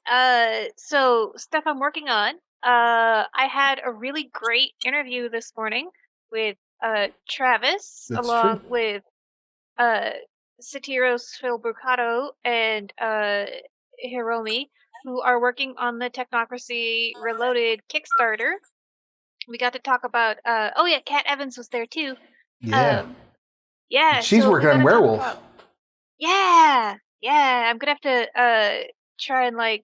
so stuff I'm working on. I had a really great interview this morning with Travis, That's along true. with Satiros Filbrucato and Hiromi, who are working on the Technocracy Reloaded Kickstarter. We got to talk about Kat Evans was there too. Yeah. Yeah. She's so working on Werewolf. Yeah. I'm gonna have to try and like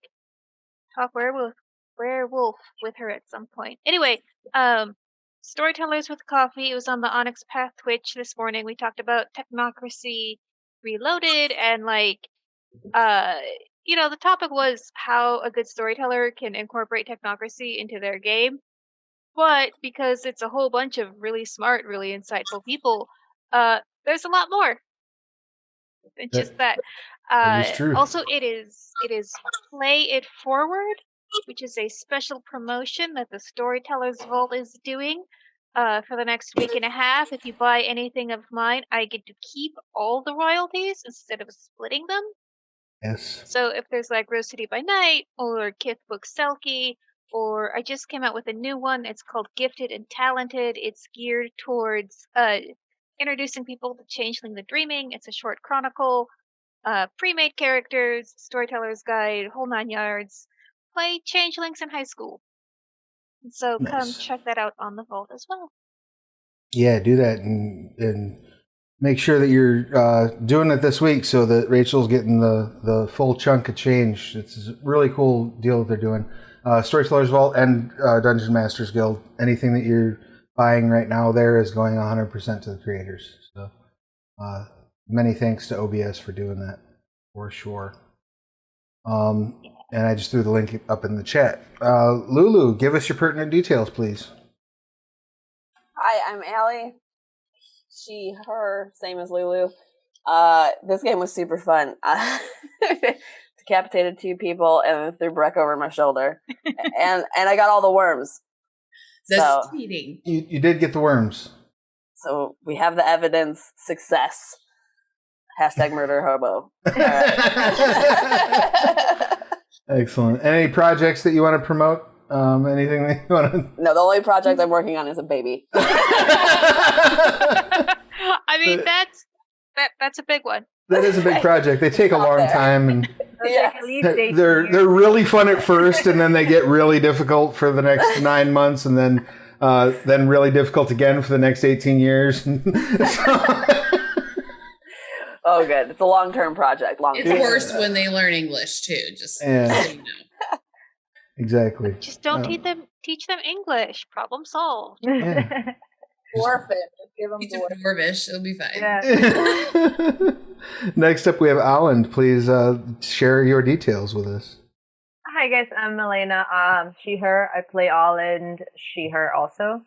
talk werewolf with her at some point. Anyway, Storytellers with Coffee. It was on the Onyx Path Twitch this morning. We talked about Technocracy Reloaded and the topic was how a good storyteller can incorporate technocracy into their game. But because it's a whole bunch of really smart, really insightful people, there's a lot more than just that. That is true. Also, it is Play It Forward, which is a special promotion that the Storytellers Vault is doing for the next week and a half. If you buy anything of mine, I get to keep all the royalties instead of splitting them. Yes. So if there's like Rose City by Night or Kith Book Selkie, or I just came out with a new one. It's called Gifted and Talented. It's geared towards introducing people to Changeling the Dreaming. It's a short chronicle, pre-made characters, storyteller's guide, whole 9 yards. Play Changelings in high school. And so come Nice. check that out on the Vault as well. Yeah, do that and make sure that you're doing it this week so that Rachel's getting the full chunk of change. It's a really cool deal that they're doing. Storytellers Vault and Dungeon Masters Guild. Anything that you're buying right now there is going 100% to the creators. So many thanks to OBS for doing that, for sure. And I just threw the link up in the chat. Lulu, give us your pertinent details, please. Hi, I'm Allie. She, her, same as Lulu. This game was super fun. Decapitated 2 people and threw Breck over my shoulder. and I got all the worms. That's cheating. You did get the worms. So we have the evidence. Success. Hashtag murder hobo. Excellent. Any projects that you want to promote? Anything that you want to... No, the only project I'm working on is a baby. I mean, that's a big one. That is a big project. They take a long time, and Yes. At least 18 they're years. really fun at first, and then they get really difficult for the next 9 months, and then really difficult again for the next 18 years. Oh, good. It's a long-term project. It's worse when they learn English too. Just Yeah. so you know. Exactly. Just don't teach them English. Problem solved. Yeah. Orphan. Just give them Teach them dwarf. Dwarvish. It'll be fine. Yeah. Next up, we have Alan. Please share your details with us. Hi guys, I'm Milena. She, her. I play Alland. She, her also.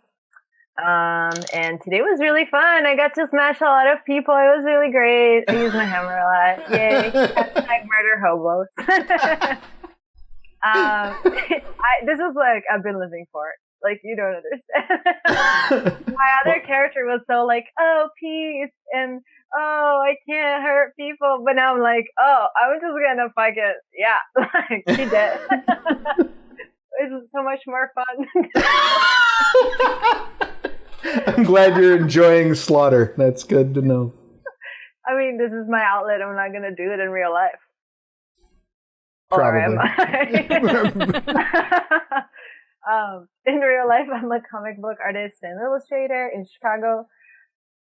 And today was really fun. I got to smash a lot of people. It was really great. I used my hammer a lot. Yay! Hashtag murder hobos. This is like I've been living for it. Like you don't understand. My other character was so like, oh peace, and oh I can't hurt people, but now I'm like, oh I'm just gonna fucking like she did. It's so much more fun. I'm glad you're enjoying slaughter. That's good to know. I mean, this is my outlet. I'm not gonna do it in real life. Probably. Or am I? In real life, I'm a comic book artist and illustrator in Chicago.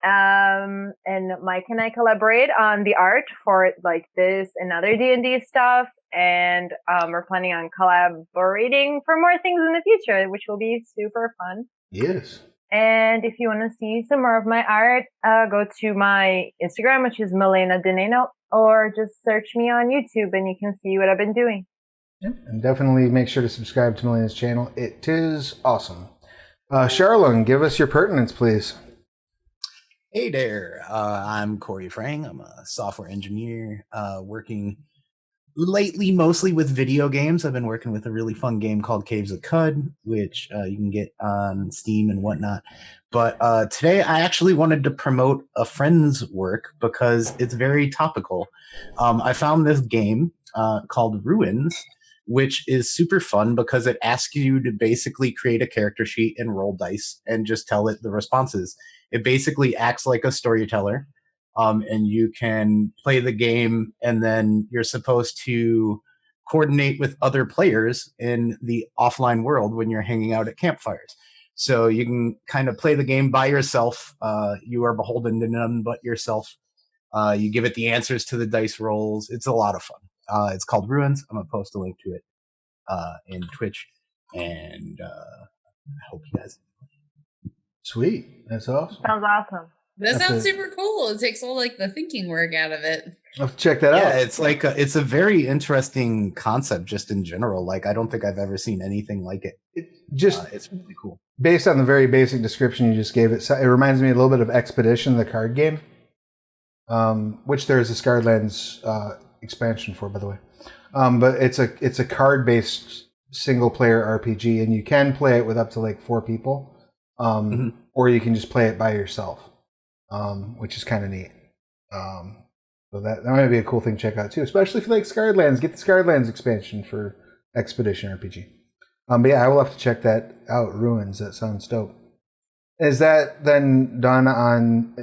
And Mike and I collaborate on the art for like this and other D&D stuff. And we're planning on collaborating for more things in the future, which will be super fun. Yes. And if you want to see some more of my art, go to my Instagram, which is Milena Deneno, or just search me on YouTube and you can see what I've been doing. Yeah. And definitely make sure to subscribe to Milena's channel. It is awesome. Charlene, give us your pertinence, please. Hey there, I'm Corey Frang. I'm a software engineer working lately mostly with video games. I've been working with a really fun game called Caves of Cud, which you can get on Steam and whatnot. But today I actually wanted to promote a friend's work because it's very topical. I found this game called Ruins, which is super fun because it asks you to basically create a character sheet and roll dice and just tell it the responses. It basically acts like a storyteller. And you can play the game, and then you're supposed to coordinate with other players in the offline world when you're hanging out at campfires. So you can kind of play the game by yourself. You are beholden to none but yourself. You give it the answers to the dice rolls. It's a lot of fun. It's called Ruins. I'm going to post a link to it in Twitch, and I hope you guys. Sweet. That's awesome. Sounds awesome. That That's sounds super cool. It takes all like the thinking work out of it. I'll have to check that out. Yeah, it's like it's a very interesting concept just in general. Like I don't think I've ever seen anything like it. It's really cool. Based on the very basic description you just gave it, it reminds me a little bit of Expedition, the card game, which there is a Scarlands expansion for, by the way. But it's a card-based single-player RPG, and you can play it with up to like 4 people, or you can just play it by yourself, which is kind of neat. So that might be a cool thing to check out too, especially if you like Scarlands. Get the Scarlands expansion for Expedition RPG. But yeah, I will have to check that out. Ruins. That sounds dope. Is that then done on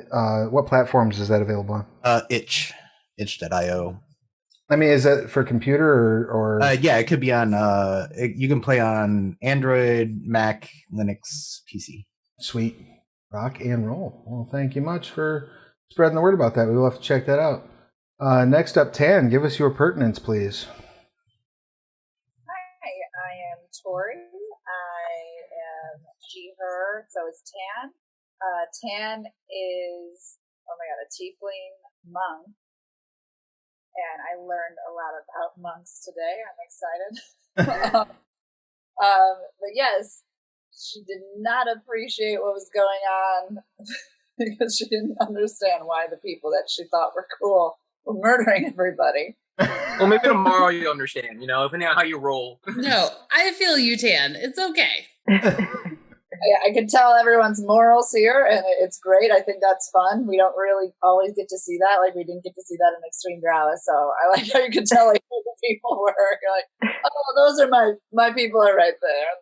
what platforms is that available on? Itch.io. I mean, is that for computer or? Yeah, it could be on. You can play on Android, Mac, Linux, PC. Sweet. Rock and roll. Well, thank you much for spreading the word about that. We will have to check that out. Next up, Tan, give us your pertinence, please. Hi, I am Tori. I am she, her, so is Tan. Tan is, oh my god, a tiefling monk. And I learned a lot about monks today. I'm excited. But yes, she did not appreciate what was going on because she didn't understand why the people that she thought were cool were murdering everybody. Well, maybe tomorrow you'll understand, depending on how you roll. No, I feel you, Tan. It's okay. I can tell everyone's morals here, and it's great. I think that's fun. We don't really always get to see that. Like, we didn't get to see that in Extreme Drama, so I like how you can tell like who the people were. You're like, oh, those are my people are right there.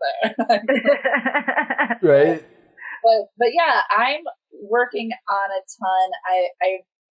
Right. But yeah, I'm working on a ton.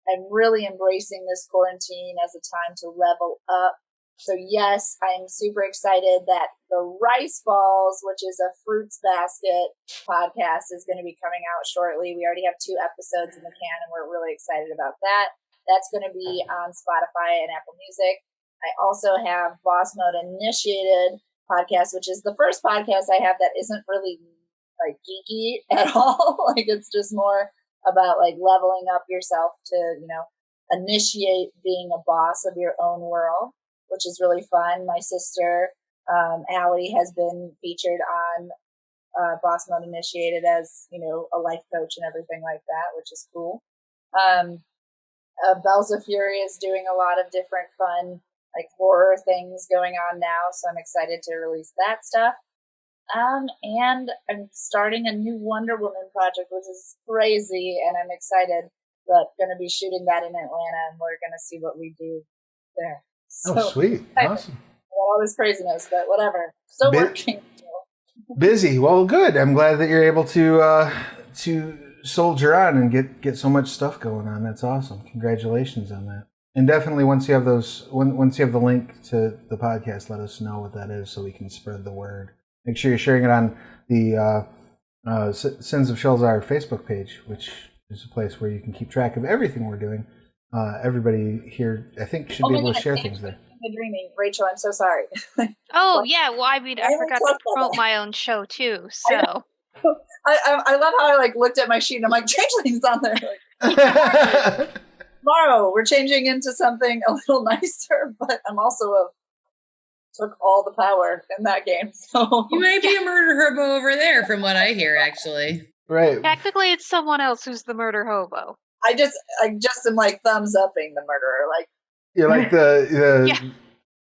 I'm really embracing this quarantine as a time to level up. So yes, I'm super excited that the Rice Balls, which is a fruits basket podcast, is going to be coming out shortly. We already have 2 episodes in the can, and we're really excited about that. That's going to be on Spotify and Apple Music. I also have Boss Mode Initiated podcast, which is the first podcast I have that isn't really like geeky at all. Like it's just more about like leveling up yourself to, initiate being a boss of your own world, which is really fun. My sister, Allie, has been featured on Boss Mode Initiated as, a life coach and everything like that, which is cool. Bells of Fury is doing a lot of different fun, like horror things going on now. So I'm excited to release that stuff. And I'm starting a new Wonder Woman project, which is crazy. And I'm excited, but going to be shooting that in Atlanta, and we're going to see what we do there. So, sweet. Awesome. All this craziness, but whatever. Still working. Busy. Well, good. I'm glad that you're able to soldier on and get so much stuff going on. That's awesome. Congratulations on that. And definitely once you have once you have the link to the podcast, let us know what that is so we can spread the word. Make sure you're sharing it on the Sins of Shelzar Facebook page, which is a place where you can keep track of everything we're doing. Everybody here, I think, should be able to share things there. Dreaming, Rachel, I'm so sorry. Oh yeah, well I forgot to promote my own show too. So I love how I looked at my sheet and I'm like, changeling's on there. Tomorrow we're changing into something a little nicer, but I'm also took all the power in that game. So you might be a murder hobo over there, from what I hear, actually. Right. Technically, it's someone else who's the murder hobo. I just am thumbs upping the murderer. You're like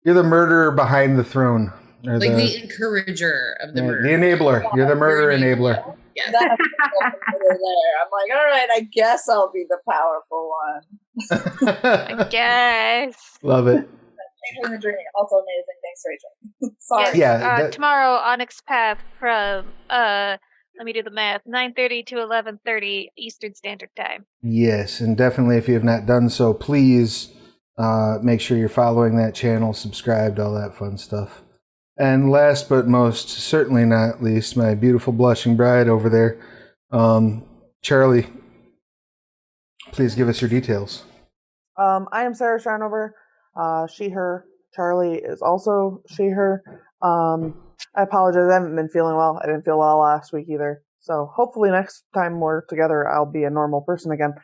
you're the murderer behind the throne. Or the encourager of the murder. The enabler. You're the murder enabler. Yes. There. I'm like, all right, I guess I'll be the powerful one. I guess. Love it. Changing the Dreaming, also amazing. Thanks, Rachel. Sorry. Yeah. Tomorrow, Onyx Path from let me do the math. 9:30 to 11:30 Eastern Standard Time. Yes, and definitely if you have not done so, please make sure you're following that channel, subscribed, all that fun stuff. And last but most certainly not least, my beautiful blushing bride over there, Charlie. Please give us your details. I am Sarah Sharnover. She, her. Charlie is also she, her. I apologize. I haven't been feeling well. I didn't feel well last week either. So hopefully next time we're together, I'll be a normal person again.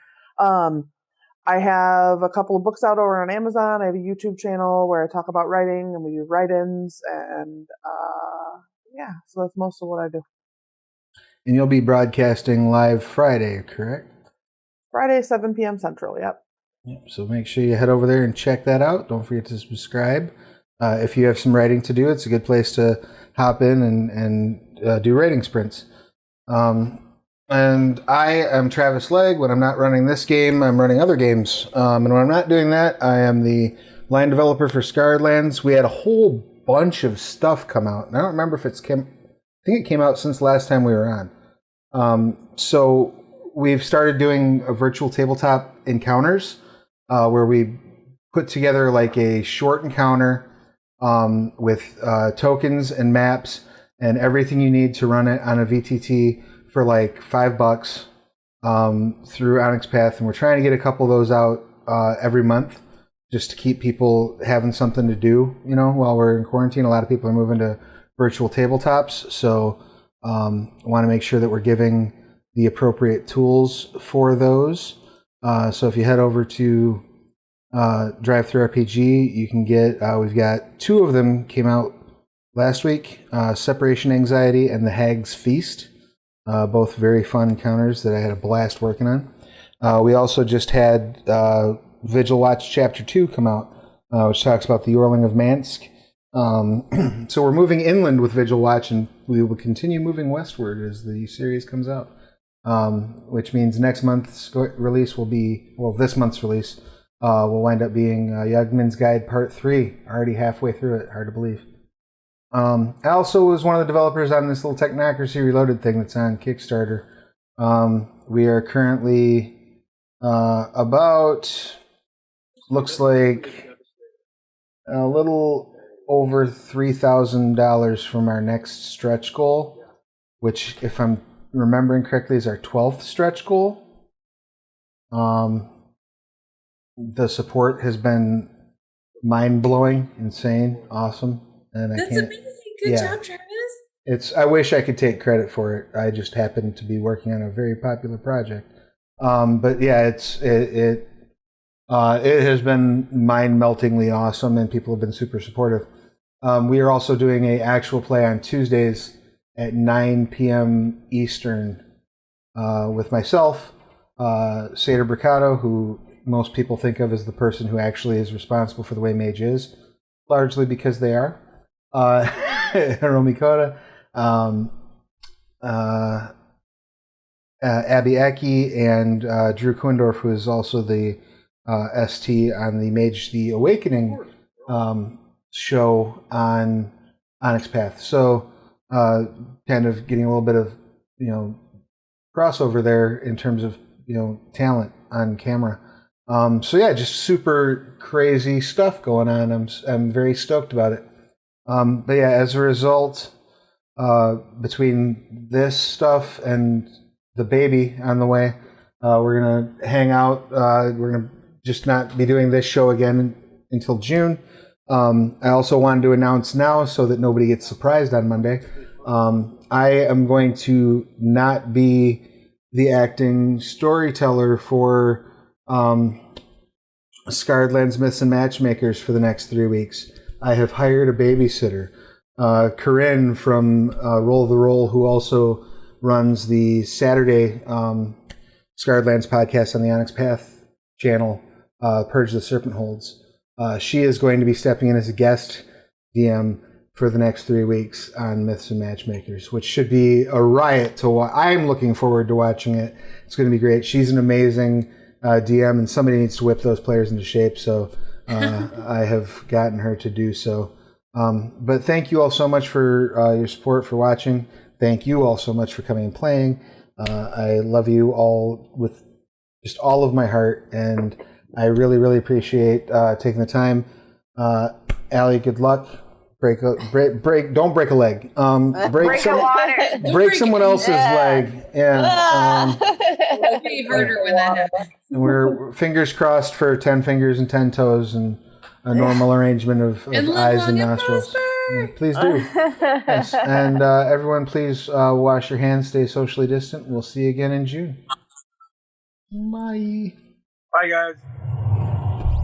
I have a couple of books out over on Amazon. I have a YouTube channel where I talk about writing and we do write-ins. And so that's most of what I do. And you'll be broadcasting live Friday, correct? Friday, 7 p.m. Central, yep. So make sure you head over there and check that out. Don't forget to subscribe. If you have some writing to do, it's a good place to hop in and do writing sprints. And I am Travis Legge. When I'm not running this game, I'm running other games. And when I'm not doing that, I am the line developer for Scarred Lands. We had a whole bunch of stuff come out. And I don't remember if I think it came out since last time we were on. So we've started doing a virtual tabletop encounters where we put together a short encounter with tokens and maps and everything you need to run it on a VTT for $5 through Onyx Path, and we're trying to get a couple of those out every month just to keep people having something to do, while we're in quarantine. A lot of people are moving to virtual tabletops, so I want to make sure that we're giving the appropriate tools for those. So if you head over to DriveThruRPG, you can get, we've got 2 of them came out last week, Separation Anxiety and The Hag's Feast. Both very fun encounters that I had a blast working on. We also just had Vigil Watch Chapter 2 come out, which talks about the Yorling of Mansk. So we're moving inland with Vigil Watch, and we will continue moving westward as the series comes out. Which means next month's release will be, this month's release will wind up being Yugman's Guide Part 3. Already halfway through it, hard to believe. I also was one of the developers on this little Technocracy Reloaded thing that's on Kickstarter. We are currently about, looks like a little over $3,000 from our next stretch goal, which, if I'm remembering correctly, is our 12th stretch goal. The support has been mind-blowing, insane, awesome, and That's amazing. Good job, Travis. I wish I could take credit for it. I just happen to be working on a very popular project. But yeah, it has been mind-meltingly awesome, and people have been super supportive. We are also doing an actual play on Tuesdays at 9 p.m. Eastern with myself, Seder Bricado, who most people think of as the person who actually is responsible for the way Mage is, largely because they are. Hiromi Koda, Abby Eki, and Drew Quindorf, who is also the ST on the Mage the Awakening show on Onyx Path. So kind of getting a little bit of, crossover there in terms of, talent on camera. So yeah, just super crazy stuff going on. I'm very stoked about it. But yeah, as a result, between this stuff and the baby on the way, we're gonna hang out. We're gonna just not be doing this show again until June. I also wanted to announce now so that nobody gets surprised on Monday. I am going to not be the acting storyteller for Scarred Lands Myths and Matchmakers for the next 3 weeks. I have hired a babysitter, Corinne from Roll the Roll, who also runs the Saturday Scarred Lands podcast on the Onyx Path channel, Purge the Serpent Holds. She is going to be stepping in as a guest DM for the next 3 weeks on Myths and Matchmakers, which should be a riot to watch. I'm looking forward to watching it. It's going to be great. She's an amazing DM, and somebody needs to whip those players into shape, so I have gotten her to do so. But thank you all so much for your support, for watching. Thank you all so much for coming and playing. I love you all with just all of my heart, and I really, really appreciate taking the time. Allie, good luck. Don't break a leg. Break someone else's leg. Yeah. It'll be harder when that happens. And we're fingers crossed for 10 fingers and 10 toes and a normal arrangement of eyes and nostrils. Yeah, please do. Yes. And everyone, please wash your hands, stay socially distant. We'll see you again in June. Bye. Bye, guys.